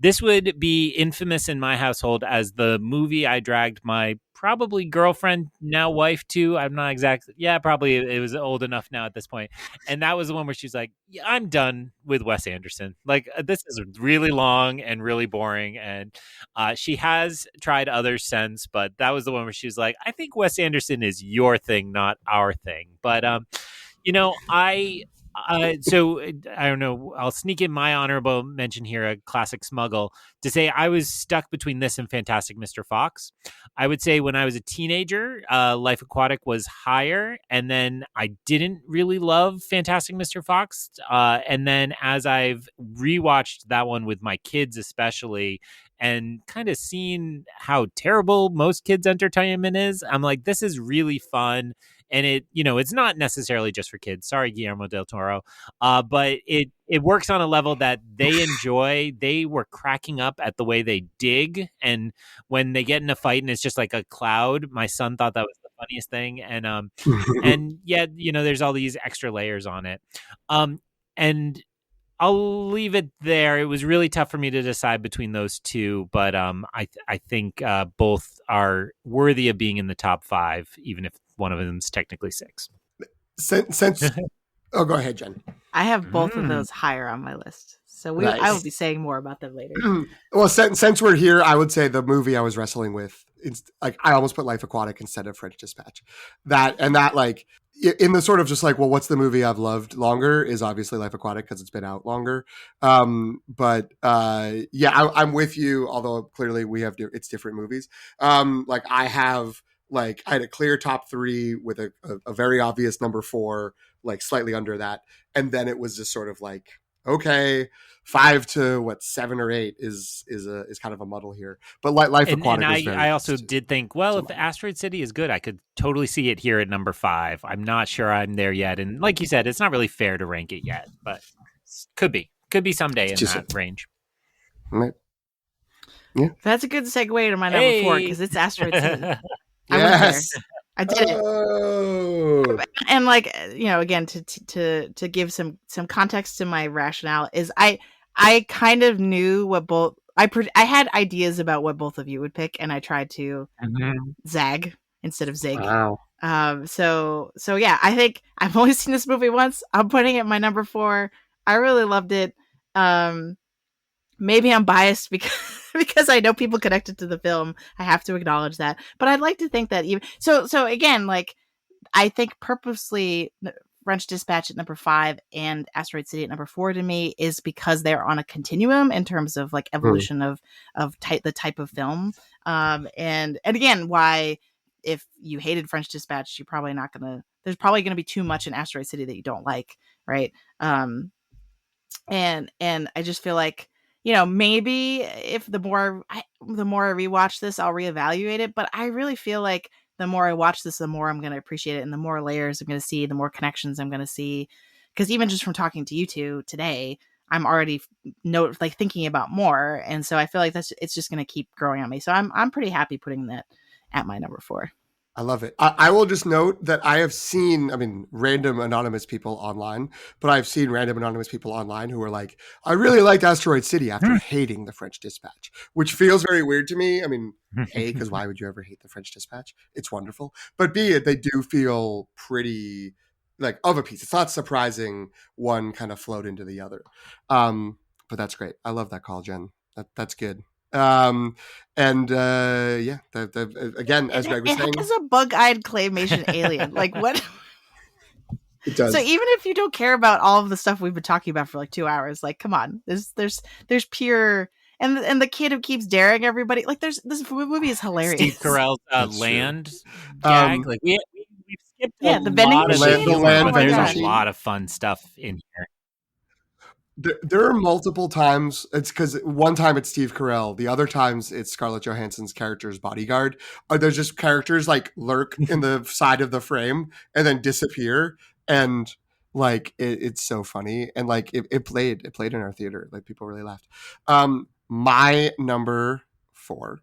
This would be infamous in my household as the movie I dragged my probably girlfriend, now wife, to. I'm not exactly. Yeah, probably it was old enough now at this point. And that was the one where she's like, yeah, I'm done with Wes Anderson. Like, this is really long and really boring. And she has tried others since, but that was the one where she was like, I think Wes Anderson is your thing, not our thing. But, so I don't know. I'll sneak in my honorable mention here, a classic smuggle, to say I was stuck between this and Fantastic Mr. Fox. I would say when I was a teenager, Life Aquatic was higher, and then I didn't really love Fantastic Mr. Fox. And then as I've rewatched that one with my kids, especially, and kind of seen how terrible most kids' entertainment is, I'm like, this is really fun. And it's not necessarily just for kids. Sorry, Guillermo del Toro. But it works on a level that they enjoy. They were cracking up at the way they dig. And when they get in a fight and it's just like a cloud, my son thought that was the funniest thing. And yet, there's all these extra layers on it. And I'll leave it there. It was really tough for me to decide between those 2, but I think both are worthy of being in the top 5, even if one of them is technically 6. Since oh, go ahead, Jen. I have both of those higher on my list, so Nice. I will be saying more about them later. Well, since we're here, I would say the movie I was wrestling with, it's like I almost put Life Aquatic instead of French Dispatch. That like in the sort of just like, well, what's the movie I've loved longer is obviously Life Aquatic because it's been out longer. But I'm with you. Although clearly it's different movies. Like I had a clear top 3 with a very obvious number 4, like slightly under that. And then it was just sort of like okay. 5 to what, 7 or 8 is kind of a muddle here. But Life And Aquatic was very I close also to did think, well, if mine. Asteroid City is good, I could totally see it here at number 5. I'm not sure I'm there yet, and like you said, it's not really fair to rank it yet, but could be someday in Just that range. yeah. That's a good segue to my number 4 Hey, because it's Asteroid City. I went there. Yes. I did it. Oh. And like, again, to give some context to my rationale is I kind of knew what both I had ideas about what both of you would pick, and I tried to zag instead of zig. Wow. So yeah, I think I've only seen this movie once. I'm putting it at my number 4. I really loved it. Maybe I'm biased because because I know people connected to the film. I have to acknowledge that, but I'd like to think that even so again, like, I think purposely French Dispatch at number 5 and Asteroid City at number 4 to me is because they're on a continuum in terms of like evolution of the type of film. And again, why if you hated French Dispatch, you're probably not gonna. There's probably gonna be too much in Asteroid City that you don't like, right? And I just feel like, maybe if the more I rewatch this, I'll reevaluate it. But I really feel like the more I watch this, the more I'm going to appreciate it, and the more layers I'm going to see, the more connections I'm going to see. Because even just from talking to you two today, I'm already thinking about more, and so I feel like it's just going to keep growing on me. So I'm pretty happy putting that at my number 4. I love it. I will just note that I have seen, random anonymous people online, but I've seen random anonymous people online who are like, I really liked Asteroid City after hating the French Dispatch, which feels very weird to me. A, because why would you ever hate the French Dispatch? It's wonderful. But B, they do feel pretty like of a piece. It's not surprising one kind of flowed into the other. But that's great. I love that call, Jen. That's good. Again, as Greg was saying, it has a bug-eyed claymation alien. Like, what? It does. So even if you don't care about all of the stuff we've been talking about for like 2 hours, like, come on, there's pure and the kid who keeps daring everybody. Like, this movie is hilarious. Steve Carell's That's land gag. Like we've skipped the vending lot of machine. the humor, but there's machine. a lot of fun stuff in here. There are multiple times. It's because one time it's Steve Carell, the other times it's Scarlett Johansson's character's bodyguard. Are there just characters like lurk in the side of the frame and then disappear? And like it's so funny. And like it played in our theater. Like people really laughed. My number 4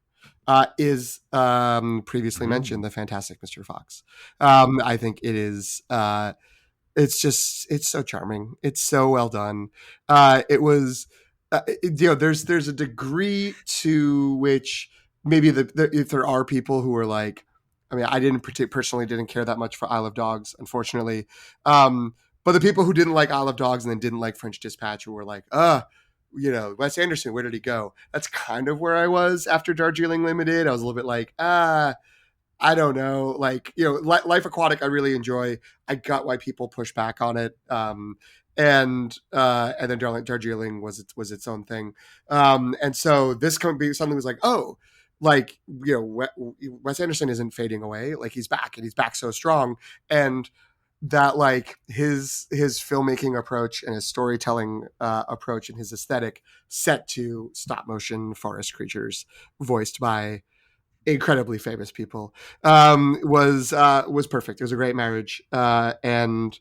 is previously mentioned, The Fantastic Mr. Fox. I think it is. It's so charming. It's so well done. It was, there's a degree to which maybe if there are people who are like, I personally didn't care that much for Isle of Dogs, unfortunately. But the people who didn't like Isle of Dogs and then didn't like French Dispatch, who were like, Wes Anderson, where did he go? That's kind of where I was after Darjeeling Limited. I was a little bit like, I don't know, Life Aquatic I really enjoy. I got why people push back on it. And then Darjeeling was its own thing. And so this could be something was like, Wes Anderson isn't fading away. Like he's back and he's back so strong. And that like his filmmaking approach and his storytelling approach and his aesthetic set to stop motion forest creatures voiced by incredibly famous people was perfect. It was a great marriage, and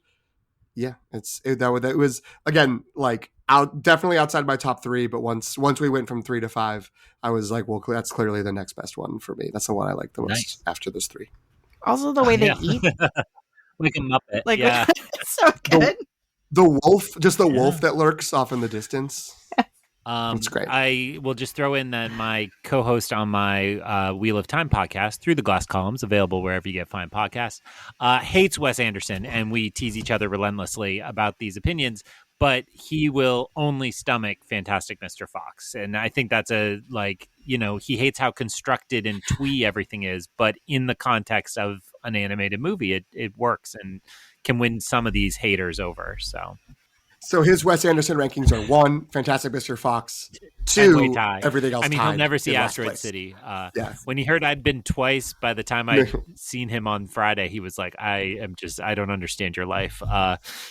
yeah, that was again like definitely outside my top 3. But once we went from 3 to 5, I was like, well, that's clearly the next best one for me. That's the one I like the most after those 3. Also, the way they eat, like a Muppet, like it's so good. The wolf that lurks off in the distance. It's great. I will just throw in that my co-host on my Wheel of Time podcast, Through the Glass Columns, available wherever you get fine podcasts, hates Wes Anderson, and we tease each other relentlessly about these opinions, but he will only stomach Fantastic Mr. Fox. And I think that's he hates how constructed and twee everything is, but in the context of an animated movie, it works and can win some of these haters over. So So his Wes Anderson rankings are 1, Fantastic Mr. Fox, Fenway 2, tie. everything else I mean, he'll tied never see in last Asteroid place. City. Yeah. When he heard I'd been twice, by the time I'd seen him on Friday, he was like, "I don't understand your life."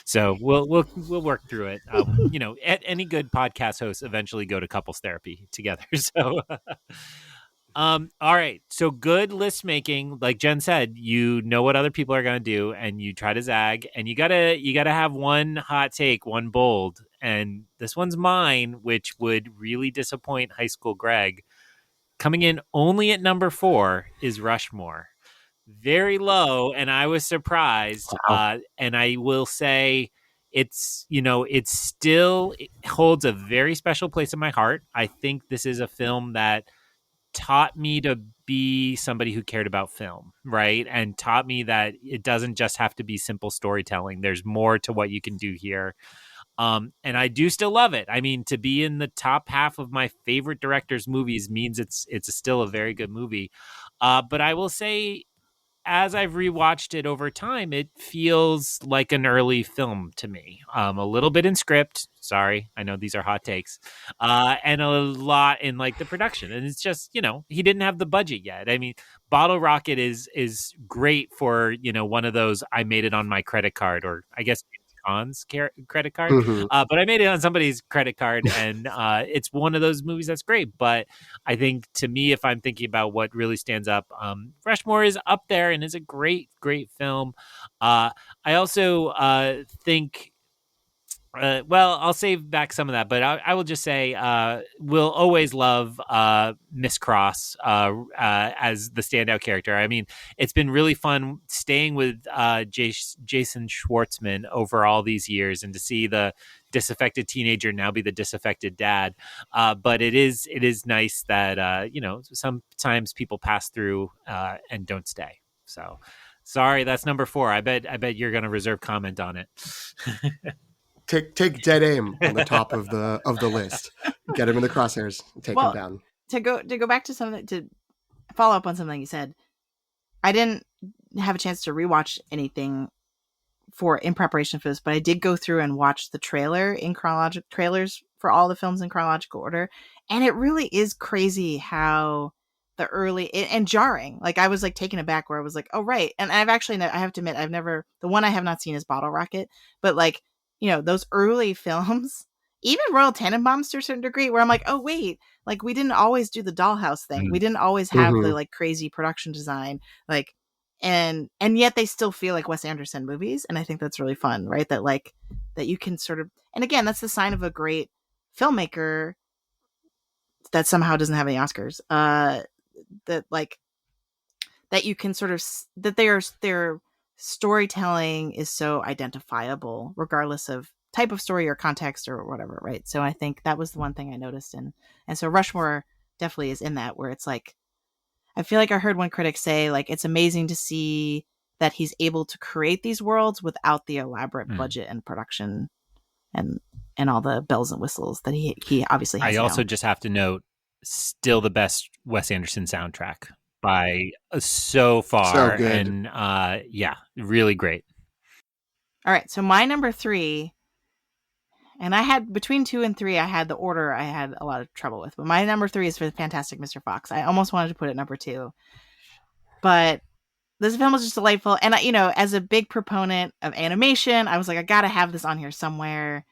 So we'll work through it. Any good podcast hosts eventually go to couples therapy together. So. All right. So good list making, like Jen said, you know what other people are going to do, and you try to zag, and you gotta have one hot take, one bold, and this one's mine, which would really disappoint high school Greg. Coming in only at number 4 is Rushmore, very low, and I was surprised. Wow. And I will say, it holds a very special place in my heart. I think this is a film that taught me to be somebody who cared about film, right? And taught me that it doesn't just have to be simple storytelling. There's more to what you can do here. And I do still love it. I mean, to be in the top half of my favorite director's movies means it's still a very good movie. But I will say, as I've rewatched it over time, it feels like an early film to me. A little bit in script. Sorry, I know these are hot takes, and a lot in like the production. And it's just, he didn't have the budget yet. I mean, Bottle Rocket is great for one of those I made it on my credit card, or I guess Khan's credit card. Mm-hmm. But I made it on somebody's credit card, and it's one of those movies that's great. But I think, to me, if I'm thinking about what really stands up, Rushmore is up there and is a great, great film. I also think. Well, I'll save back some of that, but I will just say we'll always love Miss Cross as the standout character. I mean, it's been really fun staying with Jason Schwartzman over all these years, and to see the disaffected teenager now be the disaffected dad. But it is nice that sometimes people pass through and don't stay. So sorry, that's number 4. I bet you're going to reserve comment on it. Take dead aim on the top of the list. Get him in the crosshairs. Take him down. To go back to something, to follow up on something you said, I didn't have a chance to rewatch anything in preparation for this, but I did go through and watch the trailers for all the films in chronological order, and it really is crazy how the early and jarring. Like, I was like taken aback, where I was like, oh right. And I have to admit, the one I have not seen is Bottle Rocket, but like, those early films, even Royal Tenenbaums to a certain degree, where I'm like, oh wait, like we didn't always do the dollhouse thing. We didn't always have the like crazy production design, like, and yet they still feel like Wes Anderson movies. And I think that's really fun, right? That you can sort of, and again, that's the sign of a great filmmaker that somehow doesn't have any Oscars. That you can sort of, that their storytelling is so identifiable regardless of type of story or context or whatever, right? So I think that was the one thing I noticed, and so Rushmore definitely is in that, where it's like, I feel like I heard one critic say, like, it's amazing to see that he's able to create these worlds without the elaborate budget and production and all the bells and whistles that he obviously has. I also just have to note, still the best Wes Anderson soundtrack by so far. So good. And really great. All right, so my number 3, and I had between 2 and 3, I had the order I had a lot of trouble with, but my number 3 is for Fantastic Mr. Fox. I almost wanted to put it number 2, but this film was just delightful. And as a big proponent of animation, I was like, I gotta have this on here somewhere.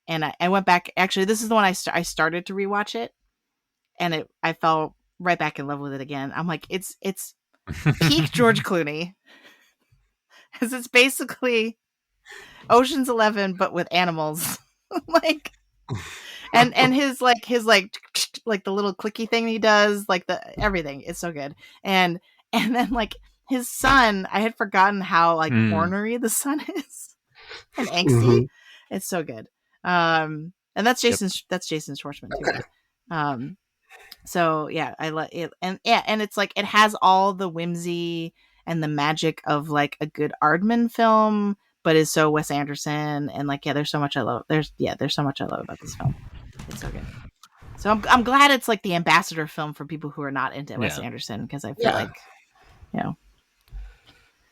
And I went back. Actually, this is the one I started to rewatch it, and I fell right back in love with it again. I'm like, it's peak George Clooney, because it's basically Ocean's 11 but with animals. Like, and his like the little clicky thing he does, like everything is so good. And then like his son, I had forgotten how like ornery the son is and angsty. It's so good. And that's Jason Schwartzman too. Okay. So yeah, I love it, and it's like, it has all the whimsy and the magic of like a good Aardman film, but is so Wes Anderson, and like, there's so much I love. There's so much I love about this film. It's so good. So I'm glad it's like the ambassador film for people who are not into Wes Anderson, because I feel like,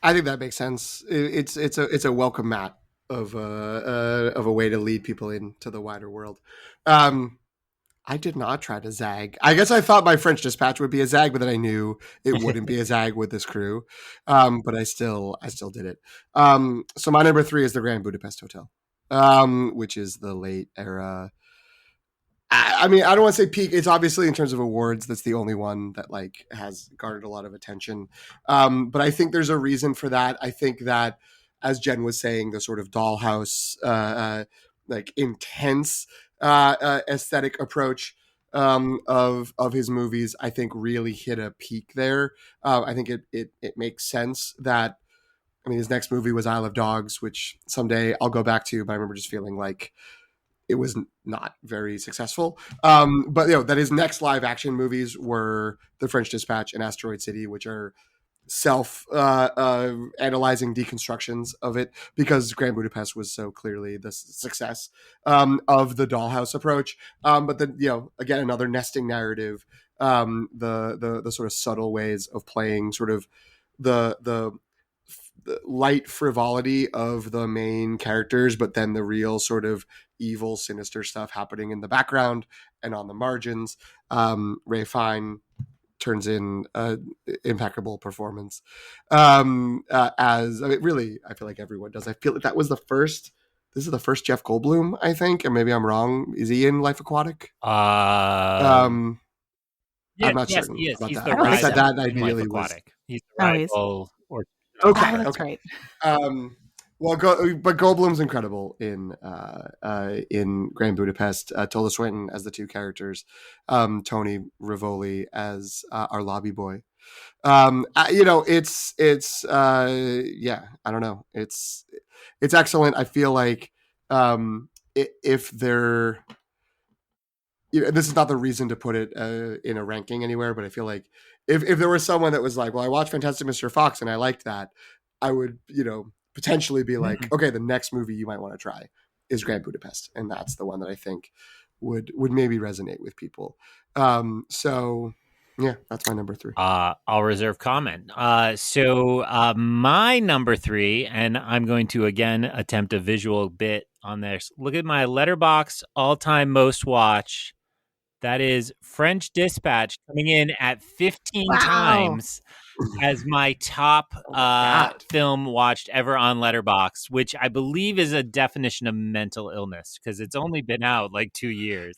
I think that makes sense. It's a welcome mat of a way to lead people into the wider world. I did not try to zag. I guess I thought my French Dispatch would be a zag, but then I knew it wouldn't be a zag with this crew. But I still did it. So my number 3 is the Grand Budapest Hotel, which is the late era. I mean, I don't want to say peak. It's obviously in terms of awards, that's the only one that like has garnered a lot of attention. But I think there's a reason for that. I think that, as Jen was saying, the sort of dollhouse, like intense aesthetic approach of his movies, I think really hit a peak there. I think it makes sense that. I mean, his next movie was Isle of Dogs, which someday I'll go back to. But I remember just feeling like it was not very successful. But that his next live action movies were The French Dispatch and Asteroid City, which are self analyzing deconstructions of it, because Grand Budapest was so clearly the success of the dollhouse approach. But then again, another nesting narrative, the sort of subtle ways of playing sort of the light frivolity of the main characters, but then the real sort of evil, sinister stuff happening in the background and on the margins. Ray Fine turns in impeccable performance. As I mean, really, I feel like everyone does. I feel like that was the first. This is the first Jeff Goldblum, I think, and maybe I'm wrong. Is he in Life Aquatic? I'm not certain he is. about He's that. the I said that, rival I in Life immediately was. Aquatic. He's the rival. Okay, Oh, that's okay. great. Well, but Goldblum's incredible in Grand Budapest. Tilda Swinton as the two characters, Tony Rivoli as our lobby boy. It's yeah, I don't know. It's excellent. I feel like if they're this is not the reason to put it in a ranking anywhere, but I feel like if there was someone that was like, well, I watched Fantastic Mr. Fox and I liked that, I would, potentially be like, okay, the next movie you might want to try is Grand Budapest. And that's the one that I think would maybe resonate with people. So yeah, that's my number 3. I'll reserve comment. So my number 3, and I'm going to again attempt a visual bit on this. Look at my Letterboxd all-time most watch. That is French Dispatch, coming in at 15 times as my top film watched ever on Letterboxd, which I believe is a definition of mental illness, because it's only been out like 2 years.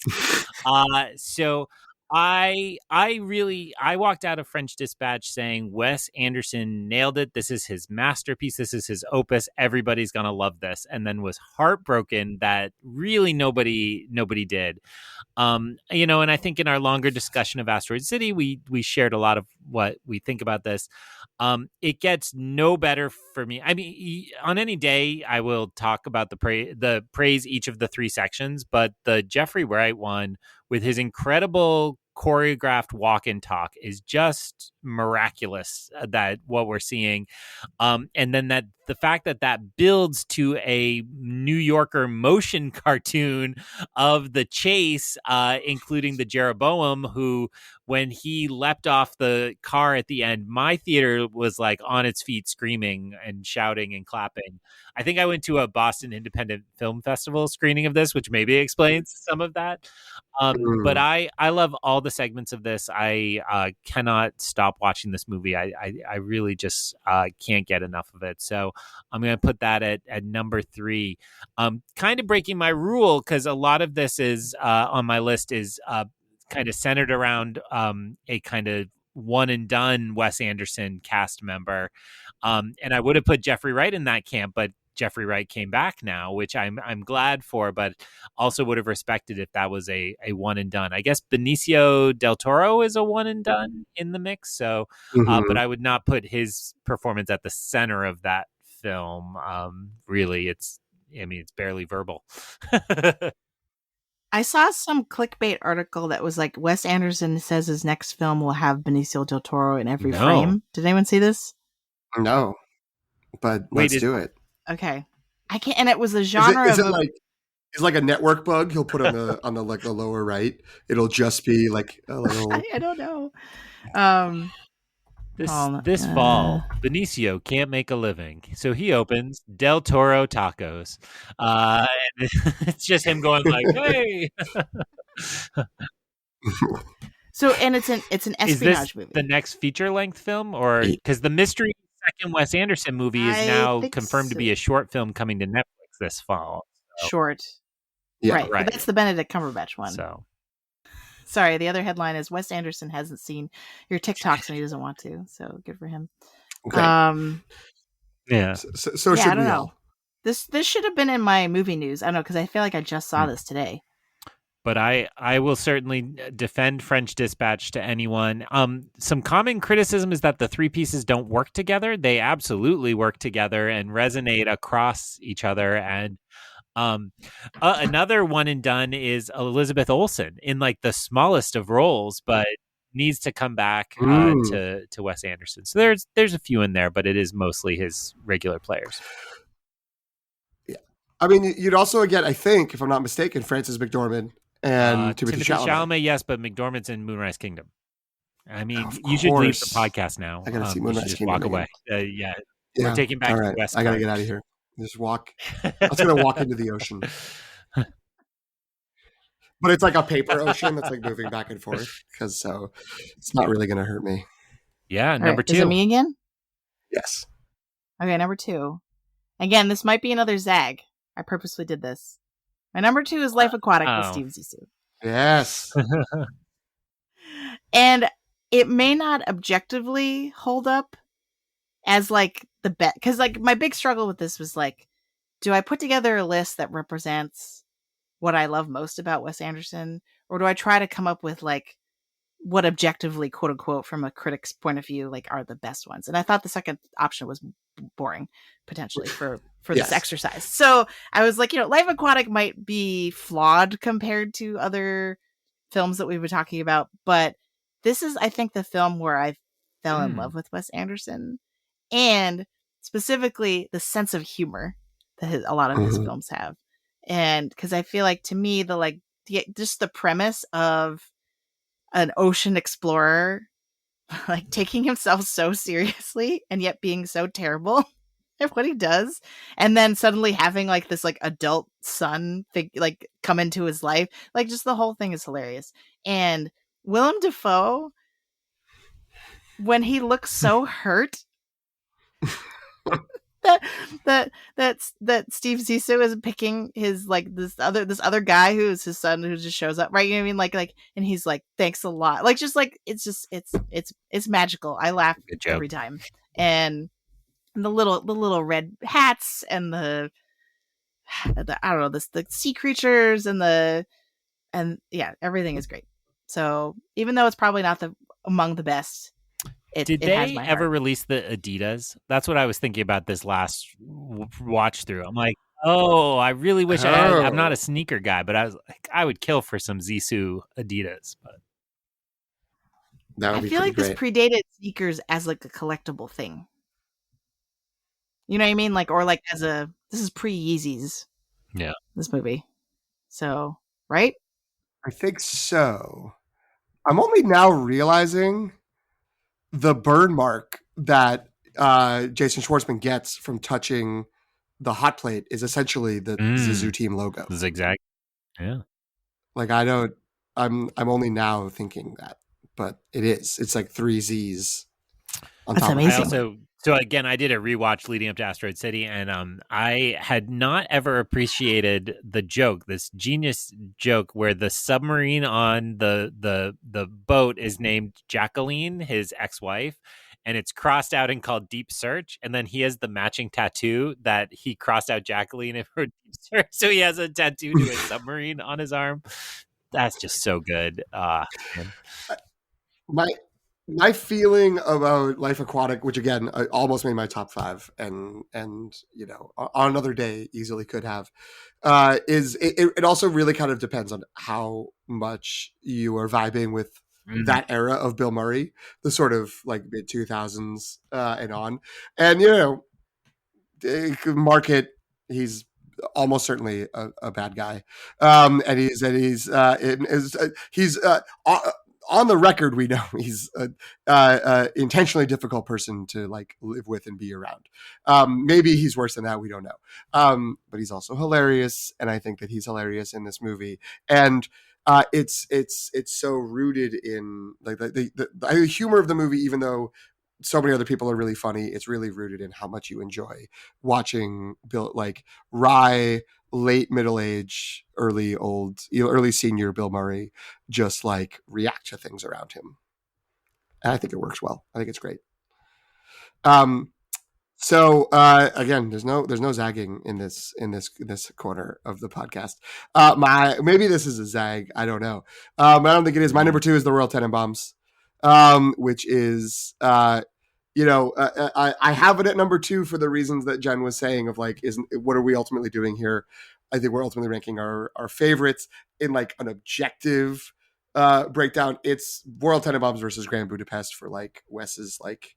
So I walked out of French Dispatch saying Wes Anderson nailed it. This is his masterpiece. This is his opus. Everybody's gonna love this. And then was heartbroken that really nobody did. And I think in our longer discussion of Asteroid City, we shared a lot of what we think about this. It gets no better for me. I mean, on any day, I will talk about the praise each of the 3 sections, but the Jeffrey Wright one with his incredible choreographed walk and talk is just miraculous, that what we're seeing. And then that the fact that builds to a New Yorker motion cartoon of the chase, including the Jeroboam, who, when he leapt off the car at the end, my theater was like on its feet screaming and shouting and clapping. I think I went to a Boston Independent Film Festival screening of this, which maybe explains some of that. But I love all the segments of this. I cannot stop watching this movie. I really just can't get enough of it. So I'm going to put that at number 3. Kind of breaking my rule, because a lot of this is on my list is kind of centered around a kind of one and done Wes Anderson cast member. And I would have put Jeffrey Wright in that camp, but Jeffrey Wright came back now, which I'm glad for, but also would have respected if that was a one and done. I guess Benicio del Toro is a one and done in the mix. So, but I would not put his performance at the center of that film. Really, it's barely verbal. I saw some clickbait article that was like, Wes Anderson says his next film will have Benicio del Toro in every frame. Did anyone see this? No, but let's do it. Okay, I can't. And it was a genre. Is it like? It's like a network bug. He'll put on the like the lower right. It'll just be like a little. I don't know. This fall, Benicio can't make a living, so he opens Del Toro Tacos. And it's just him going like, "Hey." So, and it's an Is this espionage movie. the next feature length film, or because the mystery second Wes Anderson movie is now confirmed to be a short film coming to Netflix this fall? So. Short, right? But that's the Benedict Cumberbatch one. So, sorry. The other headline is Wes Anderson hasn't seen your TikToks and he doesn't want to. So good for him. Okay. Yeah. So should I don't we know. all? This should have been in my movie news. I don't know, because I feel like I just saw this today. But I will certainly defend French Dispatch to anyone. Some common criticism is that the three pieces don't work together. They absolutely work together and resonate across each other. And another one and done is Elizabeth Olsen in like the smallest of roles, but needs to come back to Wes Anderson. So there's a few in there, but it is mostly his regular players. Yeah, I mean, you'd also get, I think, if I'm not mistaken, Frances McDormand. And Timothy Chalamet. Yes, but McDormand's in Moonrise Kingdom. I mean, you should leave the podcast now. I gotta see Moonrise Kingdom. Walk away. We're taking back the West. I gotta get out of here. Just walk. I was gonna walk into the ocean, but it's like a paper ocean that's like moving back and forth, because so it's not really gonna hurt me. Yeah, number 2. Is it me again? Yes. Okay, number 2. Again, this might be another Zag. I purposely did this. My number 2 is Life Aquatic with Steve Zissou. Yes. And it may not objectively hold up as like the best, because like my big struggle with this was like, do I put together a list that represents what I love most about Wes Anderson, or do I try to come up with like what objectively, quote unquote, from a critic's point of view, like are the best ones? And I thought the second option was boring potentially for this exercise. So I was like, Life Aquatic might be flawed compared to other films that we've been talking about, but this is, I think, the film where I fell in love with Wes Anderson, and specifically the sense of humor that a lot of his films have. And because I feel like, to me, just the premise of an ocean explorer like taking himself so seriously and yet being so terrible at what he does, and then suddenly having like this like adult son like come into his life, like just the whole thing is hilarious. And Willem Dafoe, when he looks so hurt that Steve Zissou is picking his like this other guy who's his son, who just shows up, right? You know what I mean? Like, and he's like, thanks a lot. Like, just like, it's magical. I laugh every time. And the little red hats and the I don't know, the sea creatures and yeah, everything is great. So even though it's probably not among the best, Did they ever release the Adidas? That's what I was thinking about this last watch through. I'm like, I really wish I'm not a sneaker guy, but I was like, I would kill for some Zissou Adidas. But I feel like this predated sneakers as like a collectible thing. You know what I mean? Like, or like this is pre-Yeezys. Yeah. This movie. So, right? I think so. I'm only now realizing the burn mark that Jason Schwartzman gets from touching the hot plate is essentially the Zissou team logo. Zigzag. Yeah. Like, I don't, I'm only now thinking that, but it is. It's like 3 Z's on That's top amazing. of it. So again, I did a rewatch leading up to Asteroid City, and I had not ever appreciated the joke, this genius joke where the submarine on the boat is named Jacqueline, his ex-wife, and it's crossed out and called Deep Search, and then he has the matching tattoo that he crossed out Jacqueline and wrote Deep Search, so he has a tattoo to a submarine on his arm. That's just so good. My feeling about Life Aquatic, which again almost made my top 5, and on another day easily could have, is it also really kind of depends on how much you are vibing with that era of Bill Murray, the sort of like mid 2000s and on, and market, he's almost certainly a bad guy, and he's on the record, we know he's intentionally difficult person to like live with and be around. Maybe he's worse than that. We don't know. But he's also hilarious, and I think that he's hilarious in this movie. And it's so rooted in like the humor of the movie, even though so many other people are really funny. It's really rooted in how much you enjoy watching Bill, like Rye, late middle age, early senior Bill Murray, just like react to things around him. And I think it works well. I think it's great. So again, there's no zagging in this corner of the podcast. Maybe this is a zag. I don't know. I don't think it is. My number 2 is the Royal Tenenbaums, which is I have it at number 2 for the reasons that Jen was saying of like, what are we ultimately doing here? I think we're ultimately ranking our favorites in like an objective breakdown. It's Royal Tenenbaums versus Grand Budapest for like Wes's like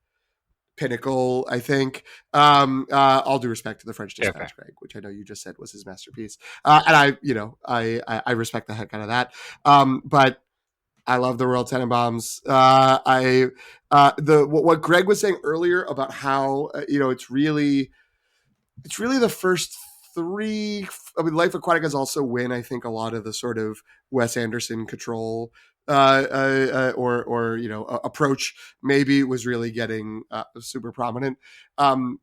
pinnacle, I think. All due respect to the French Dispatch, Greg, which I know you just said was his masterpiece, and I respect the heck out of that. But I love the Royal Tenenbaums. What Greg was saying earlier about how it's really the first 3. I mean, Life Aquatic is also when I think a lot of the sort of Wes Anderson control or approach maybe was really getting super prominent.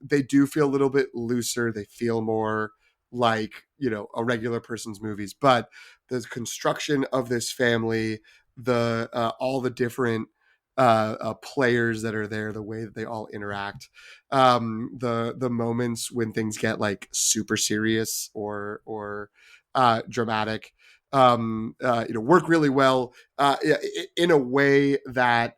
They do feel a little bit looser. They feel more like a regular person's movies, but the construction of this family, the all the different players that are there, the way that they all interact, the moments when things get like super serious or dramatic, work really well in a way that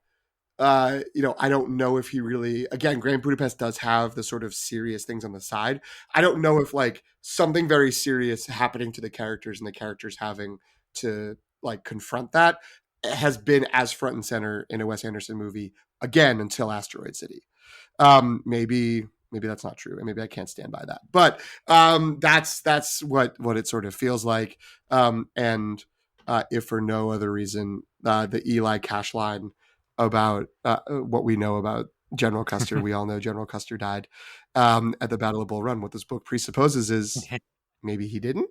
I don't know if he really, again, Grand Budapest does have the sort of serious things on the side. I don't know if like something very serious happening to the characters and the characters having to like confront that has been as front and center in a Wes Anderson movie again until Asteroid City. Maybe that's not true, and maybe I can't stand by that. But that's what it sort of feels like. And if for no other reason, the Eli Cash line about what we know about General Custer. We all know General Custer died at the Battle of Bull Run. What this book presupposes is maybe he didn't,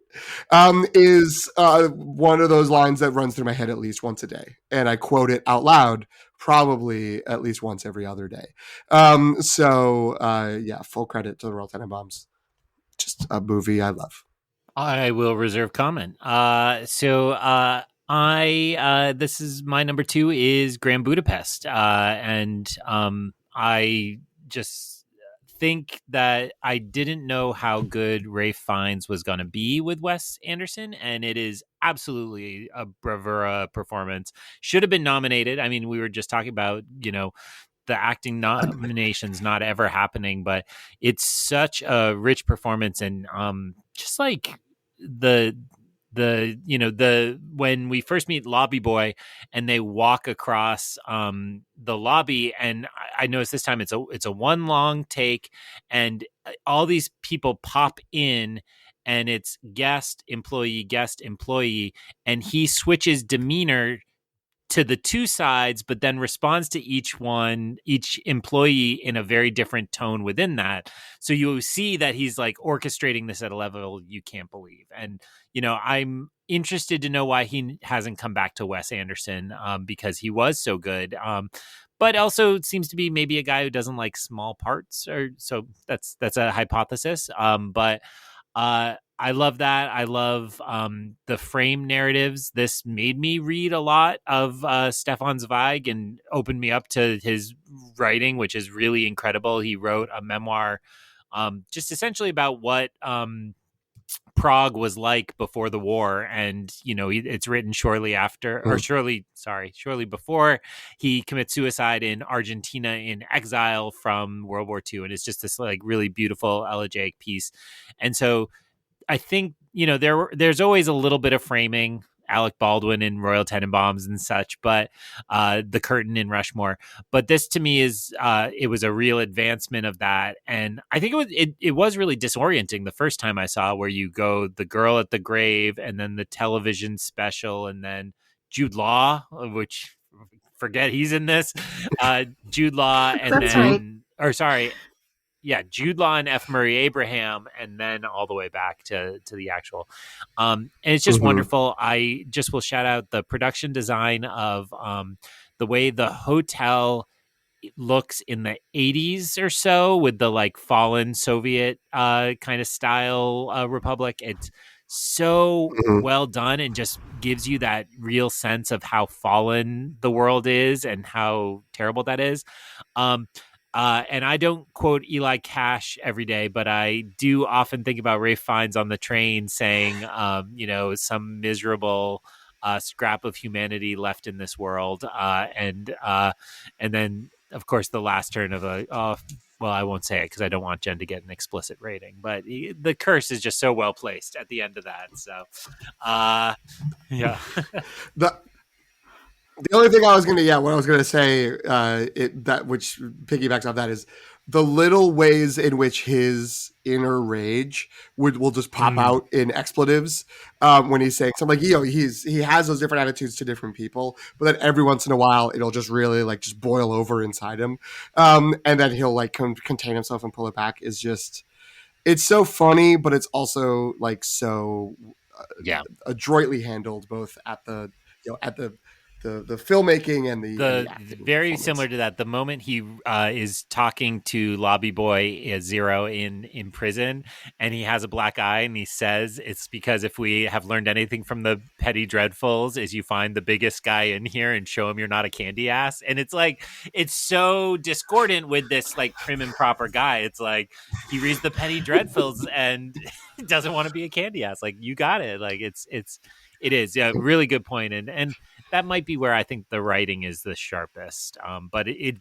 is one of those lines that runs through my head at least once a day. And I quote it out loud probably at least once every other day. Full credit to the Royal Tenenbaums. Just a movie I love. I will reserve comment. This is my number 2 is Grand Budapest. And I just think that I didn't know how good Ralph Fiennes was going to be with Wes Anderson, and it is absolutely a bravura performance. Should have been nominated. I mean, we were just talking about, the acting nominations not ever happening, but it's such a rich performance, and just like the when we first meet Lobby Boy and they walk across the lobby, and I noticed this time it's a one long take, and all these people pop in, and it's guest employee, and he switches demeanor to the two sides, but then responds to each employee in a very different tone within that. So you see that he's like orchestrating this at a level you can't believe. And, I'm interested to know why he hasn't come back to Wes Anderson, because he was so good. But also it seems to be maybe a guy who doesn't like small parts, or so that's a hypothesis. But I love that. I love the frame narratives. This made me read a lot of Stefan Zweig and opened me up to his writing, which is really incredible. He wrote a memoir just essentially about what Prague was like before the war, and it's written shortly before he commits suicide in Argentina in exile from World War II, and it's just this like really beautiful elegiac piece. And so I think there's always a little bit of framing, Alec Baldwin in Royal Tenenbaums and such, but the curtain in Rushmore. But this to me is it was a real advancement of that, and I think it was really disorienting the first time I saw it, where you go the girl at the grave, and then the television special, and then Jude Law, which forget he's in this. Jude Law, and That's right. then, or sorry, yeah, Jude Law and F. Murray Abraham, and then all the way back to the actual. And it's just wonderful. I just will shout out the production design of the way the hotel looks in the 80s or so with the like fallen Soviet kind of style republic. It's so well done and just gives you that real sense of how fallen the world is and how terrible that is. And I don't quote Eli Cash every day, but I do often think about Ralph Fiennes on the train saying, some miserable scrap of humanity left in this world. And then, of course, the last turn of well, I won't say it because I don't want Jen to get an explicit rating, but the curse is just so well placed at the end of that. So, yeah. The only thing I was gonna say, that which piggybacks off that is the little ways in which his inner rage will just pop out in expletives when he's saying something. Like, he has those different attitudes to different people, but then every once in a while it'll just really like just boil over inside him, and then he'll like contain himself and pull it back. It's so funny, but it's also like so adroitly handled, both at the the filmmaking and the acting. Very similar to that. The moment he is talking to Lobby Boy Zero in prison, and he has a black eye, and he says it's because if we have learned anything from the Petty Dreadfuls, is you find the biggest guy in here and show him you're not a candy ass. And it's like it's so discordant with this like prim and proper guy. It's like he reads the Petty Dreadfuls and doesn't want to be a candy ass. Like, you got it. Like it is. Yeah, really good point. And that might be where I think the writing is the sharpest. But it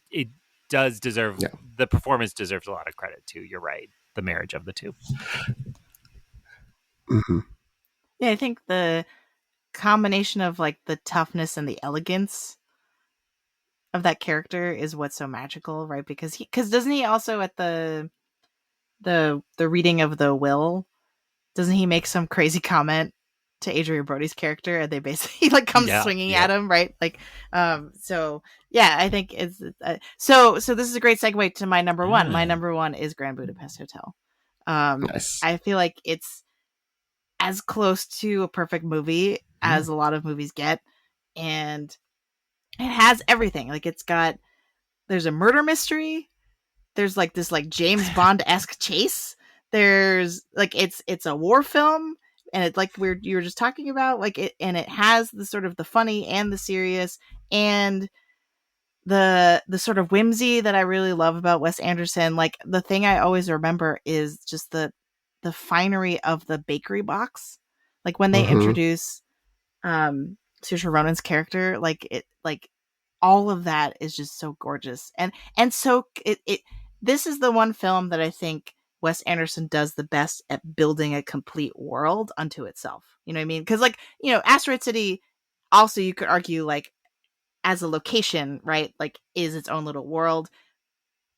does deserve, the performance deserves a lot of credit too. You're right. The marriage of the two. Yeah, I think the combination of like the toughness and the elegance of that character is what's so magical, right? Because doesn't he also at the reading of the will, doesn't he make some crazy comment to Adrian Brody's character, and they basically like come swinging at him, right? Like, so yeah, I think it's so this is a great segue to my number one. My number one is Grand Budapest Hotel. Nice. I feel like it's as close to a perfect movie as a lot of movies get, and it has everything. Like, there's a murder mystery, there's like this like James Bond-esque chase, there's like it's a war film. And it's like you were just talking about, like it, and it has the sort of the funny and the serious and the sort of whimsy that I really love about Wes Anderson. Like, the thing I always remember is just the finery of the bakery box. Like, when they introduce Saoirse Ronan's character, like all of that is just so gorgeous. And so this is the one film that I think Wes Anderson does the best at building a complete world unto itself. You know what I mean? Because, like, Asteroid City, also you could argue, like, as a location, right, like, is its own little world.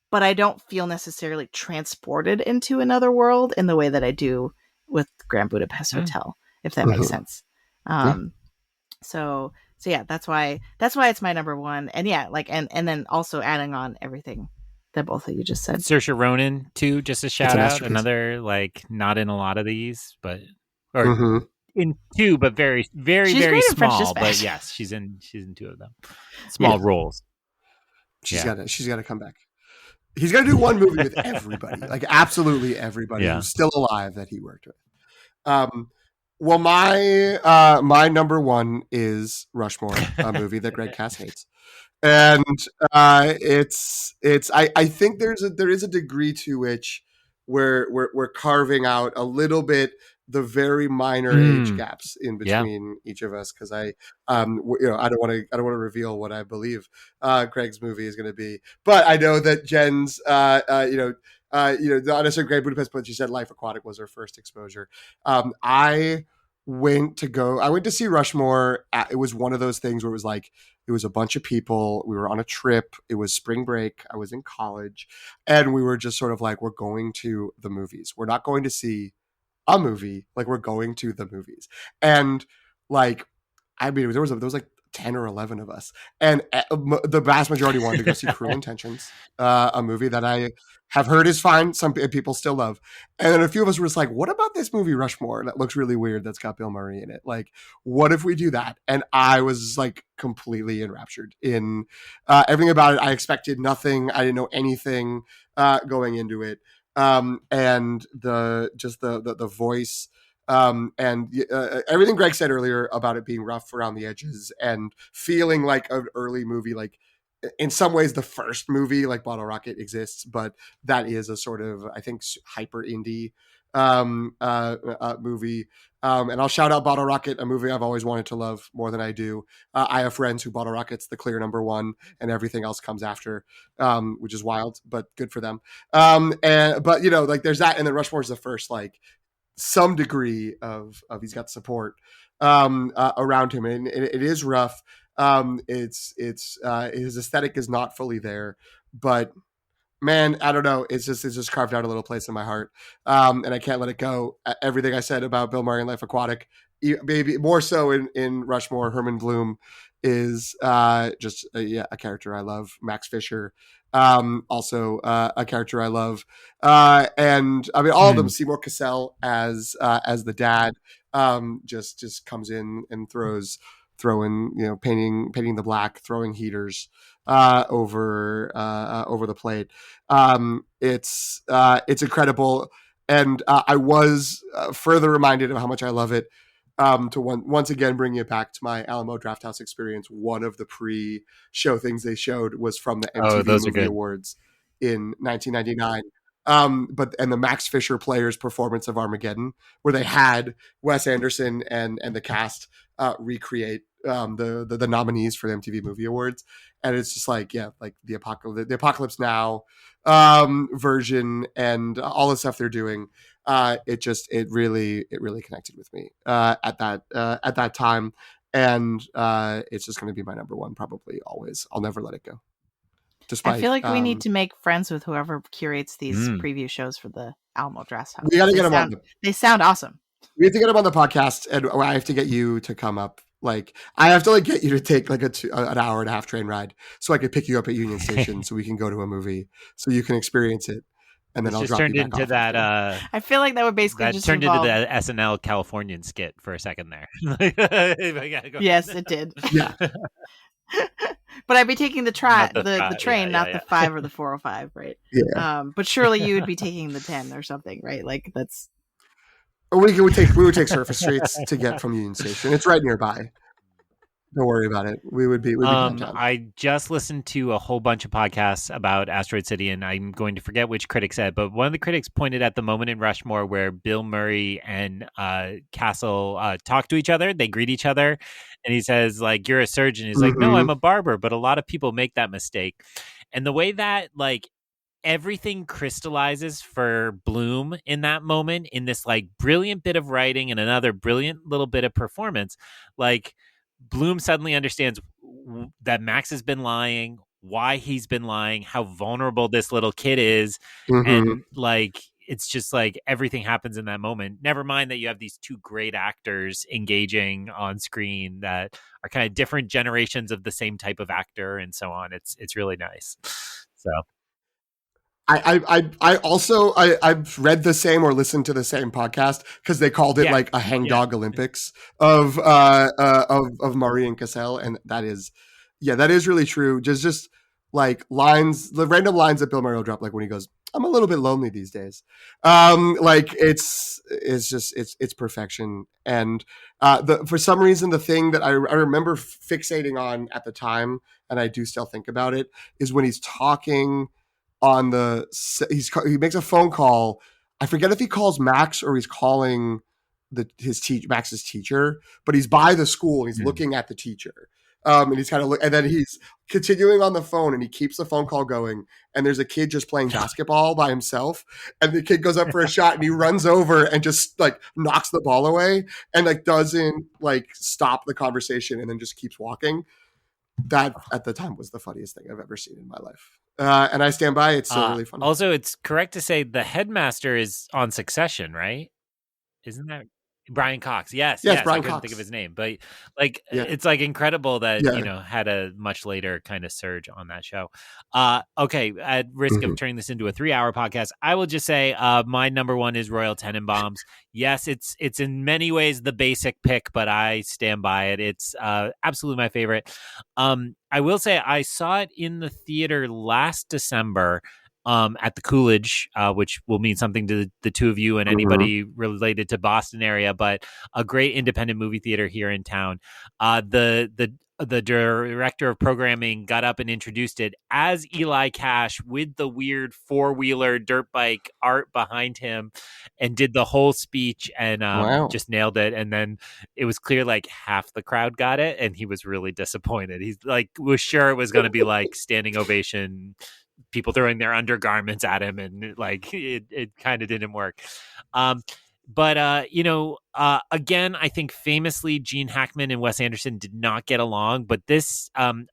But I don't feel necessarily transported into another world in the way that I do with Grand Budapest Hotel, if that makes sense. So yeah, that's why it's my number one. And yeah, like, and then also adding on everything that both of you just said. Saoirse Ronan too, just a shout out. Another, like, not in a lot of these, but in two, but very, very, She's very great in French small. Dispatch. But yes, she's in two of them. Small roles. She's got to come back. He's got to do one movie with everybody, like absolutely everybody who's still alive that he worked with. Well, my number one is Rushmore, a movie that Greg Cass hates. And it's I think there is a degree to which we're carving out a little bit the very minor age gaps in between each of us, because I don't want to reveal what I believe Greg's movie is going to be, but I know that Jen's not necessarily Great Budapest, but she said Life Aquatic was her first exposure. I went to see Rushmore. It was one of those things where it was like, it was a bunch of people. We were on a trip. It was spring break. I was in college, and we were just sort of like, we're going to the movies. We're not going to see a movie. Like, we're going to the movies. And like, I mean, there was like 10 or 11 of us. And the vast majority wanted to go see Cruel Intentions, a movie that I have heard is fine. Some people still love. And then a few of us were just like, what about this movie Rushmore that looks really weird that's got Bill Murray in it? Like, what if we do that? And I was like completely enraptured in everything about it. I expected nothing. I didn't know anything going into it. And the voice and everything Greg said earlier about it being rough around the edges and feeling like an early movie, like in some ways the first movie like Bottle Rocket exists, but that is a sort of, I think, hyper indie movie. And I'll shout out Bottle Rocket, a movie I've always wanted to love more than I do. I have friends who Bottle Rocket's the clear number one and everything else comes after, which is wild, but good for them. But you know, like there's that. And then Rushmore's the first, like, some degree of he's got support around him, and it is rough. It's his aesthetic is not fully there, but man, I don't know. It's just carved out a little place in my heart, and I can't let it go. Everything I said about Bill Murray and Life Aquatic, maybe more so in Rushmore. Herman Bloom is just a character I love. Max Fisher, also a character I love, and I mean all of them. Seymour Cassell as the dad, just comes in and throwing, you know, painting the black, throwing heaters over the plate. It's incredible, and I was further reminded of how much I love it. To once again bringing it back to my Alamo Drafthouse experience. One of the pre-show things they showed was from the MTV Movie Awards in 1999. And the Max Fisher Players performance of Armageddon, where they had Wes Anderson and the cast recreate the nominees for the MTV Movie Awards, and it's just like, yeah, like the Apocalypse Now version and all the stuff they're doing. It really connected with me at that time, and it's just going to be my number one probably always. I'll never let it go. Despite, I feel like we need to make friends with whoever curates these preview shows for the Alamo Drafthouse. We got to get them on. They sound awesome. We have to get them on the podcast, and I have to get you to come up. Like, I have to like get you to take like an hour and a half train ride so I could pick you up at Union Station so we can go to a movie so you can experience it. And then I'll drop you back off. I feel like that would basically that just turned involve... into the SNL Californian skit for a second there. Yes, it did. Yeah. But I'd be taking the train, yeah, not the 5 or the 405, right? Yeah. But surely you would be taking the 10 or something, right? Like that's. Or we would take surface streets to get from Union Station. It's right nearby. Don't worry about it. We'd be downtown. I just listened to a whole bunch of podcasts about Asteroid City, and I'm going to forget which critic said, but one of the critics pointed at the moment in Rushmore where Bill Murray and Castle talk to each other. They greet each other, and he says, like, "You're a surgeon." He's like, "No, I'm a barber," but a lot of people make that mistake. And the way that, like, everything crystallizes for Bloom in that moment, in this, like, brilliant bit of writing and another brilliant little bit of performance, like, Bloom suddenly understands that Max has been lying, why he's been lying, how vulnerable this little kid is. And like, it's just like everything happens in that moment. Never mind that you have these two great actors engaging on screen that are kind of different generations of the same type of actor and so on. It's really nice. So I've read the same or listened to the same podcast because they called it like a hangdog Olympics of Murray and Cassell, and that is really true. Just like lines, the random lines that Bill Murray will drop, like when he goes, "I'm a little bit lonely these days," like it's perfection. And for some reason, the thing that I remember fixating on at the time, and I do still think about it, is when he's talking on he makes a phone call. I forget if he calls Max or he's calling Max's teacher, but he's by the school and he's looking at the teacher. And he's kind of and then he's continuing on the phone and he keeps the phone call going. And there's a kid just playing basketball by himself. And the kid goes up for a shot and he runs over and just like knocks the ball away and like doesn't like stop the conversation and then just keeps walking. That at the time was the funniest thing I've ever seen in my life. And I stand by. It's still really funny. Also, it's correct to say the headmaster is on Succession, right? Isn't that Brian Cox. Yes, Yeah, it's yes. I Brian couldn't think of Cox. his name, but like Yeah, it's like incredible that, yeah. had a much later kind of surge on that show. Okay, at risk of Mhm. turning this into a 3-hour podcast, I will just say my number one is Royal Tenenbaums. Yes, it's in many ways the basic pick, but I stand by it. It's absolutely my favorite. I will say I saw it in the theater last December at the Coolidge, which will mean something to the two of you and Mhm. anybody related to Boston area, but a great independent movie theater here in town. The director of programming got up and introduced it as Eli Cash with the weird 4-wheeler dirt bike art behind him, and did the whole speech and Wow. just nailed it. And then it was clear like half the crowd got it, and he was really disappointed. He's like was sure it was going to be like standing ovation, people throwing their undergarments at him, and like it kind of didn't work. Um, but again, I think famously Gene Hackman and Wes Anderson did not get along. But this, I'm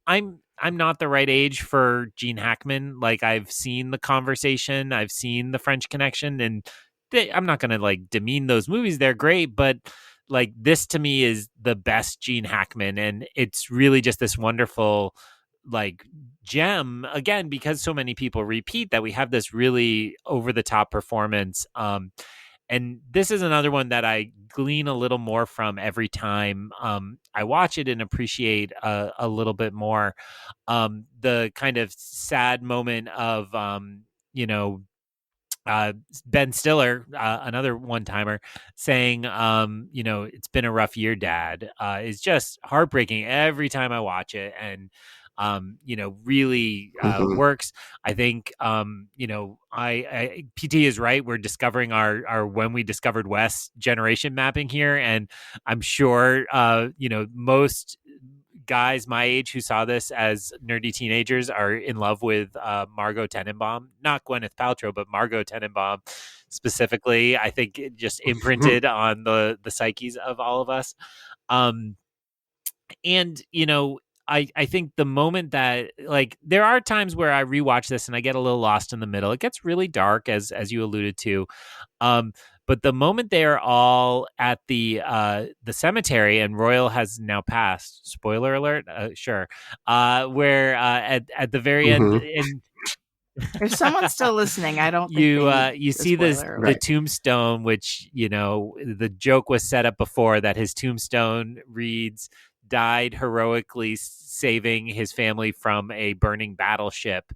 not the right age for Gene Hackman. Like I've seen The Conversation, I've seen The French Connection, and I'm not going to like demean those movies. They're great, but like this to me is the best Gene Hackman, and it's really just this wonderful like gem again because so many people repeat that we have this really over the top performance. And this is another one that I glean a little more from every time I watch it and appreciate a little bit more. The kind of sad moment of you know uh, Ben Stiller, another one timer, saying, it's been a rough year, Dad, is just heartbreaking every time I watch it. And, really Mhm. works. I think, PT is right. We're discovering our when we discovered West generation mapping here. And I'm sure, most guys my age who saw this as nerdy teenagers are in love with Margot Tenenbaum, not Gwyneth Paltrow, but Margot Tenenbaum specifically. I think it just imprinted on the psyches of all of us. Um, and I think the moment that like there are times where I rewatch this and I get a little lost in the middle. It gets really dark as you alluded to. Um, but the moment they are all at the cemetery and Royal has now passed, spoiler alert, sure. Where at the very end, Mhm. and If someone's still listening, I don't think they you need you a see this spoiler the alert. Right. tombstone, which the joke was set up before that his tombstone reads, died heroically saving his family from a burning battleship.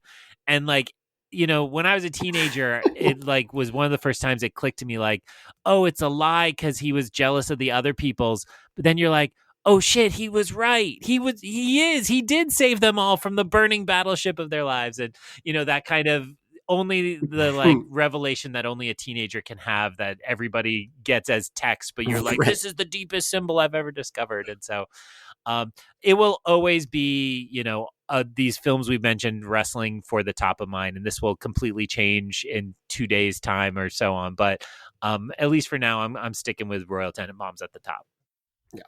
And like when I was a teenager, it like was one of the first times it clicked to me like, oh, it's a lie because he was jealous of the other people's. But then you're like, oh shit, he was right, he did save them all from the burning battleship of their lives. And that kind of only the like revelation that only a teenager can have, that everybody gets as text, but you're like, Right. this is the deepest symbol I've ever discovered. And so it will always be these films we've mentioned wrestling for the top of mind, and this will completely change in 2 days time or so on. But at least for now, I'm sticking with Royal Tenenbaums at the top. Yeah.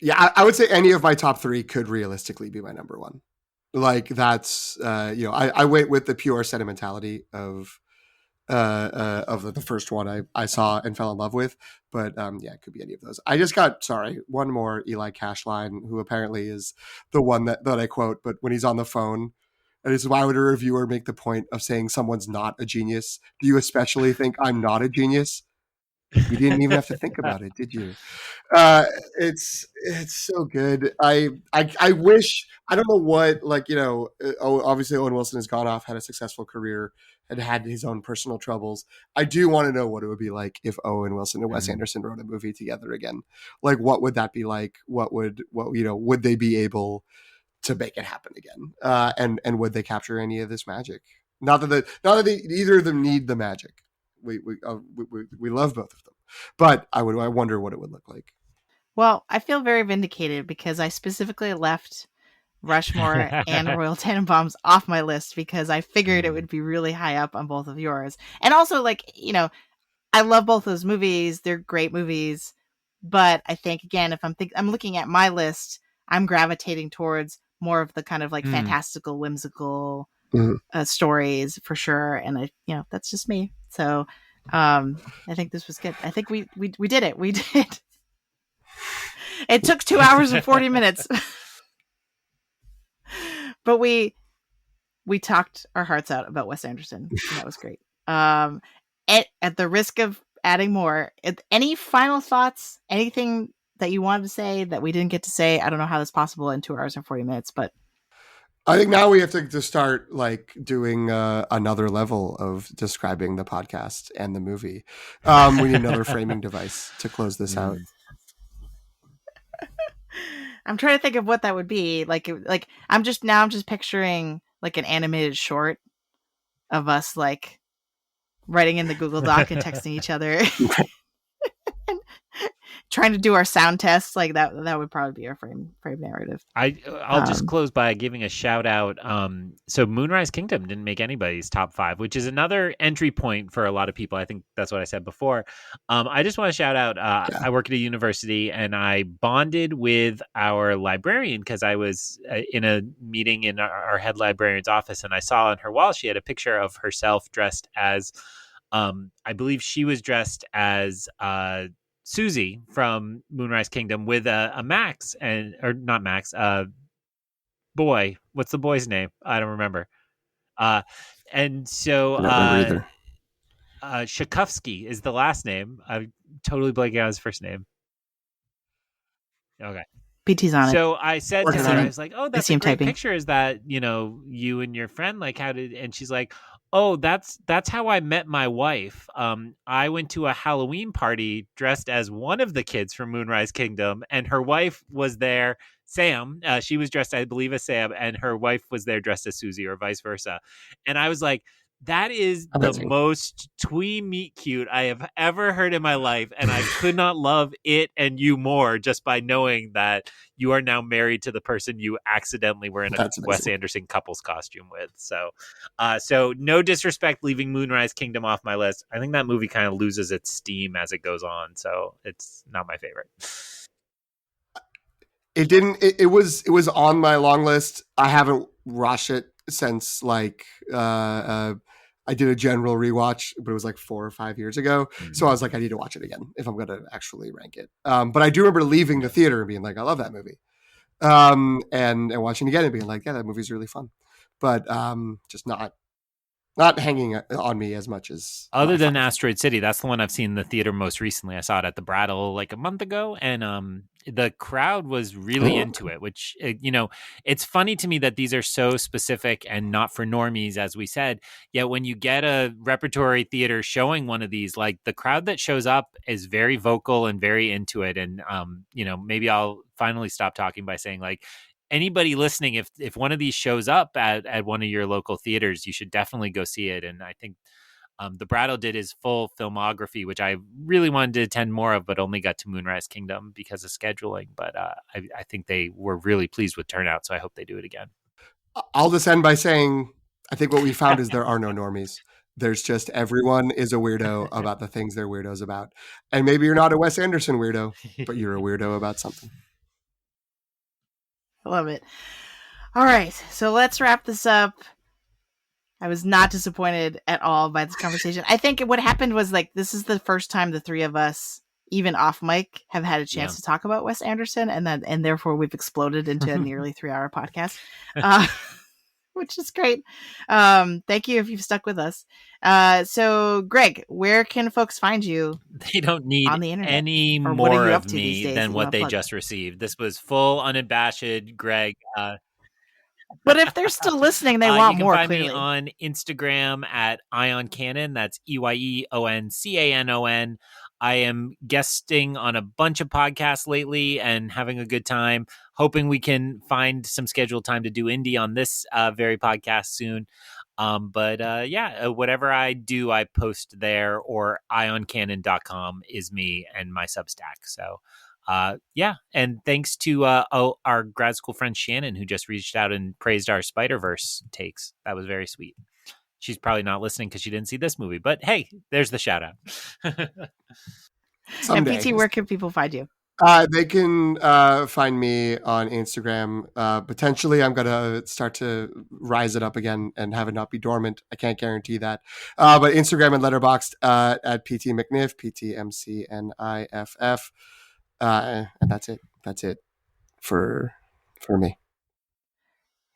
Yeah. I would say any of my top three could realistically be my number one. Like that's, I went with the pure sentimentality of the first one I saw and fell in love with. But yeah, it could be any of those. I just got one more Eli Cash line, who apparently is the one that I quote. But when he's on the phone, and it's why would a reviewer make the point of saying someone's not a genius? Do you especially think I'm not a genius? You didn't even have to think about it, did you? Uh, it's so good. I wish, I don't know what, obviously Owen Wilson has gone off, had a successful career, and had his own personal troubles. I do want to know what it would be like if Owen Wilson and Wes Mm. Anderson wrote a movie together again. Like, what would that be like? Would they be able to make it happen again? And would they capture any of this magic? Either of them need the magic. We love both of them, but I wonder what it would look like. Well, I feel very vindicated because I specifically left Rushmore and Royal Tenenbaums off my list because I figured it Mm. would be really high up on both of yours. And also, I love both those movies. They're great movies. But I think, again, if I'm looking at my list, I'm gravitating towards more of the kind of like Mm. fantastical, whimsical Mhm. stories for sure. And that's just me. So I think this was good. I think we did it. We did. It took 2 hours and 40 minutes. But we talked our hearts out about Wes Anderson, and that was great. At the risk of adding more, any final thoughts? Anything that you wanted to say that we didn't get to say? I don't know how that's possible in 2 hours and 40 minutes, but I think now we have to start like doing another level of describing the podcast and the movie. We need another framing device to close this out. I'm trying to think of what that would be. Like I'm just picturing like an animated short of us like writing in the Google Doc and texting each other. Trying to do our sound tests, like that would probably be our frame narrative. I'll just close by giving a shout out. So Moonrise Kingdom didn't make anybody's top 5, which is another entry point for a lot of people. I think that's what I said before. I just want to shout out. I work at a university, and I bonded with our librarian because I was in a meeting in our head librarian's office, and I saw on her wall she had a picture of herself dressed as, I believe she was dressed as Susie from Moonrise Kingdom with a Max or not Max, boy. What's the boy's name? I don't remember. And so I don't remember either. Tchaikovsky is the last name. I'm totally blanking on his first name. Okay. PT's on it. So I said to her, I was like, "Oh, that's a great typing. picture. Is that, you and your friend? Like, how did?" And she's like, "Oh, that's how I met my wife. I went to a Halloween party dressed as one of the kids from Moonrise Kingdom, and her wife was there, Sam. She was dressed, I believe, as Sam, and her wife was there dressed as Susie, or vice versa." And I was like, that is the most twee meet cute I have ever heard in my life, and I could not love it and you more just by knowing that you are now married to the person you accidentally were in a Wes Anderson couples costume with. So no disrespect leaving Moonrise Kingdom off my list. I think that movie kind of loses its steam as it goes on, so it's not my favorite. It didn't. It was on my long list. I haven't watched it since like I did a general rewatch, but it was like 4 or 5 years ago. Mm-hmm. So I was like, I need to watch it again if I'm going to actually rank it. But I do remember leaving the theater and being like, I love that movie. And watching it again and being like, yeah, that movie's really fun. But just not hanging on me as much as other than Asteroid City. That's the one I've seen in the theater most recently. I saw it at the Brattle like a month ago, and the crowd was really into it, which, it's funny to me that these are so specific and not for normies, as we said. Yet when you get a repertory theater showing one of these, like the crowd that shows up is very vocal and very into it. And, maybe I'll finally stop talking by saying, like, anybody listening, if one of these shows up at one of your local theaters, you should definitely go see it. And I think the Brattle did his full filmography, which I really wanted to attend more of, but only got to Moonrise Kingdom because of scheduling. But I think they were really pleased with turnout, so I hope they do it again. I'll just end by saying, I think what we found is there are no normies. There's just everyone is a weirdo about the things they're weirdos about. And maybe you're not a Wes Anderson weirdo, but you're a weirdo about something. I love it. All right, so let's wrap this up. I was not disappointed at all by this conversation. I think what happened was like, this is the first time the three of us, even off mic, have had a chance to talk about Wes Anderson, and therefore we've exploded into a nearly 3-hour podcast, which is great. Thank you if you've stuck with us. So Greg, where can folks find you? They don't need on the internet? Any more of me than what they just received. This was full, unabashed Greg. But if they're still listening, they want more. You can find me on Instagram at Ion Cannon. That's EYEONCANON. I am guesting on a bunch of podcasts lately and having a good time. Hoping we can find some scheduled time to do indie on this very podcast soon. Whatever I do, I post there, or ioncannon.com is me and my Substack. So. And thanks to our grad school friend Shannon, who just reached out and praised our Spider-Verse takes. That was very sweet. She's probably not listening because she didn't see this movie, but hey, there's the shout out. And PT, where can people find you? They can find me on Instagram. Potentially, I'm going to start to rise it up again and have it not be dormant. I can't guarantee that. But Instagram and Letterboxd at PT McNiff, PTMCNIFF. And that's it. That's it for me.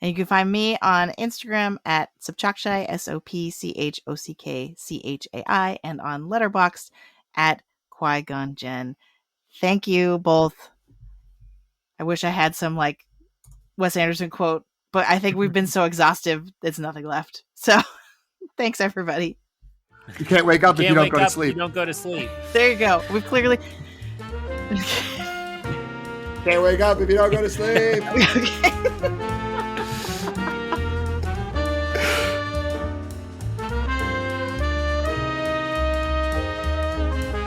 And you can find me on Instagram at Subchakshai, SOPCHOCKCHAI, and on Letterboxd at Qui-Gon Jinn. Thank you both. I wish I had some like Wes Anderson quote, but I think we've been so exhaustive, there's nothing left. So thanks, everybody. You can't wake up if you don't go to sleep. You don't go to sleep. There you go. We've clearly... Can't wake up if you don't go to sleep.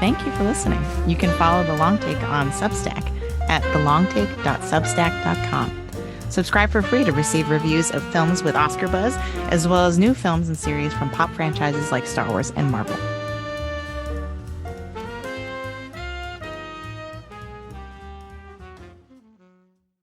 Thank you for listening. You can follow The Long Take on Substack at thelongtake.substack.com. Subscribe for free to receive reviews of films with Oscar buzz, as well as new films and series from pop franchises like Star Wars and Marvel.